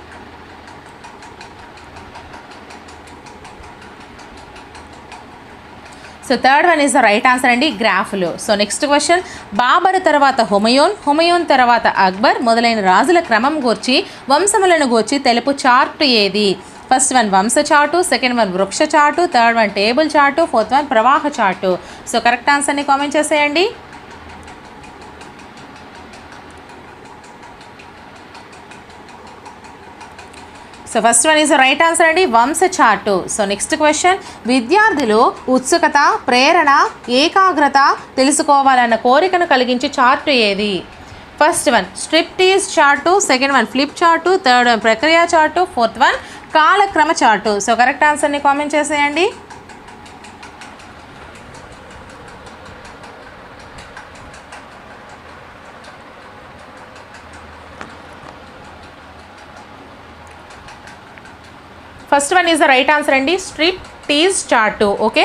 Speaker 1: So third one is the right answer అండి, గ్రాఫ్లు. So next question. బాబర్ తర్వాత హుమయూన్, హుమయూన్ తర్వాత అక్బర్ మొదలైన రాజుల క్రమం గూర్చి, వంశములను గూర్చి తెలుపు చార్ట్ ఏది? ఫస్ట్ వన్ వంశ చార్టు, సెకండ్ వన్ వృక్ష chart, third one table chart, fourth one ప్రవాహ చార్టు. సో కరెక్ట్ ఆన్సర్ని కామెంట్ చేసేయండి. So first one is right answer అండి, వంశ చార్టు. So next question. విద్యార్థులు ఉత్సుకత, ప్రేరణ, ఏకాగ్రత తెలుసుకోవాలన్న కోరికను కలిగించే చార్టు ఏది? First one striptease chart, second one flip chart, third one ప్రక్రియ చార్టు, ఫోర్త్ వన్ కాలక్రమ చార్టు. సో కరెక్ట్ ఆన్సర్ని కామెంట్ చేసేయండి. First one is the right answer అండి, strip tease chart. Okay,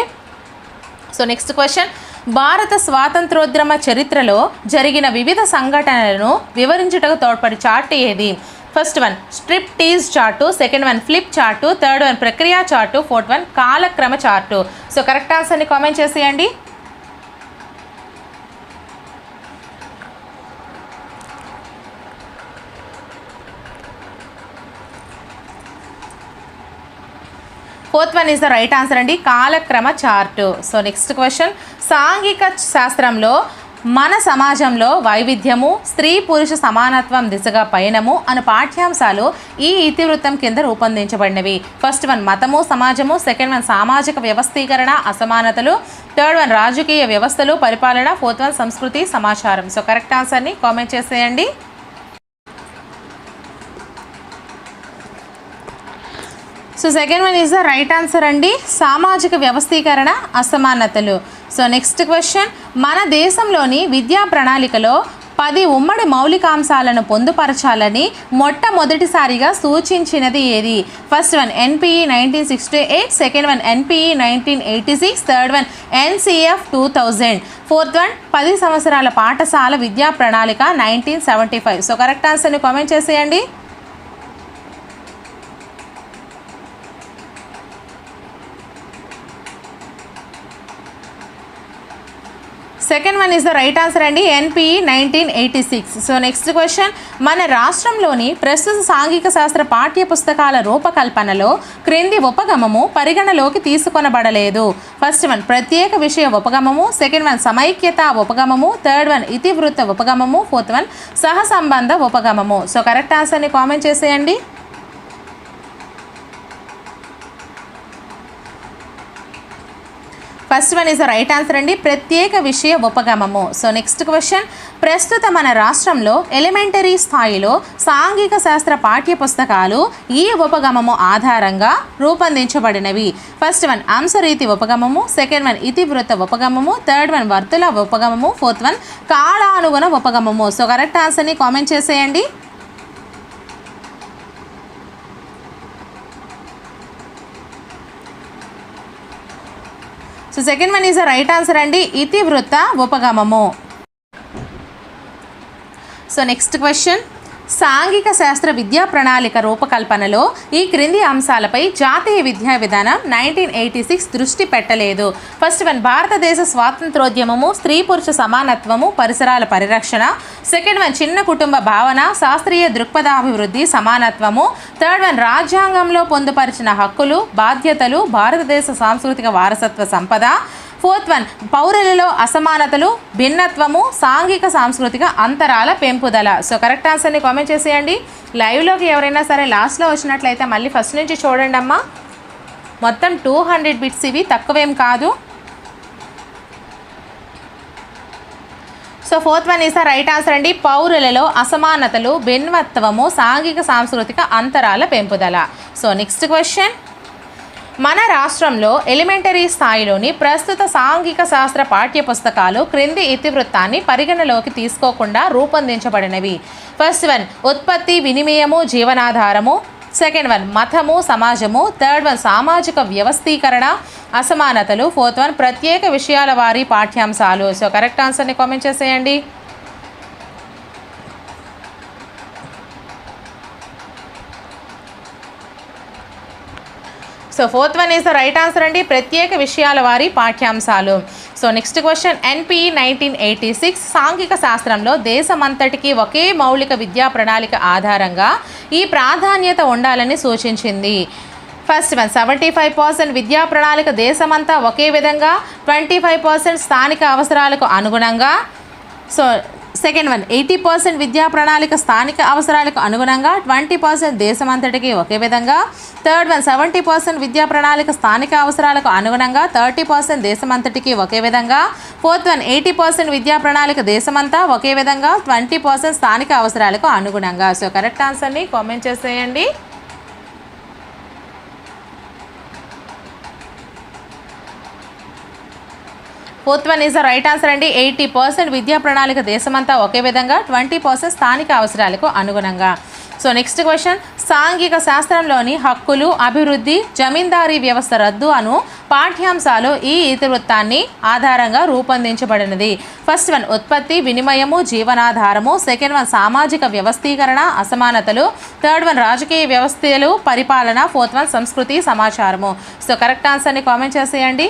Speaker 1: so next question. భారత స్వాతంత్రోద్యమ చరిత్రలో జరిగిన వివిధ సంఘటనలను వివరించుటకు తోడ్పడి చార్టు ఏది? First one strip tease chart, second one flip chart, third one ప్రక్రియ చార్టు, ఫోర్త్ వన్ కాలక్రమ చార్టు. సో కరెక్ట్ ఆన్సర్ని కామెంట్ చేసేయండి. Fourth one is the right answer అండి, కాలక్రమ చార్టు. So next question. సాంఘిక శాస్త్రంలో మన సమాజంలో వైవిధ్యము, స్త్రీ పురుష సమానత్వం దిశగా పయనము అను పాఠ్యాంశాలు ఈ ఇతివృత్తం కింద రూపొందించబడినవి. ఫస్ట్ వన్ మతము సమాజము, సెకండ్ వన్ సామాజిక వ్యవస్థీకరణ అసమానతలు, థర్డ్ వన్ రాజకీయ వ్యవస్థలు పరిపాలన, ఫోర్త్ వన్ సంస్కృతి సమాచారం. సో కరెక్ట్ ఆన్సర్ని కామెంట్ చేసేయండి. So second one is the right answer అండి, సామాజిక వ్యవస్థీకరణ అసమానతలు. సో నెక్స్ట్ క్వశ్చన్, మన దేశంలోని విద్యా ప్రణాళికలో 10 ఉమ్మడి మౌలికాంశాలను పొందుపరచాలని మొట్టమొదటిసారిగా సూచించినది ఏది? First one NPE 1968, second one NPE 1986, third one NCF 2000, fourth one 10 సంవత్సరాల పాఠశాల విద్యా ప్రణాళిక 1975. సో కరెక్ట్ ఆన్సర్ని కామెంట్ చేసేయండి. Second one is the right answer అండి, NPE 1986. సో నెక్స్ట్ క్వశ్చన్, మన రాష్ట్రంలోని ప్రస్తుత సాంఘిక శాస్త్ర పాఠ్య పుస్తకాల రూపకల్పనలో క్రింది ఉపగమము పరిగణలోకి తీసుకొనబడలేదు? ఫస్ట్ వన్ ప్రత్యేక విషయ ఉపగమము, సెకండ్ వన్ సమైక్యత ఉపగమము, థర్డ్ వన్ ఇతివృత్త ఉపగమము, ఫోర్త్ వన్ సహసంబంధ ఉపగమము. సో కరెక్ట్ ఆన్సర్ని కామెంట్ చేసేయండి. First one is the right answer అండి, ప్రత్యేక విషయ ఉపగమము. సో నెక్స్ట్ క్వశ్చన్, ప్రస్తుత మన రాష్ట్రంలో ఎలిమెంటరీ స్థాయిలో సాంఘిక శాస్త్ర పాఠ్య పుస్తకాలు ఈ ఉపగమము ఆధారంగా రూపొందించబడినవి? ఫస్ట్ వన్ అంశరీతి ఉపగమము, సెకండ్ వన్ ఇతివృత్త ఉపగమము, థర్డ్ వన్ వర్తుల ఉపగమము, ఫోర్త్ వన్ కాలానుగుణ ఉపగమము. సో కరెక్ట్ ఆన్సర్ని కామెంట్ చేసేయండి. So second one is the right answer అండి, ఇతివృత్త ఉపగమము. సో నెక్స్ట్ క్వశ్చన్, సాంఘిక శాస్త్ర విద్యా ప్రణాళిక రూపకల్పనలో ఈ క్రింది అంశాలపై జాతీయ విద్యా విధానం 1986 దృష్టి పెట్టలేదు? ఫస్ట్ వన్ భారతదేశ స్వాతంత్రోద్యమము, స్త్రీ పురుష సమానత్వము, పరిసరాల పరిరక్షణ, సెకండ్ వన్ చిన్న కుటుంబ భావన, శాస్త్రీయ దృక్పథాభివృద్ధి, సమానత్వము, థర్డ్ వన్ రాజ్యాంగంలో పొందుపరిచిన హక్కులు బాధ్యతలు, భారతదేశ సాంస్కృతిక వారసత్వ సంపద, ఫోర్త్ వన్ పౌరులలో అసమానతలు, భిన్నత్వము, సాంఘిక సాంస్కృతిక అంతరాల పెంపుదల. సో కరెక్ట్ ఆన్సర్ని కామెంట్ చేసేయండి. లైవ్లోకి ఎవరైనా సరే లాస్ట్లో వచ్చినట్లయితే మళ్ళీ ఫస్ట్ నుంచి చూడండి అమ్మా. మొత్తం 200 బిట్స్, ఇవి తక్కువేం కాదు. So fourth one is the right answer అండి, పౌరులలో అసమానతలు, భిన్నత్వము, సాంఘిక సాంస్కృతిక అంతరాల పెంపుదల. సో నెక్స్ట్ క్వశ్చన్, మన రాష్ట్రంలో ఎలిమెంటరీ స్థాయిలోని ప్రస్తుత సాంఘిక శాస్త్ర పాఠ్య పుస్తకాలు క్రింది ఇతివృత్తాన్ని పరిగణలోకి తీసుకోకుండా రూపొందించబడినవి? ఫస్ట్ వన్ ఉత్పత్తి వినిమయము జీవనాధారము, సెకండ్ వన్ మతము సమాజము, థర్డ్ వన్ సామాజిక వ్యవస్థీకరణ అసమానతలు, ఫోర్త్ వన్ ప్రత్యేక విషయాల వారి పాఠ్యాంశాలు. సో కరెక్ట్ ఆన్సర్ని కామెంట్ చేసేయండి. So fourth one is the right answer అండి, ప్రత్యేక విషయాల వారి పాఠ్యాంశాలు. సో నెక్స్ట్ క్వశ్చన్, NPE 1986 సాంఘిక శాస్త్రంలో దేశమంతటికి ఒకే మౌలిక విద్యా ప్రణాళిక ఆధారంగా ఈ ప్రాధాన్యత ఉండాలని సూచించింది? ఫస్ట్ వన్ 75% విద్యా ప్రణాళిక దేశమంతా ఒకే విధంగా, 25% స్థానిక అవసరాలకు అనుగుణంగా, సో సెకండ్ వన్ 80% విద్యా ప్రణాళిక స్థానిక అవసరాలకు అనుగుణంగా, 20% దేశమంతటికి ఒకే విధంగా, థర్డ్ వన్ 70% విద్యా ప్రణాళిక స్థానిక అవసరాలకు అనుగుణంగా, 30% దేశమంతటికి ఒకే విధంగా, ఫోర్త్ వన్ 80% విద్యా ప్రణాళిక దేశమంతా ఒకే విధంగా, 20% స్థానిక అవసరాలకు అనుగుణంగా. సో కరెక్ట్ ఆన్సర్ని కామెంట్ చేసేయండి. Fourth one is the right answer అండి, 80% విద్యా ప్రణాళిక దేశమంతా ఒకే విధంగా, 20% స్థానిక అవసరాలకు అనుగుణంగా. సో నెక్స్ట్ క్వశ్చన్, సాంఘిక శాస్త్రంలోని హక్కులు అభివృద్ధి జమీందారీ వ్యవస్థ రద్దు అను పాఠ్యాంశాలు ఈ ఇతివృత్తాన్ని ఆధారంగా రూపొందించబడినది? ఫస్ట్ వన్ ఉత్పత్తి వినిమయము జీవనాధారము, సెకండ్ వన్ సామాజిక వ్యవస్థీకరణ అసమానతలు, థర్డ్ వన్ రాజకీయ వ్యవస్థలు పరిపాలన, ఫోర్త్ వన్ సంస్కృతి సమాచారము. సో కరెక్ట్ ఆన్సర్ని కామెంట్ చేసేయండి.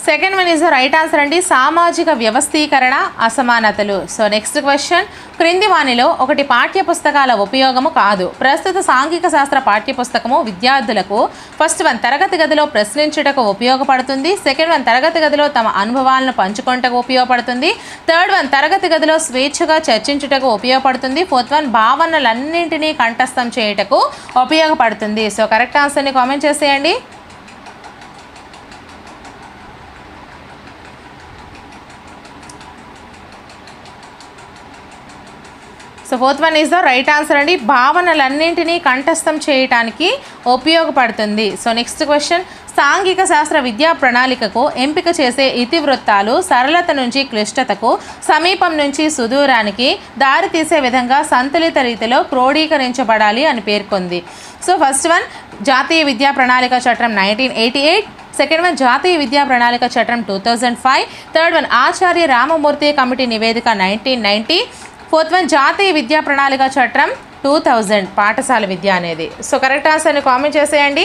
Speaker 1: Second one is the right answer అండి, సామాజిక వ్యవస్థీకరణ అసమానతలు. సో నెక్స్ట్ క్వశ్చన్, క్రింది వానిలో ఒకటి పాఠ్యపుస్తకాల ఉపయోగము కాదు. ప్రస్తుత సాంఘిక శాస్త్ర పాఠ్యపుస్తకము విద్యార్థులకు ఫస్ట్ వన్ తరగతి గదిలో ప్రశ్నించుటకు ఉపయోగపడుతుంది. సెకండ్ వన్ తరగతి గదిలో తమ అనుభవాలను పంచుకొనుటకు ఉపయోగపడుతుంది. థర్డ్ వన్ తరగతి గదిలో స్వేచ్ఛగా చర్చించుటకు ఉపయోగపడుతుంది. ఫోర్త్ వన్ భావనలన్నింటినీ కంఠస్థం చేయుటకు ఉపయోగపడుతుంది. సో కరెక్ట్ ఆన్సర్ని కామెంట్ చేసేయండి. So fourth one is the right answer అండి. భావనలన్నింటినీ కంఠస్థం చేయటానికి ఉపయోగపడుతుంది. సో నెక్స్ట్ క్వశ్చన్, సాంఘిక శాస్త్ర విద్యా ప్రణాళికకు ఎంపిక చేసే ఇతివృత్తాలు సరళత నుంచి క్లిష్టతకు, సమీపం నుంచి సుదూరానికి దారితీసే విధంగా సంతులిత రీతిలో క్రోడీకరించబడాలి అని పేర్కొంది. సో ఫస్ట్ వన్ జాతీయ విద్యా ప్రణాళిక చట్టం 1988, సెకండ్ వన్ జాతీయ విద్యా ప్రణాళిక చట్టం 2005, థర్డ్ వన్ ఆచార్య రామమూర్తి కమిటీ నివేదిక 1990, ఫోర్త్ వన్ జాతీయ విద్యా ప్రణాళిక చట్టం 2000 పాఠశాల విద్య అనేది. సో కరెక్ట్ ఆన్సర్ని కామెంట్ చేసేయండి.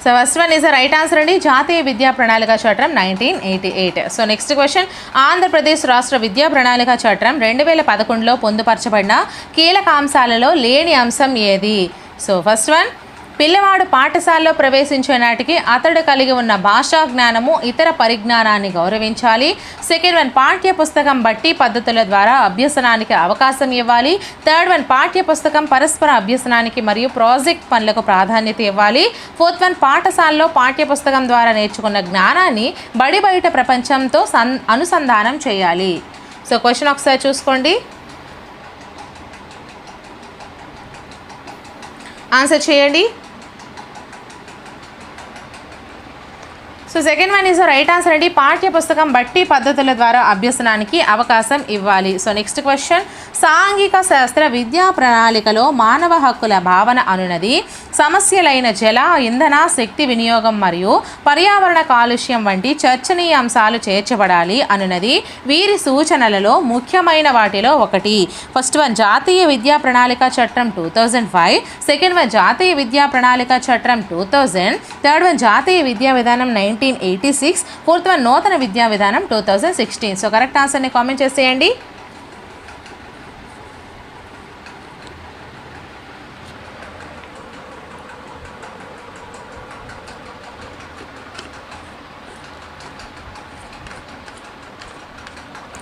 Speaker 1: So first one is the right answer అండి. జాతీయ విద్యా ప్రణాళిక చట్టం 1988. సో నెక్స్ట్ క్వశ్చన్, ఆంధ్రప్రదేశ్ రాష్ట్ర విద్యా ప్రణాళిక చట్టం 2011లో పొందుపరచబడిన కీలక అంశాలలో లేని అంశం ఏది? సో ఫస్ట్ వన్, పిల్లవాడు పాఠశాలలో ప్రవేశించే నాటికి అతడు కలిగి ఉన్న భాషా జ్ఞానము ఇతర పరిజ్ఞానాన్ని గౌరవించాలి. సెకండ్ వన్, పాఠ్య పుస్తకం బట్టి పద్ధతుల ద్వారా అభ్యసనానికి అవకాశం ఇవ్వాలి. థర్డ్ వన్, పాఠ్య పుస్తకం పరస్పర అభ్యసనానికి మరియు ప్రాజెక్ట్ పనులకు ప్రాధాన్యత ఇవ్వాలి. ఫోర్త్ వన్, పాఠశాలలో పాఠ్య పుస్తకం ద్వారా నేర్చుకున్న జ్ఞానాన్ని బయట ప్రపంచంతో అనుసంధానం చేయాలి. సో క్వశ్చన్ ఒకసారి చూసుకోండి, ఆన్సర్ చేయండి. So second one is right answer అండి. పాఠ్య పుస్తకం బట్టి పద్ధతుల ద్వారా అభ్యసనానికి అవకాశం ఇవ్వాలి. సో నెక్స్ట్ క్వశ్చన్, సాంఘిక శాస్త్ర విద్యా ప్రణాళికలో మానవ హక్కుల భావన అనున్నది సమస్యలైన జల, ఇంధన, శక్తి వినియోగం మరియు పర్యావరణ కాలుష్యం వంటి చర్చనీయ అంశాలు చేర్చబడాలి అనున్నది వీరి సూచనలలో ముఖ్యమైన వాటిలో ఒకటి. ఫస్ట్ వన్ జాతీయ విద్యా ప్రణాళిక చట్టం 2005, సెకండ్ వన్ జాతీయ విద్యా ప్రణాళిక చట్టం 2000, థర్డ్ వన్ జాతీయ విద్యా విధానం 1986, ఫోర్త్ వన్ నూతన విద్యా విధానం 2016. సో కరెక్ట్ ఆన్సర్ని కామెంట్ చేసేయండి.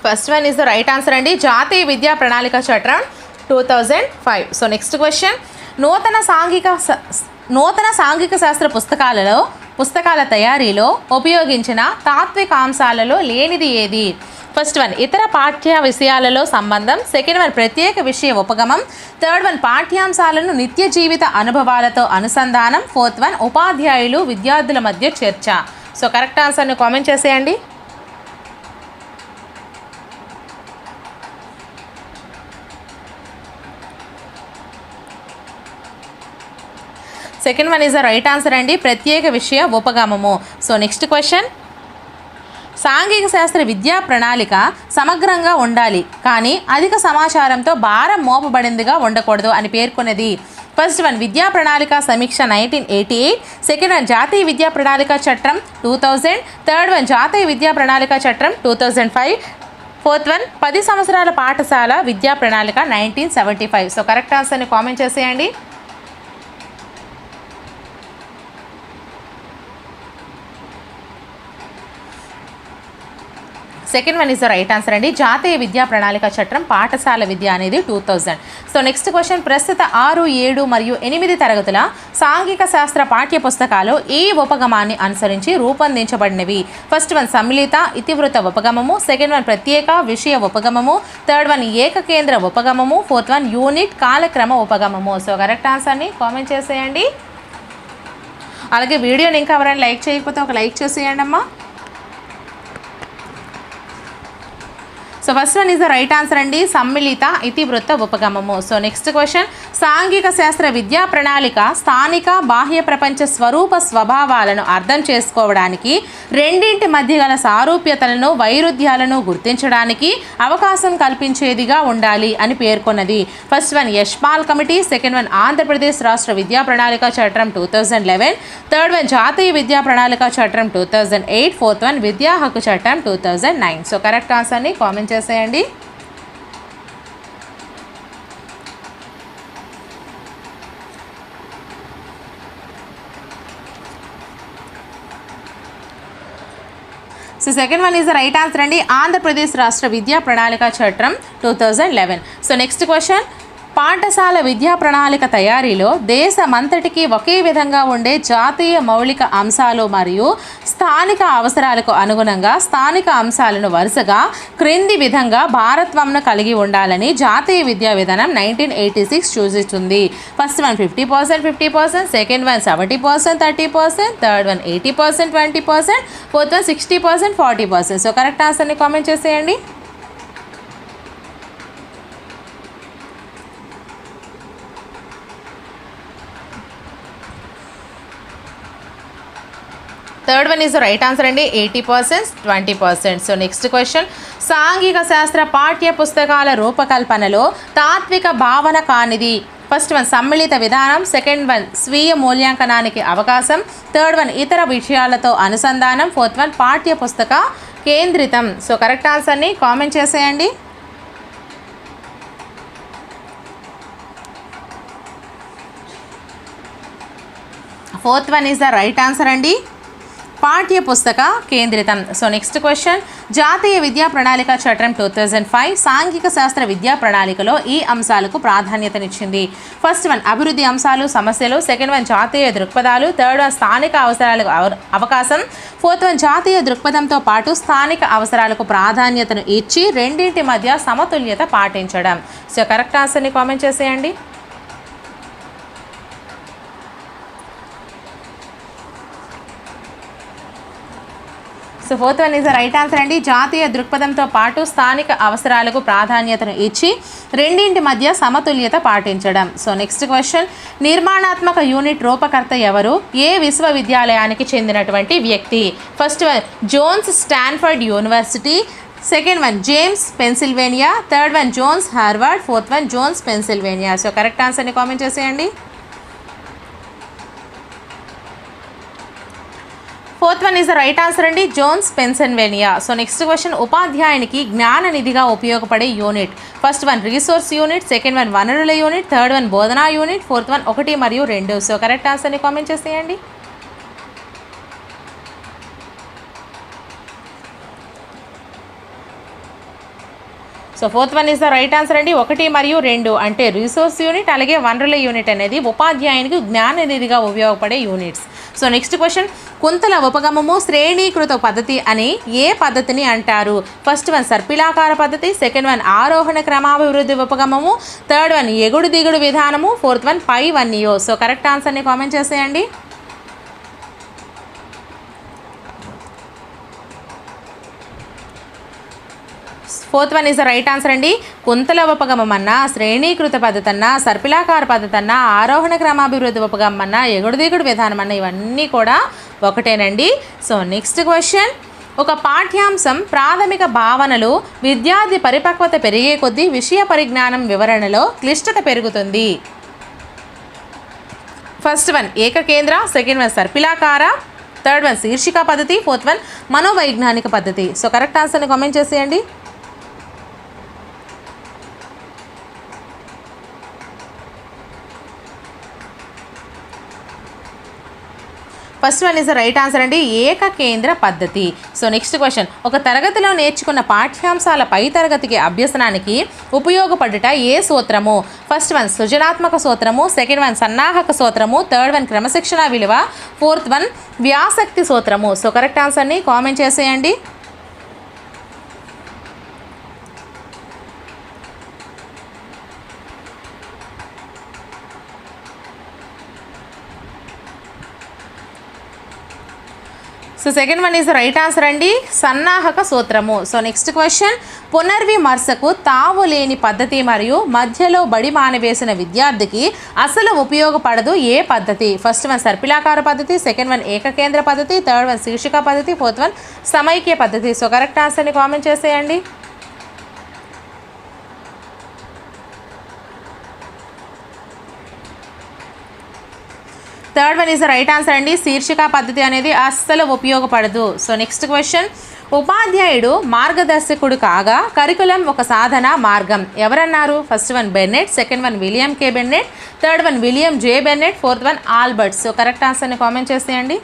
Speaker 1: First one is the right answer అండి. జాతీయ విద్యా ప్రణాళిక చట్టం 2005. సో నెక్స్ట్ క్వశ్చన్, నూతన సాంఘిక శాస్త్ర పుస్తకాల తయారీలో ఉపయోగించిన తాత్విక అంశాలలో లేనిది ఏది? ఫస్ట్ వన్ ఇతర పాఠ్య విషయాలలో సంబంధం, సెకండ్ వన్ ప్రత్యేక విషయ ఉపగమం, థర్డ్ వన్ పాఠ్యాంశాలను నిత్య జీవిత అనుభవాలతో అనుసంధానం, ఫోర్త్ వన్ ఉపాధ్యాయులు విద్యార్థుల మధ్య చర్చ. సో కరెక్ట్ ఆన్సర్ని కామెంట్ చేసేయండి. Second one is the right answer అండి, ప్రత్యేక విషయ ఉపగమము. సో నెక్స్ట్ క్వశ్చన్, సాంఘిక శాస్త్ర విద్యా ప్రణాళిక సమగ్రంగా ఉండాలి కానీ అధిక సమాచారంతో భారం మోపబడిందిగా ఉండకూడదు అని పేర్కొన్నది. ఫస్ట్ వన్ విద్యా ప్రణాళిక సమీక్ష 1988, సెకండ్ వన్ జాతీయ విద్యా ప్రణాళిక చట్టం 2000, థర్డ్ వన్ జాతీయ విద్యా ప్రణాళిక చట్టం 2005, ఫోర్త్ వన్ 10 సంవత్సరాల పాఠశాల విద్యా ప్రణాళిక 1975. సో కరెక్ట్ ఆన్సర్ని కామెంట్ చేసేయండి. Second one is the right answer అండి. జాతీయ విద్యా ప్రణాళిక చట్టం పాఠశాల విద్య అనేది 2000. సో నెక్స్ట్ క్వశ్చన్, ప్రస్తుత 6, 7 మరియు 8 తరగతుల సాంఘిక శాస్త్ర పాఠ్య పుస్తకాలు ఈ ఉపగమాన్ని అనుసరించి రూపొందించబడినవి. ఫస్ట్ వన్ సమ్మిళిత ఇతివృత్త ఉపగమము, సెకండ్ వన్ ప్రత్యేక విషయ ఉపగమము, థర్డ్ వన్ ఏకకేంద్ర ఉపగమము, ఫోర్త్ వన్ యూనిట్ కాలక్రమ ఉపగమము. సో కరెక్ట్ ఆన్సర్ని కామెంట్ చేసేయండి. అలాగే వీడియోని ఇంకా ఎవరైనా లైక్ చేయకపోతే ఒక లైక్ చేసేయండి అమ్మా. So first one is the right answer అండి, సమ్మిళిత ఇతివృత్త ఉపగమము. సో నెక్స్ట్ క్వశ్చన్, సాంఘిక శాస్త్ర విద్యా ప్రణాళిక స్థానిక బాహ్య ప్రపంచ స్వరూప స్వభావాలను అర్థం చేసుకోవడానికి, రెండింటి మధ్య గల సారూప్యతలను వైరుధ్యాలను గుర్తించడానికి అవకాశం కల్పించేదిగా ఉండాలి అని పేర్కొన్నది. First one Yashpal committee, second one Andhra Pradesh రాష్ట్ర విద్యా ప్రణాళిక చట్టం 2011, థర్డ్ వన్ జాతీయ విద్యా ప్రణాళిక చట్టం 2008, ఫోర్త్ వన్ విద్యా హక్కు చట్టం 2009. సో కరెక్ట్ ఆన్సర్ని కామెంట్ చేసేయండి. So second one is the right answer అండి, ఆంధ్రప్రదేశ్ రాష్ట్ర విద్యా ప్రణాళిక చట్టం 2011. సో నెక్స్ట్ క్వశ్చన్, పాఠశాల విద్యా ప్రణాళిక తయారీలో దేశమంతటికి ఒకే విధంగా ఉండే జాతీయ మౌలిక అంశాలు మరియు స్థానిక అవసరాలకు అనుగుణంగా స్థానిక అంశాలను వరుసగా క్రింది విధంగా భారత్వంను కలిగి ఉండాలని జాతీయ విద్యా విధానం 1986 సూచిస్తుంది. First one 50%, 50%, second one 70%, 30%, third one 80%, 20%, fourth one 60%, 40%. So correct ఆన్సర్ని కామెంట్ చేసేయండి. Third one is the right answer అండి, 80%, 20%. సో నెక్స్ట్ క్వశ్చన్, సాంఘిక శాస్త్ర పాఠ్య పుస్తకాల రూపకల్పనలో తాత్విక భావన కానిది. ఫస్ట్ వన్ సమ్మిళిత విధానం, సెకండ్ వన్ స్వీయ మూల్యాంకనానికి అవకాశం, థర్డ్ వన్ ఇతర విషయాలతో అనుసంధానం, ఫోర్త్ వన్ పాఠ్య పుస్తక కేంద్రితం. సో కరెక్ట్ ఆన్సర్ని కామెంట్ చేసేయండి. Fourth one is the right answer అండి, పాఠ్య పుస్తక కేంద్రితం. సో నెక్స్ట్ క్వశ్చన్, జాతీయ విద్యా ప్రణాళిక చట్టం 2005 సాంఘిక శాస్త్ర విద్యా ప్రణాళికలో ఈ అంశాలకు ప్రాధాన్యతనిచ్చింది. ఫస్ట్ వన్ అభివృద్ధి అంశాలు సమస్యలు, సెకండ్ వన్ జాతీయ దృక్పథాలు, థర్డ్ వన్ స్థానిక అవసరాలకు అవకాశం, ఫోర్త్ వన్ జాతీయ దృక్పథంతో పాటు స్థానిక అవసరాలకు ప్రాధాన్యతను ఇచ్చి రెండింటి మధ్య సమతుల్యత పాటించడం. సో కరెక్ట్ ఆన్సర్ని కామెంట్ చేసేయండి. So fourth one is the right answer అండి, జాతీయ దృక్పథంతో పాటు స్థానిక అవసరాలకు ప్రాధాన్యతను ఇచ్చి రెండింటి మధ్య సమతుల్యత పాటించడం. సో నెక్స్ట్ క్వశ్చన్, నిర్మాణాత్మక యూనిట్ రూపకర్త ఎవరు, ఏ విశ్వవిద్యాలయానికి చెందినటువంటి వ్యక్తి. First one Jones Stanford university, second one James Pennsylvania, third one Jones Harvard, fourth one Jones Pennsylvania. So correct ఆన్సర్ని కామెంట్ చేసేయండి. Fourth one is the right answer అండి, Jones Pennsylvania. So next question, ఉపాధ్యాయునికి జ్ఞాన నిధిగా ఉపయోగపడే unit. First one resource unit, second one వనరుల యూనిట్, థర్డ్ వన్ బోధనా యూనిట్, ఫోర్త్ వన్ 1 మరియు 2. సో కరెక్ట్ ఆన్సర్ని కామెంట్ చేసేయండి. So fourth one is the right answer అండి, 1 మరియు 2 అంటే రిసోర్స్ యూనిట్ అలాగే వనరుల యూనిట్ అనేది ఉపాధ్యాయునికి జ్ఞాన నిధిగా ఉపయోగపడే యూనిట్స్. సో నెక్స్ట్ క్వశ్చన్, కుంతల ఉపగమము శ్రేణీకృత పద్ధతి అని ఏ పద్ధతిని అంటారు. ఫస్ట్ వన్ సర్పిలాకార పద్ధతి, సెకండ్ వన్ ఆరోహణ క్రమాభివృద్ధి ఉపగమము, థర్డ్ వన్ ఎగుడు దిగుడు విధానము, ఫోర్త్ వన్ పై వన్యో. సో కరెక్ట్ ఆన్సర్ని కామెంట్ చేసేయండి. Fourth one is the right answer అండి, కుంతల ఉపగమం అన్నా, శ్రేణీకృత పద్ధతి అన్నా, సర్పిలాకార పద్ధతి అన్నా, ఆరోహణ క్రమాభివృద్ధి ఉపగమం అన్నా, ఎగుడు దిగుడు విధానం అన్నా ఇవన్నీ కూడా ఒకటేనండి. సో నెక్స్ట్ క్వశ్చన్, ఒక పాఠ్యాంశం ప్రాథమిక భావనలు విద్యార్థి పరిపక్వత పెరిగే కొద్దీ విషయ పరిజ్ఞానం వివరణలో క్లిష్టత పెరుగుతుంది. ఫస్ట్ వన్ ఏకకేంద్ర, సెకండ్ వన్ సర్పిలాకార, థర్డ్ వన్ శీర్షిక పద్ధతి, ఫోర్త్ వన్ మనోవైజ్ఞానిక పద్ధతి. సో కరెక్ట్ ఆన్సర్ని కామెంట్ చేసేయండి. First one is the right answer అండి, ఏకకేంద్ర పద్ధతి. సో నెక్స్ట్ క్వశ్చన్, ఒక తరగతిలో నేర్చుకున్న పాఠ్యాంశాల పై తరగతికి అభ్యసనానికి ఉపయోగపడుట ఏ సూత్రము. ఫస్ట్ వన్ సృజనాత్మక సూత్రము, సెకండ్ వన్ సన్నాహక సూత్రము, థర్డ్ వన్ క్రమశిక్షణ విలువ, ఫోర్త్ వన్ వ్యాసక్తి సూత్రము. సో కరెక్ట్ ఆన్సర్ని కామెంట్ చేసేయండి. So second one is right answer అండి, సన్నాహక సూత్రము. సో నెక్స్ట్ క్వశ్చన్, పునర్విమర్శకు తావు లేని పద్ధతి మరియు మధ్యలో బడి మానివేసిన విద్యార్థికి అసలు ఉపయోగపడదు ఏ పద్ధతి? ఫస్ట్ వన్ సర్పిలాకార పద్ధతి, సెకండ్ వన్ ఏకకేంద్ర పద్ధతి, థర్డ్ వన్ శీర్షిక పద్ధతి, ఫోర్త్ వన్ సమైక్య పద్ధతి. సో కరెక్ట్ ఆన్సర్ని కామెంట్ చేసేయండి. Third one is the right answer అండి, శీర్షిక పద్ధతి అనేది అస్సలు ఉపయోగపడదు. సో నెక్స్ట్ క్వశ్చన్, ఉపాధ్యాయుడు మార్గదర్శకుడు కాగా కరికులం ఒక సాధన మార్గం ఎవరన్నారు? First one Bennett, second one William K Bennett, third one William J Bennett, fourth one Albert. So correct ఆన్సర్ని కామెంట్ చేసేయండి.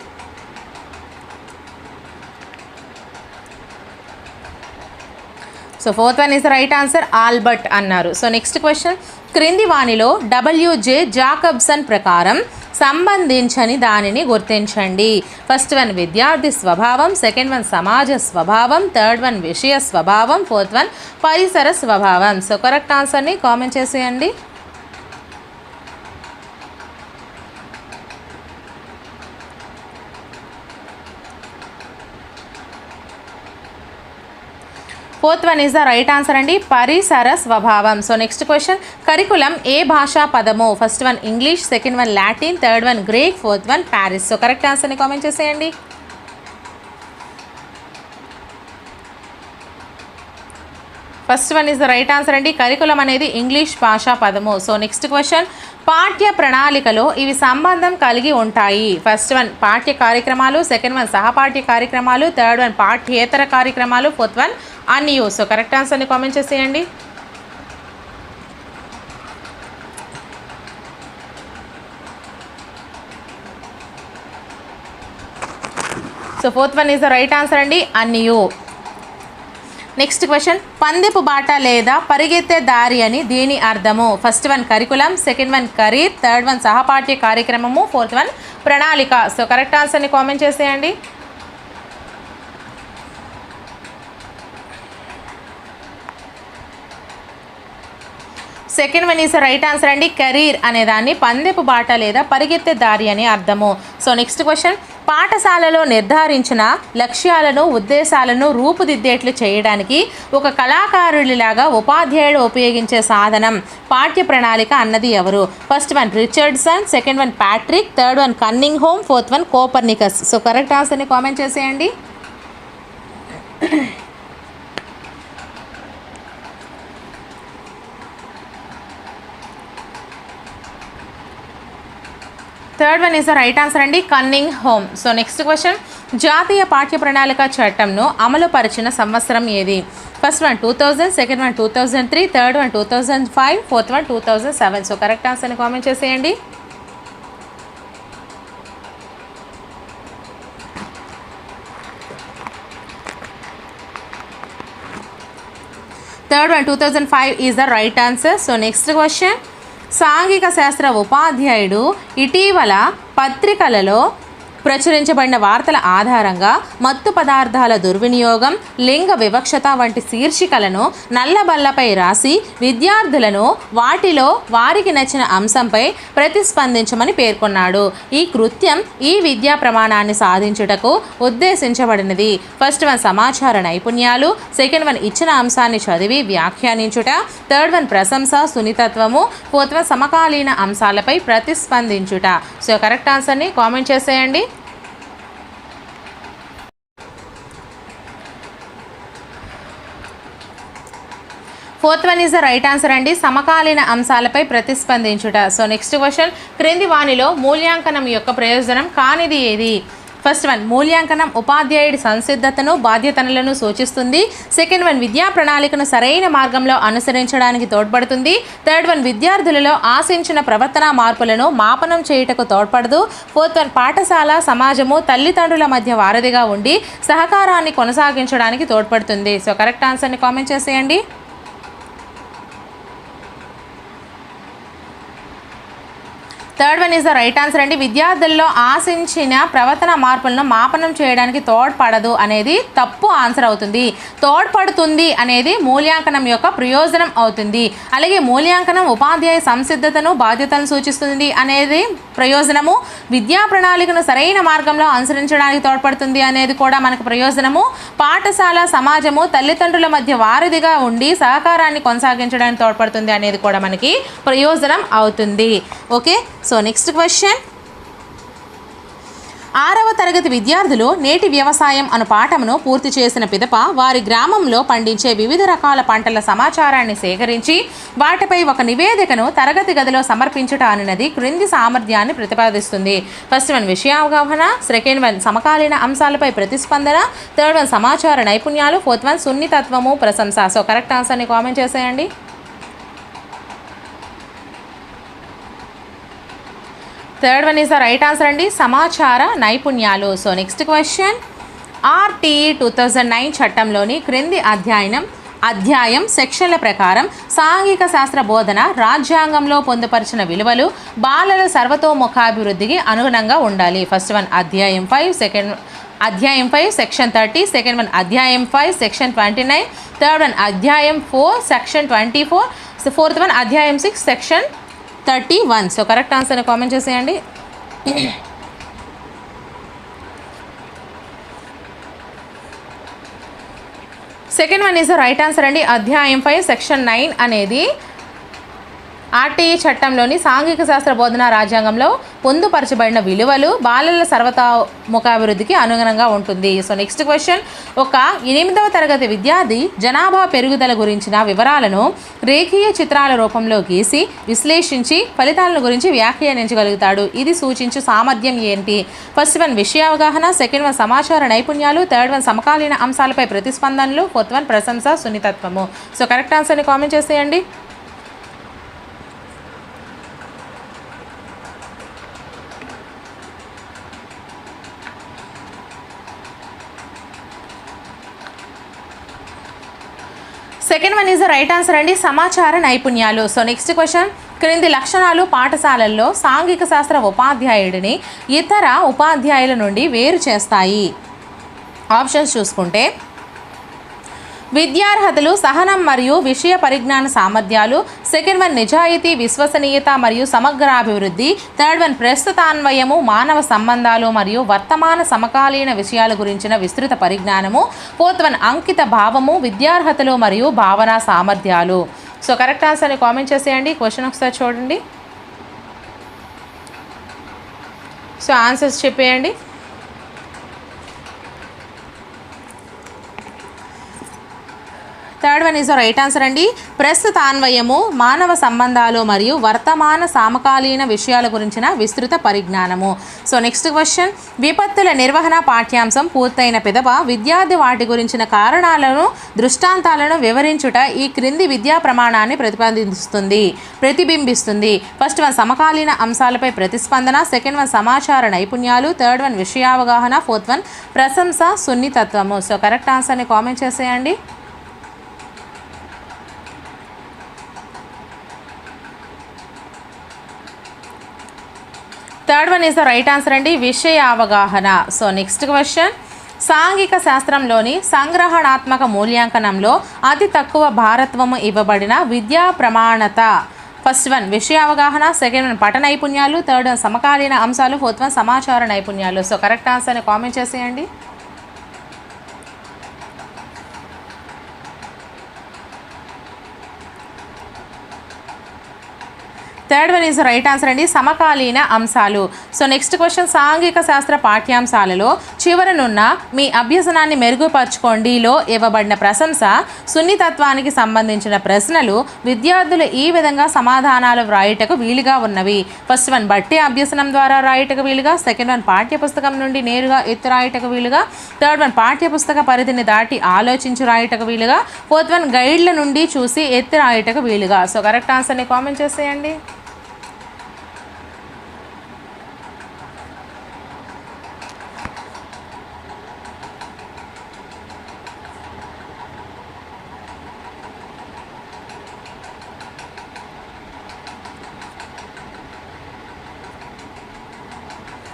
Speaker 1: So fourth one is the right answer, Albert అన్నారు. సో నెక్స్ట్ క్వశ్చన్, క్రింది వాణిలో డబ్ల్యూజే జాకబ్సన్ ప్రకారం సంబంధించని దానిని గుర్తించండి. ఫస్ట్ వన్ విద్యార్థి స్వభావం, సెకండ్ వన్ సమాజ స్వభావం, థర్డ్ వన్ విషయ స్వభావం, ఫోర్త్ వన్ పరిసర స్వభావం. సో కరెక్ట్ ఆన్సర్ని కామెంట్ చేసేయండి. Fourth one is the right answer అండి, పరిసర స్వభావం. సో నెక్స్ట్ క్వశ్చన్, కరికులం ఏ భాషా పదము? First one English, second one Latin, third one Greek, fourth one Paris. So correct ఆన్సర్ని కామెంట్ చేసేయండి. First one is the right answer అండి, కరికులం అనేది ఇంగ్లీష్ భాషా పదము. సో నెక్స్ట్ క్వశ్చన్, పాఠ్య ప్రణాళికలో ఇవి సంబంధం కలిగి ఉంటాయి. ఫస్ట్ వన్ పాఠ్య కార్యక్రమాలు, సెకండ్ వన్ సహపాఠ్య కార్యక్రమాలు, థర్డ్ వన్ పాఠ్యేతర కార్యక్రమాలు, ఫోర్త్ వన్ అన్యూ. సో కరెక్ట్ ఆన్సర్ని కామెంట్ చేసేయండి. So fourth one is the right answer అండి, అన్యూ. నెక్స్ట్ క్వశ్చన్, పందెపు బాట లేదా పరిగెత్తే దారి అని దీని అర్థము? First one curriculum, second one career, third one సహపాఠ్య కార్యక్రమము, ఫోర్త్ వన్ ప్రణాళిక. సో కరెక్ట్ ఆన్సర్ని కామెంట్ చేసేయండి. Second one is right answer అండి, కెరీర్ అనే దాన్ని పందెపు బాట లేదా పరిగెత్తే దారి అని అర్థము. సో నెక్స్ట్ క్వశ్చన్, పాఠశాలలో నిర్ధారించిన లక్ష్యాలను ఉద్దేశాలను రూపుదిద్దేట్లు చేయడానికి ఒక కళాకారుడిలాగా ఉపాధ్యాయుడు ఉపయోగించే సాధనం పాఠ్య ప్రణాళిక అన్నది ఎవరు? First one Richardson, second one Patrick, third one Cunningham, fourth one Copernicus. So correct ఆన్సర్ని కామెంట్ చేసేయండి. Third one is the right answer అండి, Cunningham. So next question, జాతీయ పాఠ్య ప్రణాళిక చట్టంను అమలుపరిచిన సంవత్సరం ఏది? First one 2000, second one 2003, third one 2005, fourth one 2007. So correct ఆన్సర్ని కామెంట్ చేసేయండి. Third one 2005 is the right answer. So next question, సాంఘిక శాస్త్ర ఉపాధ్యాయుడు ఇటీవల పత్రికలలో ప్రచురించబడిన వార్తల ఆధారంగా మత్తు పదార్థాల దుర్వినియోగం, లింగ వివక్షత వంటి శీర్షికలను నల్లబల్లపై రాసి విద్యార్థులను వాటిలో వారికి నచ్చిన అంశంపై ప్రతిస్పందించమని పేర్కొన్నాడు. ఈ కృత్యం ఈ విద్యా ప్రమాణాన్ని సాధించుటకు ఉద్దేశించబడినది. ఫస్ట్ వన్ సమాచార నైపుణ్యాలు, సెకండ్ వన్ ఇచ్చిన అంశాన్ని చదివి వ్యాఖ్యానించుట, థర్డ్ వన్ ప్రశంస సున్నితత్వము, ఫోర్త్ వన్ సమకాలీన అంశాలపై ప్రతిస్పందించుట. సో కరెక్ట్ ఆన్సర్ని కామెంట్ చేసేయండి. Fourth one is the right answer అండి, సమకాలీన అంశాలపై ప్రతిస్పందించుట. సో నెక్స్ట్ క్వశ్చన్, క్రింది వానిలో మూల్యాంకనం యొక్క ప్రయోజనం కానిది ఏది? ఫస్ట్ వన్ మూల్యాంకనం ఉపాధ్యాయుడి సంసిద్ధతను బాధ్యతలను సూచిస్తుంది. సెకండ్ వన్ విద్యా ప్రణాళికను సరైన మార్గంలో అనుసరించడానికి తోడ్పడుతుంది. థర్డ్ వన్ విద్యార్థులలో ఆశించిన ప్రవర్తన మార్పులను మాపనం చేయుటకు తోడ్పడదు. ఫోర్త్ వన్ పాఠశాల సమాజము తల్లిదండ్రుల మధ్య వారధిగా ఉండి సహకారాన్ని కొనసాగించడానికి తోడ్పడుతుంది. సో కరెక్ట్ ఆన్సర్ని కామెంట్ చేసేయండి. Third one is the right answer అండి. విద్యార్థుల్లో ఆశించిన ప్రవర్తన మార్పులను మాపనం చేయడానికి తోడ్పడదు అనేది తప్పు ఆన్సర్ అవుతుంది. తోడ్పడుతుంది అనేది మూల్యాంకనం యొక్క ప్రయోజనం అవుతుంది. అలాగే మూల్యాంకనం ఉపాధ్యాయ సంసిద్ధతను బాధ్యతను సూచిస్తుంది అనేది ప్రయోజనము. విద్యా ప్రణాళికను సరైన మార్గంలో అనుసరించడానికి తోడ్పడుతుంది అనేది కూడా మనకు ప్రయోజనము. పాఠశాల సమాజము తల్లిదండ్రుల మధ్య వారధిగా ఉండి సహకారాన్ని కొనసాగించడానికి తోడ్పడుతుంది అనేది కూడా మనకి ప్రయోజనం అవుతుంది. Okay, so next question. 6వ తరగతి విద్యార్థులు నేటి వ్యవసాయం అను పాఠమును పూర్తి చేసిన పిదప వారి గ్రామంలో పండించే వివిధ రకాల పంటల సమాచారాన్ని సేకరించి వాటిపై ఒక నివేదికను తరగతి గదిలో సమర్పించుట అనున్నది క్రింది సామర్థ్యాన్ని ప్రతిపాదిస్తుంది. ఫస్ట్ వన్ విషయావగాహన, సెకండ్ వన్ సమకాలీన అంశాలపై ప్రతిస్పందన, థర్డ్ వన్ సమాచార నైపుణ్యాలు, ఫోర్త్ వన్ సున్నితత్వము ప్రశంస. సో కరెక్ట్ ఆన్సర్ని కామెంట్ చేసేయండి. Third one is the right answer అండి, సమాచార నైపుణ్యాలు. So next question. ఆర్టీఈ 2009 చట్టంలోని క్రింది అధ్యాయం సెక్షన్ల ప్రకారం సాంఘిక శాస్త్ర బోధన రాజ్యాంగంలో పొందుపరిచిన విలువలు బాలల సర్వతోముఖాభివృద్ధికి అనుగుణంగా ఉండాలి. ఫస్ట్ వన్ అధ్యాయం 5 సెక్షన్ 30, సెకండ్ వన్ అధ్యాయం 5 సెక్షన్ 29, థర్డ్ వన్ అధ్యాయం 4 సెక్షన్ 24, ఫోర్త్ వన్ అధ్యాయం 6 సెక్షన్ 31. సో కరెక్ట్ ఆన్సర్ని కామెంట్ చేసేయండి. Second one is the right answer అండి. అధ్యాయం 5 సెక్షన్ 9 అనేది ఆర్టీఈ చట్టంలోని సాంఘిక శాస్త్ర బోధన రాజ్యాంగంలో పొందుపరచబడిన విలువలు బాలల సర్వతోముఖాభివృద్ధికి అనుగుణంగా ఉంటుంది. So next question. ఒక 8వ తరగతి విద్యార్థి జనాభా పెరుగుదల గురించిన వివరాలను రేఖీయ చిత్రాల రూపంలో గీసి విశ్లేషించి ఫలితాలను గురించి వ్యాఖ్యానించగలుగుతాడు. ఇది సూచించు సామర్థ్యం ఏంటి? ఫస్ట్ వన్ విషయావగాహన, సెకండ్ వన్ సమాచార నైపుణ్యాలు, థర్డ్ వన్ సమకాలీన అంశాలపై ప్రతిస్పందనలు, ఫోర్త్ వన్ ప్రశంస సున్నితత్వము. సో కరెక్ట్ ఆన్సర్ని కామెంట్ చేసేయండి. Second one is the right answer అండి, సమాచార నైపుణ్యాలు. So next question. క్రింది లక్షణాలు పాఠశాలల్లో సాంఘిక శాస్త్ర ఉపాధ్యాయుడిని ఇతర ఉపాధ్యాయుల నుండి వేరు చేస్తాయి. ఆప్షన్స్ చూసుకుంటే విద్యార్హతలు, సహనం మరియు విషయ పరిజ్ఞాన సామర్థ్యాలు, సెకండ్ వన్ నిజాయితీ, విశ్వసనీయత మరియు సమగ్రాభివృద్ధి, థర్డ్ వన్ ప్రస్తుతాన్వయము, మానవ సంబంధాలు మరియు వర్తమాన సమకాలీన విషయాల గురించిన విస్తృత పరిజ్ఞానము, ఫోర్త్ వన్ అంకిత భావము, విద్యార్హతలు మరియు భావన సామర్థ్యాలు. సో కరెక్ట్ ఆన్సర్ని కామెంట్ చేసేయండి. క్వశ్చన్ ఒకసారి చూడండి. సో ఆన్సర్స్ చెప్పేయండి. Third one is the right answer అండి, ప్రస్తుతాన్వయము, మానవ సంబంధాలు మరియు వర్తమాన సమకాలీన విషయాల గురించిన విస్తృత పరిజ్ఞానము. So next question. విపత్తుల నిర్వహణ పాఠ్యాంశం పూర్తయిన పిదప విద్యార్థి వాటి గురించిన కారణాలను, దృష్టాంతాలను వివరించుట ఈ క్రింది విద్యా ప్రమాణాన్ని ప్రతిబింబిస్తుంది. ఫస్ట్ వన్ సమకాలీన అంశాలపై ప్రతిస్పందన, సెకండ్ వన్ సమాచార నైపుణ్యాలు, థర్డ్ వన్ విషయావగాహన, ఫోర్త్ వన్ ప్రశంస సున్నితత్వము. సో కరెక్ట్ ఆన్సర్ని కామెంట్ చేసేయండి. Third one is the right answer అండి, విషయ అవగాహన. So next question. సాంఘిక శాస్త్రంలోని సంగ్రహణాత్మక మూల్యాంకనంలో అతి తక్కువ భారత్వము ఇవ్వబడిన విద్యా ప్రమాణత. ఫస్ట్ వన్ విషయ అవగాహన, సెకండ్ వన్ పఠ నైపుణ్యాలు, థర్డ్ వన్ సమకాలీన అంశాలు, ఫోర్త్ వన్ సమాచార నైపుణ్యాలు. సో కరెక్ట్ ఆన్సర్ని కామెంట్ చేసేయండి. Third one is right answer అండి, సమకాలీన అంశాలు. So next question. సాంఘిక శాస్త్ర పాఠ్యాంశాలలో చివరనున్న మీ అభ్యసనాన్ని మెరుగుపరచుకోండిలో ఇవ్వబడిన ప్రశంస సున్నితత్వానికి సంబంధించిన ప్రశ్నలు విద్యార్థులు ఈ విధంగా సమాధానాలు వ్రాయుటకు వీలుగా ఉన్నవి. ఫస్ట్ వన్ బట్టి అభ్యసనం ద్వారా రాయుటకు వీలుగా, సెకండ్ వన్ పాఠ్యపుస్తకం నుండి నేరుగా ఎత్తు రాయుటకు వీలుగా, థర్డ్ వన్ పాఠ్యపుస్తక పరిధిని దాటి ఆలోచించి రాయుటకు వీలుగా, ఫోర్త్ వన్ గైడ్ల నుండి చూసి ఎత్తి రాయుటకు వీలుగా. సో కరెక్ట్ ఆన్సర్ని కామెంట్ చేసేయండి.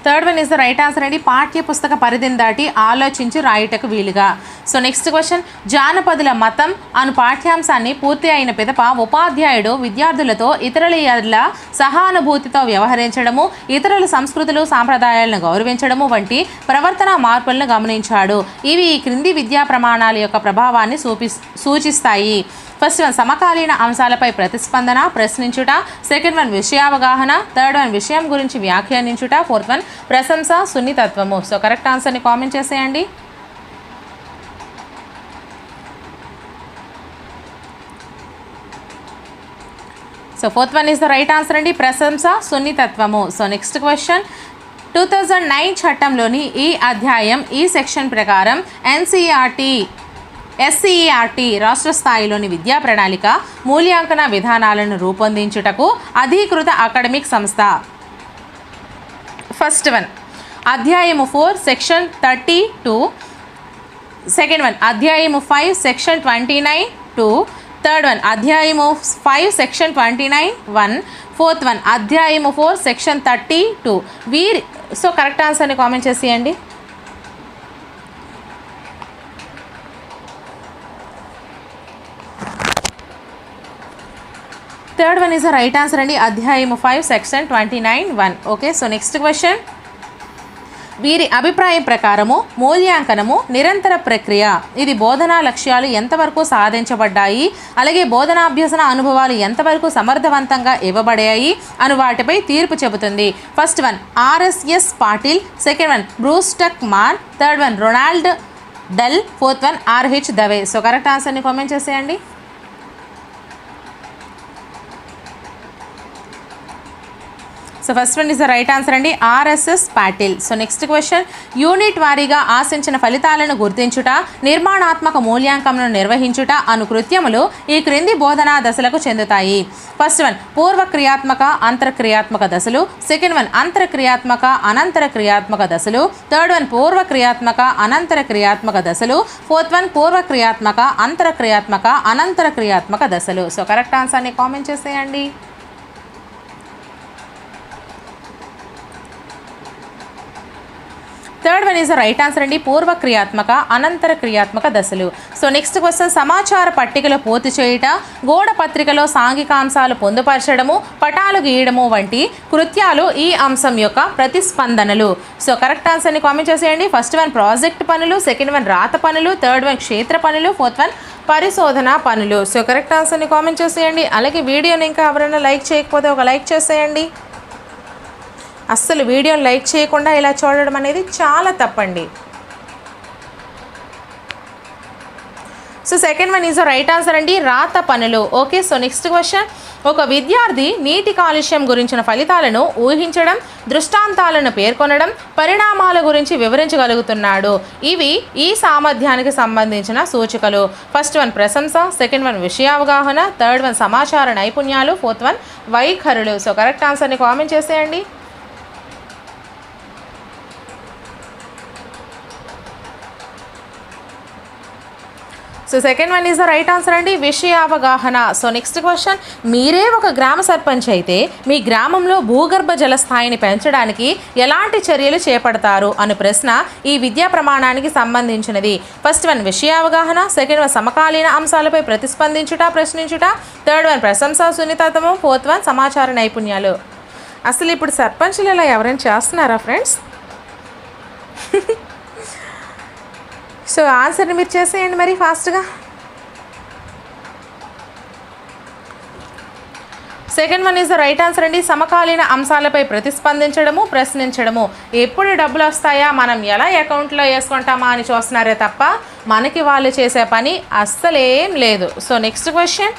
Speaker 1: Third one is the right answer అండి. పాఠ్య పుస్తక పరిధిని దాటి ఆలోచించి రాయుటకు వీలుగా. సో నెక్స్ట్ క్వశ్చన్, జానపదుల మతం అను పాఠ్యాంశాన్ని పూర్తి అయిన పిదప ఉపాధ్యాయుడు విద్యార్థులతో ఇతరుల ఎడల సహానుభూతితో వ్యవహరించడము, ఇతరుల సంస్కృతులు సాంప్రదాయాలను గౌరవించడము వంటి ప్రవర్తన మార్పులను గమనించాడు. ఇవి ఈ క్రింది విద్యా ప్రమాణాల యొక్క ప్రభావాన్ని సూచిస్తాయి. ఫస్ట్ వన్ సమకాలీన అంశాలపై ప్రతిస్పందన, ప్రశ్నించుట. సెకండ్ వన్ విషయావగాహన. థర్డ్ వన్ విషయం గురించి వ్యాఖ్యానించుట. ఫోర్త్ వన్ ప్రశంస, సున్నితత్వము. సో కరెక్ట్ ఆన్సర్ని కామెంట్ చేసేయండి. So fourth one is the right answer అండి, ప్రశంస, సున్నితత్వము. సో నెక్స్ట్ క్వశ్చన్, 2009 చట్టంలోని ఈ అధ్యాయం ఈ సెక్షన్ ప్రకారం ఎస్సీఈఆర్టీ రాష్ట్ర స్థాయిలోని విద్యా ప్రణాళిక మూల్యాంకన విధానాలను రూపొందించుటకు అధీకృత అకాడమిక్ సంస్థ. ఫస్ట్ వన్ అధ్యాయము 4 సెక్షన్ 32. సెకండ్ వన్ అధ్యాయము 5 సెక్షన్ 29(2). థర్డ్ వన్ అధ్యాయము 5 సెక్షన్ 29(1). ఫోర్త్ వన్ అధ్యాయము 4 సెక్షన్ 32. సో కరెక్ట్ ఆన్సర్ని కామెంట్ చేసేయండి. Third one is the right answer అండి, అధ్యాయము 5 section 29(1). Okay, so next question, వీరి అభిప్రాయం ప్రకారము మూల్యాంకనము నిరంతర ప్రక్రియ. ఇది బోధనా లక్ష్యాలు ఎంతవరకు సాధించబడ్డాయి, అలాగే బోధనాభ్యసన అనుభవాలు ఎంతవరకు సమర్థవంతంగా ఇవ్వబడాయి అను వాటిపై తీర్పు చెబుతుంది. First one R S S Patil. Second one బ్రూస్టక్ మాన్. Third one Ronald Doll. Fourth one R H Dave. So correct ఆన్సర్ని కామెంట్ చేసేయండి. So first one is the right answer అండి, R S S Patil. So next question, unit వారీగా ఆశించిన ఫలితాలను గుర్తించుట, నిర్మాణాత్మక మూల్యాంకనను నిర్వహించుట అను కృత్యములు ఈ క్రింది బోధనా దశలకు చెందుతాయి. ఫస్ట్ వన్ పూర్వ క్రియాత్మక అంతర్క్రియాత్మక దశలు. సెకండ్ వన్ అంతర క్రియాత్మక అనంతర క్రియాత్మక దశలు. థర్డ్ వన్ పూర్వ క్రియాత్మక అనంతర క్రియాత్మక దశలు. ఫోర్త్ వన్ పూర్వ క్రియాత్మక అంతర క్రియాత్మక అనంతర క్రియాత్మక దశలు. సో కరెక్ట్ ఆన్సర్ని కామెంట్ చేసేయండి. Third one is the right answer అండి, పూర్వ క్రియాత్మక అనంతర క్రియాత్మక దశలు. సో నెక్స్ట్ క్వశ్చన్, సమాచార పట్టికలో పూర్తి చేయుట, గోడ పత్రికలో సాంఘికాంశాలు పొందుపరచడము, పటాలు గీయడము వంటి కృత్యాలు ఈ అంశం యొక్క ప్రతిస్పందనలు. సో కరెక్ట్ ఆన్సర్ని కామెంట్ చేసేయండి. ఫస్ట్ వన్ ప్రాజెక్ట్ పనులు. సెకండ్ వన్ రాత పనులు. థర్డ్ వన్ క్షేత్ర పనులు. ఫోర్త్ వన్ పరిశోధన పనులు. సో కరెక్ట్ ఆన్సర్ని కామెంట్ చేసేయండి. అలాగే వీడియోని ఇంకా ఎవరైనా లైక్ చేయకపోతే ఒక లైక్ చేసేయండి. అస్సలు వీడియోని లైక్ చేయకుండా ఇలా చూడడం అనేది చాలా తప్పండి. So second one is the right answer అండి, రాత పనులు. ఓకే, సో నెక్స్ట్ క్వశ్చన్, ఒక విద్యార్థి నీటి కాలుష్యం గురించిన ఫలితాలను ఊహించడం, దృష్టాంతాలను పేర్కొనడం, పరిణామాల గురించి వివరించగలుగుతున్నాడు. ఇవి ఈ సామర్థ్యానికి సంబంధించిన సూచికలు. ఫస్ట్ వన్ ప్రశంస. సెకండ్ వన్ విషయావగాహన. థర్డ్ వన్ సమాచార నైపుణ్యాలు. ఫోర్త్ వన్ వైఖరులు. సో కరెక్ట్ ఆన్సర్ని కామెంట్ చేసేయండి. So second one is the right answer అండి, విషయావగాహన. సో నెక్స్ట్ క్వశ్చన్, మీరే ఒక గ్రామ సర్పంచ్ అయితే మీ గ్రామంలో భూగర్భ జల స్థాయిని పెంచడానికి ఎలాంటి చర్యలు చేపడతారు అనే ప్రశ్న ఈ విద్యా ప్రమాణానికి సంబంధించినది. ఫస్ట్ వన్ విషయావగాహన. సెకండ్ వన్ సమకాలీన అంశాలపై ప్రతిస్పందించుట, ప్రశ్నించుట. థర్డ్ వన్ ప్రశంస, సున్నితత్వము. ఫోర్త్ వన్ సమాచార నైపుణ్యాలు. అసలు ఇప్పుడు సర్పంచ్లు ఇలా ఎవరైనా చేస్తున్నారా ఫ్రెండ్స్? సో ఆన్సర్ని మీరు చేసేయండి మరి ఫాస్ట్గా. Second one is the right answer అండి, సమకాలీన అంశాలపై ప్రతిస్పందించడము, ప్రశ్నించడము. ఎప్పుడు డబ్బులు వస్తాయా, మనం ఎలా అకౌంట్లో వేసుకుంటామా అని చూస్తున్నారే తప్ప మనకి వాళ్ళు చేసే పని అస్సలేం లేదు. సో నెక్స్ట్ క్వశ్చన్,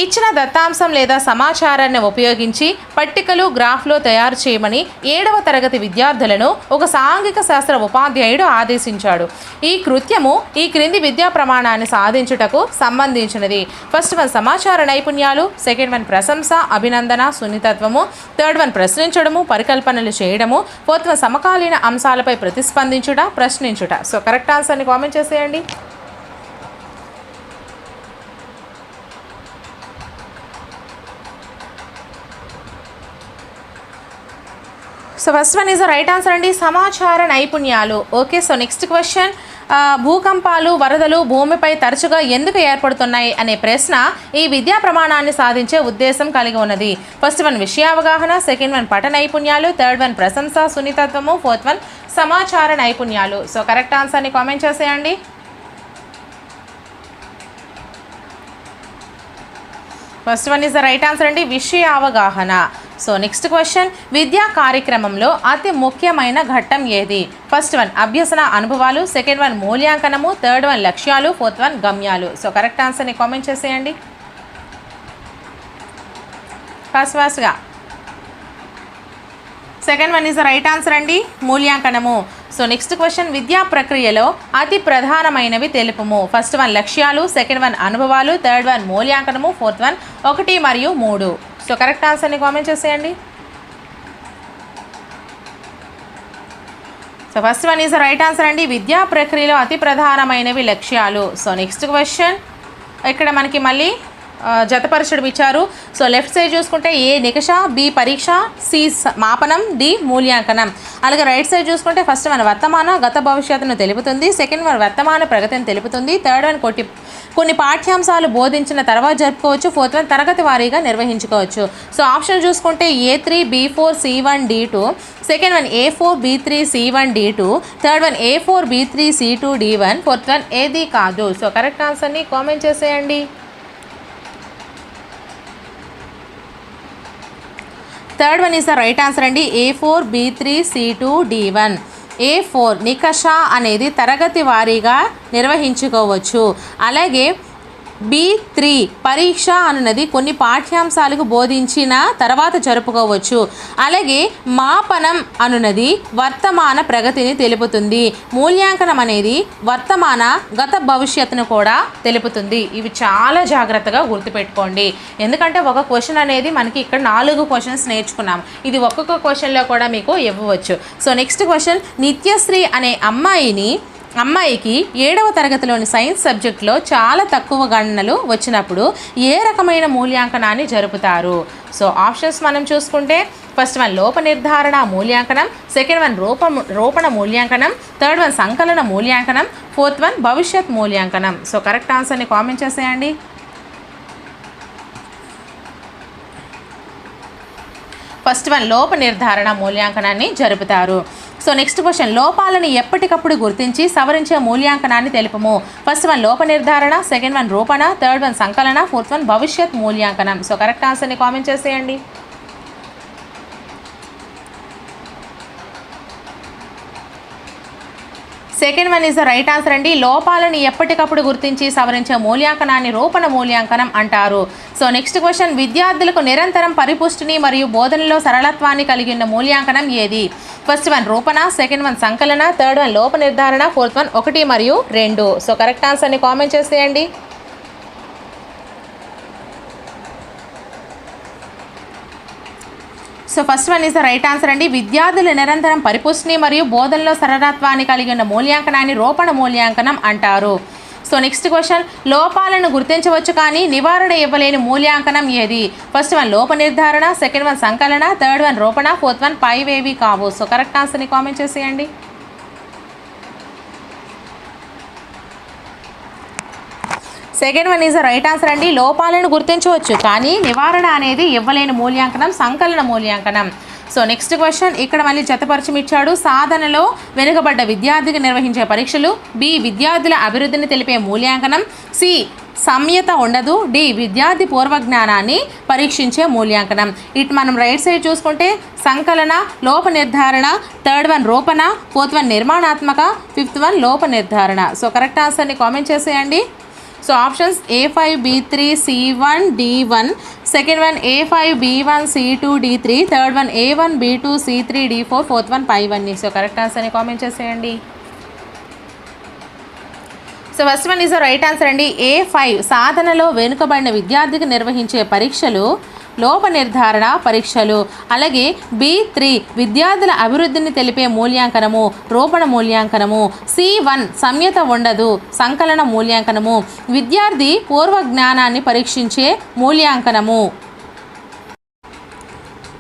Speaker 1: ఇచ్చిన దత్తాంశం లేదా సమాచారాన్ని ఉపయోగించి పట్టికలు, గ్రాఫ్లో తయారు చేయమని 7వ తరగతి విద్యార్థులను ఒక సాంఘిక శాస్త్ర ఉపాధ్యాయుడు ఆదేశించాడు. ఈ కృత్యము ఈ క్రింది విద్యా ప్రమాణాన్ని సాధించుటకు సంబంధించినది. ఫస్ట్ వన్ సమాచార నైపుణ్యాలు. సెకండ్ వన్ ప్రశంస, అభినందన, సున్నితత్వము. థర్డ్ వన్ ప్రశ్నించడము, పరికల్పనలు చేయడము. ఫోర్త్ వన్ సమకాలీన అంశాలపై ప్రతిస్పందించుట, ప్రశ్నించుట. సో కరెక్ట్ ఆన్సర్ని కామెంట్ చేసేయండి. So first one is the right answer అండి, సమాచార నైపుణ్యాలు. ఓకే, సో నెక్స్ట్ క్వశ్చన్, భూకంపాలు వరదలు భూమిపై తరచుగా ఎందుకు ఏర్పడుతున్నాయి అనే ప్రశ్న ఈ విద్యా ప్రమాణాన్ని సాధించే ఉద్దేశం కలిగి ఉన్నది. ఫస్ట్ వన్ విషయావగాహన, సెకండ్ వన్ పఠ నైపుణ్యాలు, థర్డ్ వన్ ప్రశంస సున్నితత్వము, ఫోర్త్ వన్ సమాచార నైపుణ్యాలు. సో కరెక్ట్ ఆన్సర్ని కామెంట్ చేసేయండి. First one is the right answer అండి, విషయ అవగాహన. సో నెక్స్ట్ క్వశ్చన్, విద్యా కార్యక్రమంలో అతి ముఖ్యమైన ఘట్టం ఏది? ఫస్ట్ వన్ అభ్యసన అనుభవాలు, సెకండ్ వన్ మూల్యాంకనము, థర్డ్ వన్ లక్ష్యాలు, ఫోర్త్ వన్ గమ్యాలు. సో కరెక్ట్ ఆన్సర్ని కామెంట్ చేసేయండి ఫాస్ట్గా. Second one is the right answer అండి, మూల్యాంకనము. సో నెక్స్ట్ క్వశ్చన్, విద్యా ప్రక్రియలో అతి ప్రధానమైనవి తెలుపుము. ఫస్ట్ వన్ లక్ష్యాలు, సెకండ్ వన్ అనుభవాలు, థర్డ్ వన్ మూల్యాంకనము, ఫోర్త్ వన్ 1 మరియు 3. సో కరెక్ట్ ఆన్సర్ని కామెంట్ చేసేయండి. So first one is the right answer అండి, విద్యా ప్రక్రియలో అతి ప్రధానమైనవి లక్ష్యాలు. సో నెక్స్ట్ క్వశ్చన్, ఇక్కడ మనకి మళ్ళీ జతపరచడం ఇచ్చారు. సో లెఫ్ట్ సైడ్ చూసుకుంటే ఏ నికష, బి పరీక్ష, సి మాపనం, డి మూల్యాంకనం. అలాగే రైట్ సైడ్ చూసుకుంటే ఫస్ట్ వన్ వర్తమాన గత భవిష్యత్తును తెలుపుతుంది, సెకండ్ వన్ వర్తమాన ప్రగతిని తెలుపుతుంది, థర్డ్ వన్ కొన్ని పాఠ్యాంశాలు బోధించిన తర్వాత జరుపుకోవచ్చు, ఫోర్త్ వన్ తరగతి వారీగా నిర్వహించుకోవచ్చు. సో ఆప్షన్ చూసుకుంటే A3 B4 C1 D2, second one A4 B3 C1 D2, third one A4 B3 C2 D1, fourth one ఏది కాదు. సో కరెక్ట్ ఆన్సర్ని కామెంట్ చేసేయండి. Third one is the right answer అండి, A4 B3 C2 D1. A4 నికష అనేది తరగతి వారీగా నిర్వహించుకోవచ్చు. అలాగే B3 పరీక్ష అనున్నది కొన్ని పాఠ్యాంశాలకు బోధించిన తర్వాత జరుపుకోవచ్చు. అలాగే మాపనం అనున్నది వర్తమాన ప్రగతిని తెలుపుతుంది. మూల్యాంకనం అనేది వర్తమాన గత భవిష్యత్తును కూడా తెలుపుతుంది. ఇవి చాలా జాగ్రత్తగా గుర్తుపెట్టుకోండి, ఎందుకంటే ఒక క్వశ్చన్ అనేది మనకి ఇక్కడ 4 క్వశ్చన్స్ నేర్చుకున్నాం. ఇది ఒక్కొక్క క్వశ్చన్లో కూడా మీకు ఇవ్వవచ్చు. సో నెక్స్ట్ క్వశ్చన్, నిత్యశ్రీ అనే అమ్మాయికి 7వ తరగతిలోని సైన్స్ సబ్జెక్ట్లో చాలా తక్కువ గణనలు వచ్చినప్పుడు ఏ రకమైన మూల్యాంకనాన్ని జరుపుతారు? సో ఆప్షన్స్ మనం చూసుకుంటే ఫస్ట్ వన్ లోప నిర్ధారణ మూల్యాంకనం, సెకండ్ వన్ రూపణ మూల్యాంకనం, థర్డ్ వన్ సంకలన మూల్యాంకనం, ఫోర్త్ వన్ భవిష్యత్ మూల్యాంకనం. సో కరెక్ట్ ఆన్సర్ని కామెంట్ చేసేయండి. ఫస్ట్ వన్ లోప నిర్ధారణ మూల్యాంకనాన్ని జరుపుతారు. సో నెక్స్ట్ క్వశ్చన్, లోపాలను ఎప్పటికప్పుడు గుర్తించి సవరించే మూల్యాంకనాన్ని తెలుపము. ఫస్ట్ వన్ లోప నిర్ధారణ, సెకండ్ వన్ రూపణ, థర్డ్ వన్ సంకలన, ఫోర్త్ వన్ భవిష్యత్ మూల్యాంకనం. సో కరెక్ట్ ఆన్సర్ని కామెంట్ చేసేయండి. Second one is the right answer అండి, లోపాలను ఎప్పటికప్పుడు గుర్తించి సవరించే మూల్యాంకనాన్ని రూపణ మూల్యాంకనం అంటారు. సో నెక్స్ట్ క్వశ్చన్, విద్యార్థులకు నిరంతరం పరిపుష్టిని మరియు బోధనలో సరళత్వాన్ని కలిగి ఉన్న మూల్యాంకనం ఏది? ఫస్ట్ వన్ రూపణ, సెకండ్ వన్ సంకలన, థర్డ్ వన్ లోప నిర్ధారణ, ఫోర్త్ వన్ 1 మరియు 2. సో కరెక్ట్ ఆన్సర్ని కామెంట్ చేసేయండి. So first one is the right answer అండి, విద్యార్థులు నిరంతరం పరిపుష్టిని మరియు బోధనలో సరళత్వాన్ని కలిగి ఉన్న మూల్యాంకనాన్ని రూపణ మూల్యాంకనం అంటారు. సో నెక్స్ట్ క్వశ్చన్, లోపాలను గుర్తించవచ్చు కానీ నివారణ ఇవ్వలేని మూల్యాంకనం ఏది? ఫస్ట్ వన్ లోప నిర్ధారణ, సెకండ్ వన్ సంకలన, థర్డ్ వన్ రూపణ, ఫోర్త్ వన్ పైవేవి కావు. సో కరెక్ట్ ఆన్సర్ని కామెంట్ చేసేయండి. Second one is the right answer అండి, లోపాలను గుర్తించవచ్చు కానీ నివారణ అనేది ఇవ్వలేని మూల్యాంకనం సంకలన మూల్యాంకనం. సో నెక్స్ట్ క్వశ్చన్, ఇక్కడ మళ్ళీ జతపరచం ఇచ్చాడు. సాధనలో వెనుకబడ్డ విద్యార్థికి నిర్వహించే పరీక్షలు, బి విద్యార్థుల అభివృద్ధిని తెలిపే మూల్యాంకనం, సి సంయత ఉండదు, డి విద్యార్థి పూర్వజ్ఞానాన్ని పరీక్షించే మూల్యాంకనం. ఇటు మనం రైట్ సైడ్ చూసుకుంటే సంకలన, లోప నిర్ధారణ, థర్డ్ వన్ రూపణ, ఫోర్త్ వన్ నిర్మాణాత్మక, ఫిఫ్త్ వన్ లోప నిర్ధారణ. సో కరెక్ట్ ఆన్సర్ని కామెంట్ చేసేయండి. So options A5 B3 C1 D1, second one A5 B1 C2 D3, third one A1 B2 C3 D4, fourth one పై1. సో కరెక్ట్ ఆన్సర్ని కామెంట్ చేసేయండి. So first one is the right answer అండి, A5 సాధనలో వెనుకబడిన విద్యార్థికి నిర్వహించే పరీక్షలు లోప నిర్ధారణ పరీక్షలు. అలాగే B3 విద్యార్థుల అభివృద్ధిని తెలిపే మూల్యాంకనము రూపణ మూల్యాంకనము. C1 సంయత ఉండదు సంకలన మూల్యాంకనము. విద్యార్థి పూర్వ జ్ఞానాన్ని పరీక్షించే మూల్యాంకనము.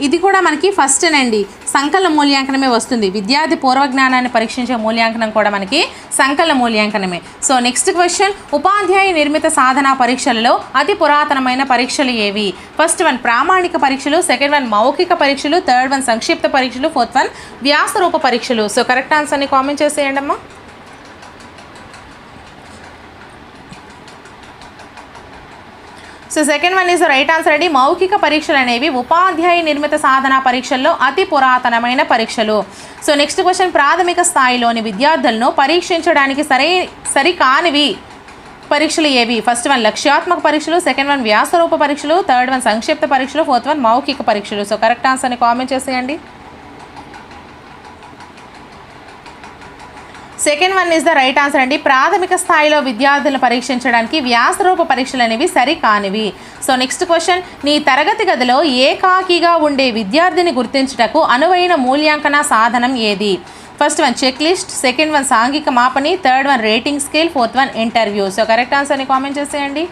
Speaker 1: ఇది కూడా మనకి ఫస్ట్ అండి, సంకలన మూల్యాంకనమే వస్తుంది. విద్యార్థి పూర్వజ్ఞానాన్ని పరీక్షించే మూల్యాంకనం కూడా మనకి సంకలన మూల్యాంకనమే. సో నెక్స్ట్ క్వశ్చన్, ఉపాధ్యాయ నిర్మిత సాధనా పరీక్షలలో అతి పురాతనమైన పరీక్షలు ఏవి? ఫస్ట్ వన్ ప్రామాణిక పరీక్షలు, సెకండ్ వన్ మౌఖిక పరీక్షలు, థర్డ్ వన్ సంక్షిప్త పరీక్షలు, ఫోర్త్ వన్ వ్యాస రూప పరీక్షలు. సో కరెక్ట్ ఆన్సర్ని కామెంట్ చేసేయండి అమ్మా. So second one is right answer అండి. మౌఖిక పరీక్షలు అనేవి ఉపాధ్యాయ నిర్మిత సాధనా పరీక్షల్లో అతి పురాతనమైన పరీక్షలు. సో నెక్స్ట్ క్వశ్చన్, ప్రాథమిక స్థాయిలోని విద్యార్థులను పరీక్షించడానికి సరికానివి పరీక్షలు ఏవి? ఫస్ట్ వన్ లక్ష్యాత్మక పరీక్షలు, సెకండ్ వన్ వ్యాసరూప పరీక్షలు, థర్డ్ వన్ సంక్షిప్త పరీక్షలు, ఫోర్త్ వన్ మౌఖిక పరీక్షలు. సో కరెక్ట్ ఆన్సర్ని కామెంట్ చేసేయండి. Second one is the right answer అండి. ప్రాథమిక స్థాయిలో విద్యార్థులను పరీక్షించడానికి వ్యాసరూప పరీక్షలు అనేవి సరికానివి. సో నెక్స్ట్ క్వశ్చన్, నీ తరగతి గదిలో ఏకాకిగా ఉండే విద్యార్థిని గుర్తించుటకు అనువైన మూల్యాంకన సాధనం ఏది? First one check list, second one సాంఘిక మాపని, third one rating scale, fourth one interview. So correct ఆన్సర్ని కామెంట్ చేసేయండి.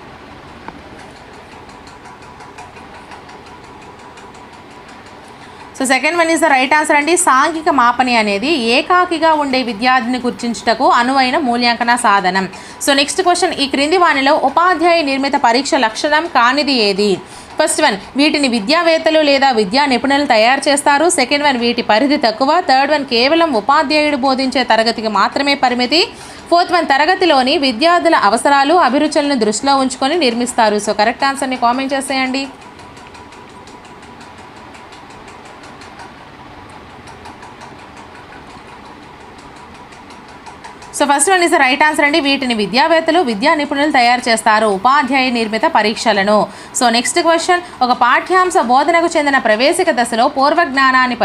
Speaker 1: So second one is the right answer అండి. సాంఘిక మాపని అనేది ఏకాకిగా ఉండే విద్యార్థిని గుర్తించుటకు అనువైన మూల్యాంకన సాధనం. సో నెక్స్ట్ క్వశ్చన్, ఈ క్రింది వానిలో ఉపాధ్యాయ నిర్మిత పరీక్ష లక్షణం కానిది ఏది? ఫస్ట్ వన్ వీటిని విద్యావేత్తలు లేదా విద్యా నిపుణులు తయారు చేస్తారు, సెకండ్ వన్ వీటి పరిధి తక్కువ, థర్డ్ వన్ కేవలం ఉపాధ్యాయుడు బోధించే తరగతికి మాత్రమే పరిమితి, ఫోర్త్ వన్ తరగతిలోని విద్యార్థుల అవసరాలు అభిరుచులను దృష్టిలో ఉంచుకొని నిర్మిస్తారు. సో కరెక్ట్ ఆన్సర్ని కామెంట్ చేసేయండి. So first one is right answer అండి. వీటిని విద్యావేత్తలు విద్యా నిపుణులు తయారు చేస్తారు, ఉపాధ్యాయ నిర్మిత పరీక్షలను. సో నెక్స్ట్ క్వశ్చన్, ఒక పాఠ్యాంశ బోధనకు చెందిన ప్రవేశిక దశలో పూర్వజ్ఞానాన్ని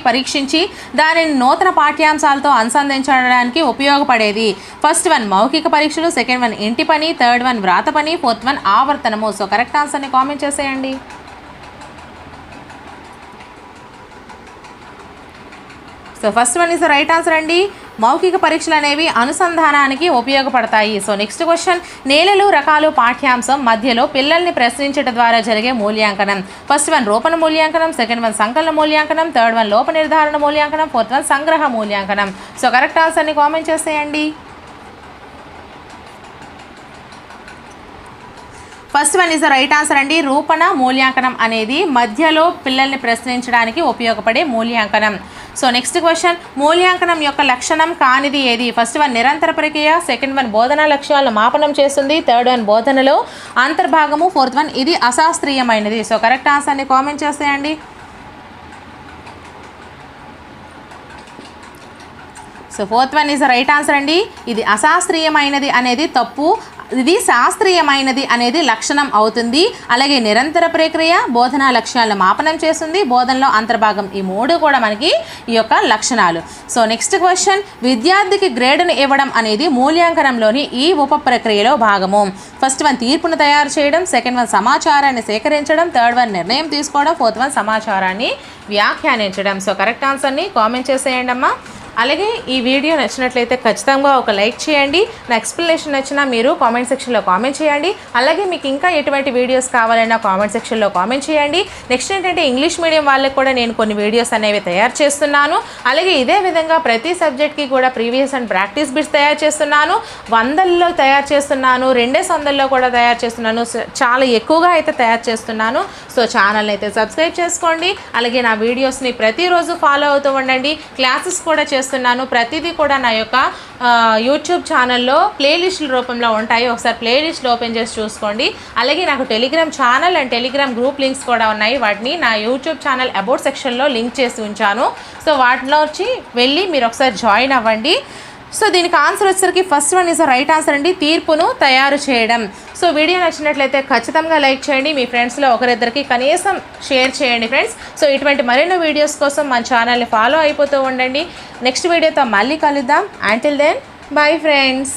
Speaker 1: పరీక్షించి దానిని నూతన పాఠ్యాంశాలతో అనుసంధించడానికి ఉపయోగపడేది. ఫస్ట్ వన్ మౌఖిక పరీక్షలు, సెకండ్ వన్ ఇంటి పని, థర్డ్ వన్ వ్రాత పని, ఫోర్త్ వన్ ఆవర్తనము. సో కరెక్ట్ ఆన్సర్ని కామెంట్ చేసేయండి. So first one is right answer అండి. మౌఖిక పరీక్షలు అనేవి అనుసంధానానికి ఉపయోగపడతాయి. సో నెక్స్ట్ క్వశ్చన్, నేలలు రకాలు పాఠ్యాంశం మధ్యలో పిల్లల్ని ప్రశ్నించడం ద్వారా జరిగే మూల్యాంకనం. ఫస్ట్ వన్ రూపణ మూల్యాంకనం, సెకండ్ వన్ సంకలన మూల్యాంకనం, థర్డ్ వన్ లోప నిర్ధారణ మూల్యాంకనం, ఫోర్త్ వన్ సంగ్రహ మూల్యాంకనం. సో కరెక్ట్ ఆన్సర్ని కామెంట్ చేసేయండి. First one is the right answer అండి. రూపణ మూల్యాంకనం అనేది మధ్యలో పిల్లల్ని ప్రశ్నించడానికి ఉపయోగపడే మూల్యాంకనం. సో నెక్స్ట్ క్వశ్చన్, మూల్యాంకనం యొక్క లక్షణం కానిది ఏది? ఫస్ట్ వన్ నిరంతర ప్రక్రియ, సెకండ్ వన్ బోధనా లక్ష్యాలను మాపనం చేస్తుంది, థర్డ్ వన్ బోధనలో అంతర్భాగము, ఫోర్త్ వన్ ఇది అశాస్త్రీయమైనది. సో కరెక్ట్ ఆన్సర్ని కామెంట్ చేసేయండి. So fourth one is right answer అండి. ఇది అశాస్త్రీయమైనది అనేది తప్పు, ఇది శాస్త్రీయమైనది అనేది లక్షణం అవుతుంది. అలాగే నిరంతర ప్రక్రియ బోధనా లక్ష్యాలను మాపనం చేస్తుంది, బోధనలో అంతర్భాగం, ఈ మూడు కూడా మనకి ఈ యొక్క లక్షణాలు. సో నెక్స్ట్ క్వశ్చన్, విద్యార్థికి గ్రేడ్ను ఇవ్వడం అనేది మూల్యాంకనంలోని ఈ ఉప ప్రక్రియలో భాగము. ఫస్ట్ వన్ తీర్పును తయారు చేయడం, సెకండ్ వన్ సమాచారాన్ని సేకరించడం, థర్డ్ వన్ నిర్ణయం తీసుకోవడం, ఫోర్త్ వన్ సమాచారాన్ని వ్యాఖ్యానించడం. సో కరెక్ట్ ఆన్సర్ని కామెంట్ చేసేయండి అమ్మా. అలాగే ఈ వీడియో నచ్చినట్లయితే ఖచ్చితంగా ఒక లైక్ చేయండి. నా ఎక్స్ప్లెనేషన్ నచ్చినా మీరు కామెంట్ సెక్షన్లో కామెంట్ చేయండి. అలాగే మీకు ఇంకా ఎటువంటి వీడియోస్ కావాలన్నా కామెంట్ సెక్షన్లో కామెంట్ చేయండి. నెక్స్ట్ ఏంటంటే ఇంగ్లీష్ మీడియం వాళ్ళకి కూడా నేను కొన్ని వీడియోస్ అనేవి తయారు చేస్తున్నాను. అలాగే ఇదే విధంగా ప్రతి సబ్జెక్ట్కి కూడా ప్రీవియస్ అండ్ ప్రాక్టీస్ బిట్స్ తయారు చేస్తున్నాను. 100లో తయారు చేస్తున్నాను, 200లో కూడా తయారు చేస్తున్నాను, చాలా ఎక్కువగా అయితే తయారు చేస్తున్నాను. సో ఛానల్ని అయితే సబ్స్క్రైబ్ చేసుకోండి. అలాగే నా వీడియోస్ని ప్రతిరోజు ఫాలో అవుతూ ఉండండి. క్లాసెస్ కూడా చేస్తున్నాను. ప్రతిదీ కూడా నా యొక్క యూట్యూబ్ ఛానల్లో ప్లేలిస్టుల రూపంలో ఉంటాయి. ఒకసారి ప్లేలిస్ట్లు ఓపెన్ చేసి చూసుకోండి. అలాగే నాకు Telegram channel and Telegram group links కూడా ఉన్నాయి. వాటిని నా యూట్యూబ్ ఛానల్ అబౌట్ సెక్షన్లో లింక్ చేసి ఉంచాను. సో వాటిలో వచ్చి వెళ్ళి మీరు ఒకసారి జాయిన్ అవ్వండి. సో దీనికి ఆన్సర్ వచ్చేసరికి first one is right answer అండి, తీర్పును తయారు చేయడం. సో వీడియో నచ్చినట్లయితే ఖచ్చితంగా లైక్ చేయండి. మీ ఫ్రెండ్స్లో ఒకరిద్దరికి కనీసం షేర్ చేయండి ఫ్రెండ్స్. సో ఇటువంటి మరెన్నో వీడియోస్ కోసం మన ఛానల్ని ఫాలో అయిపోతూ ఉండండి. నెక్స్ట్ వీడియోతో మళ్ళీ కలుద్దాం. Until then bye friends.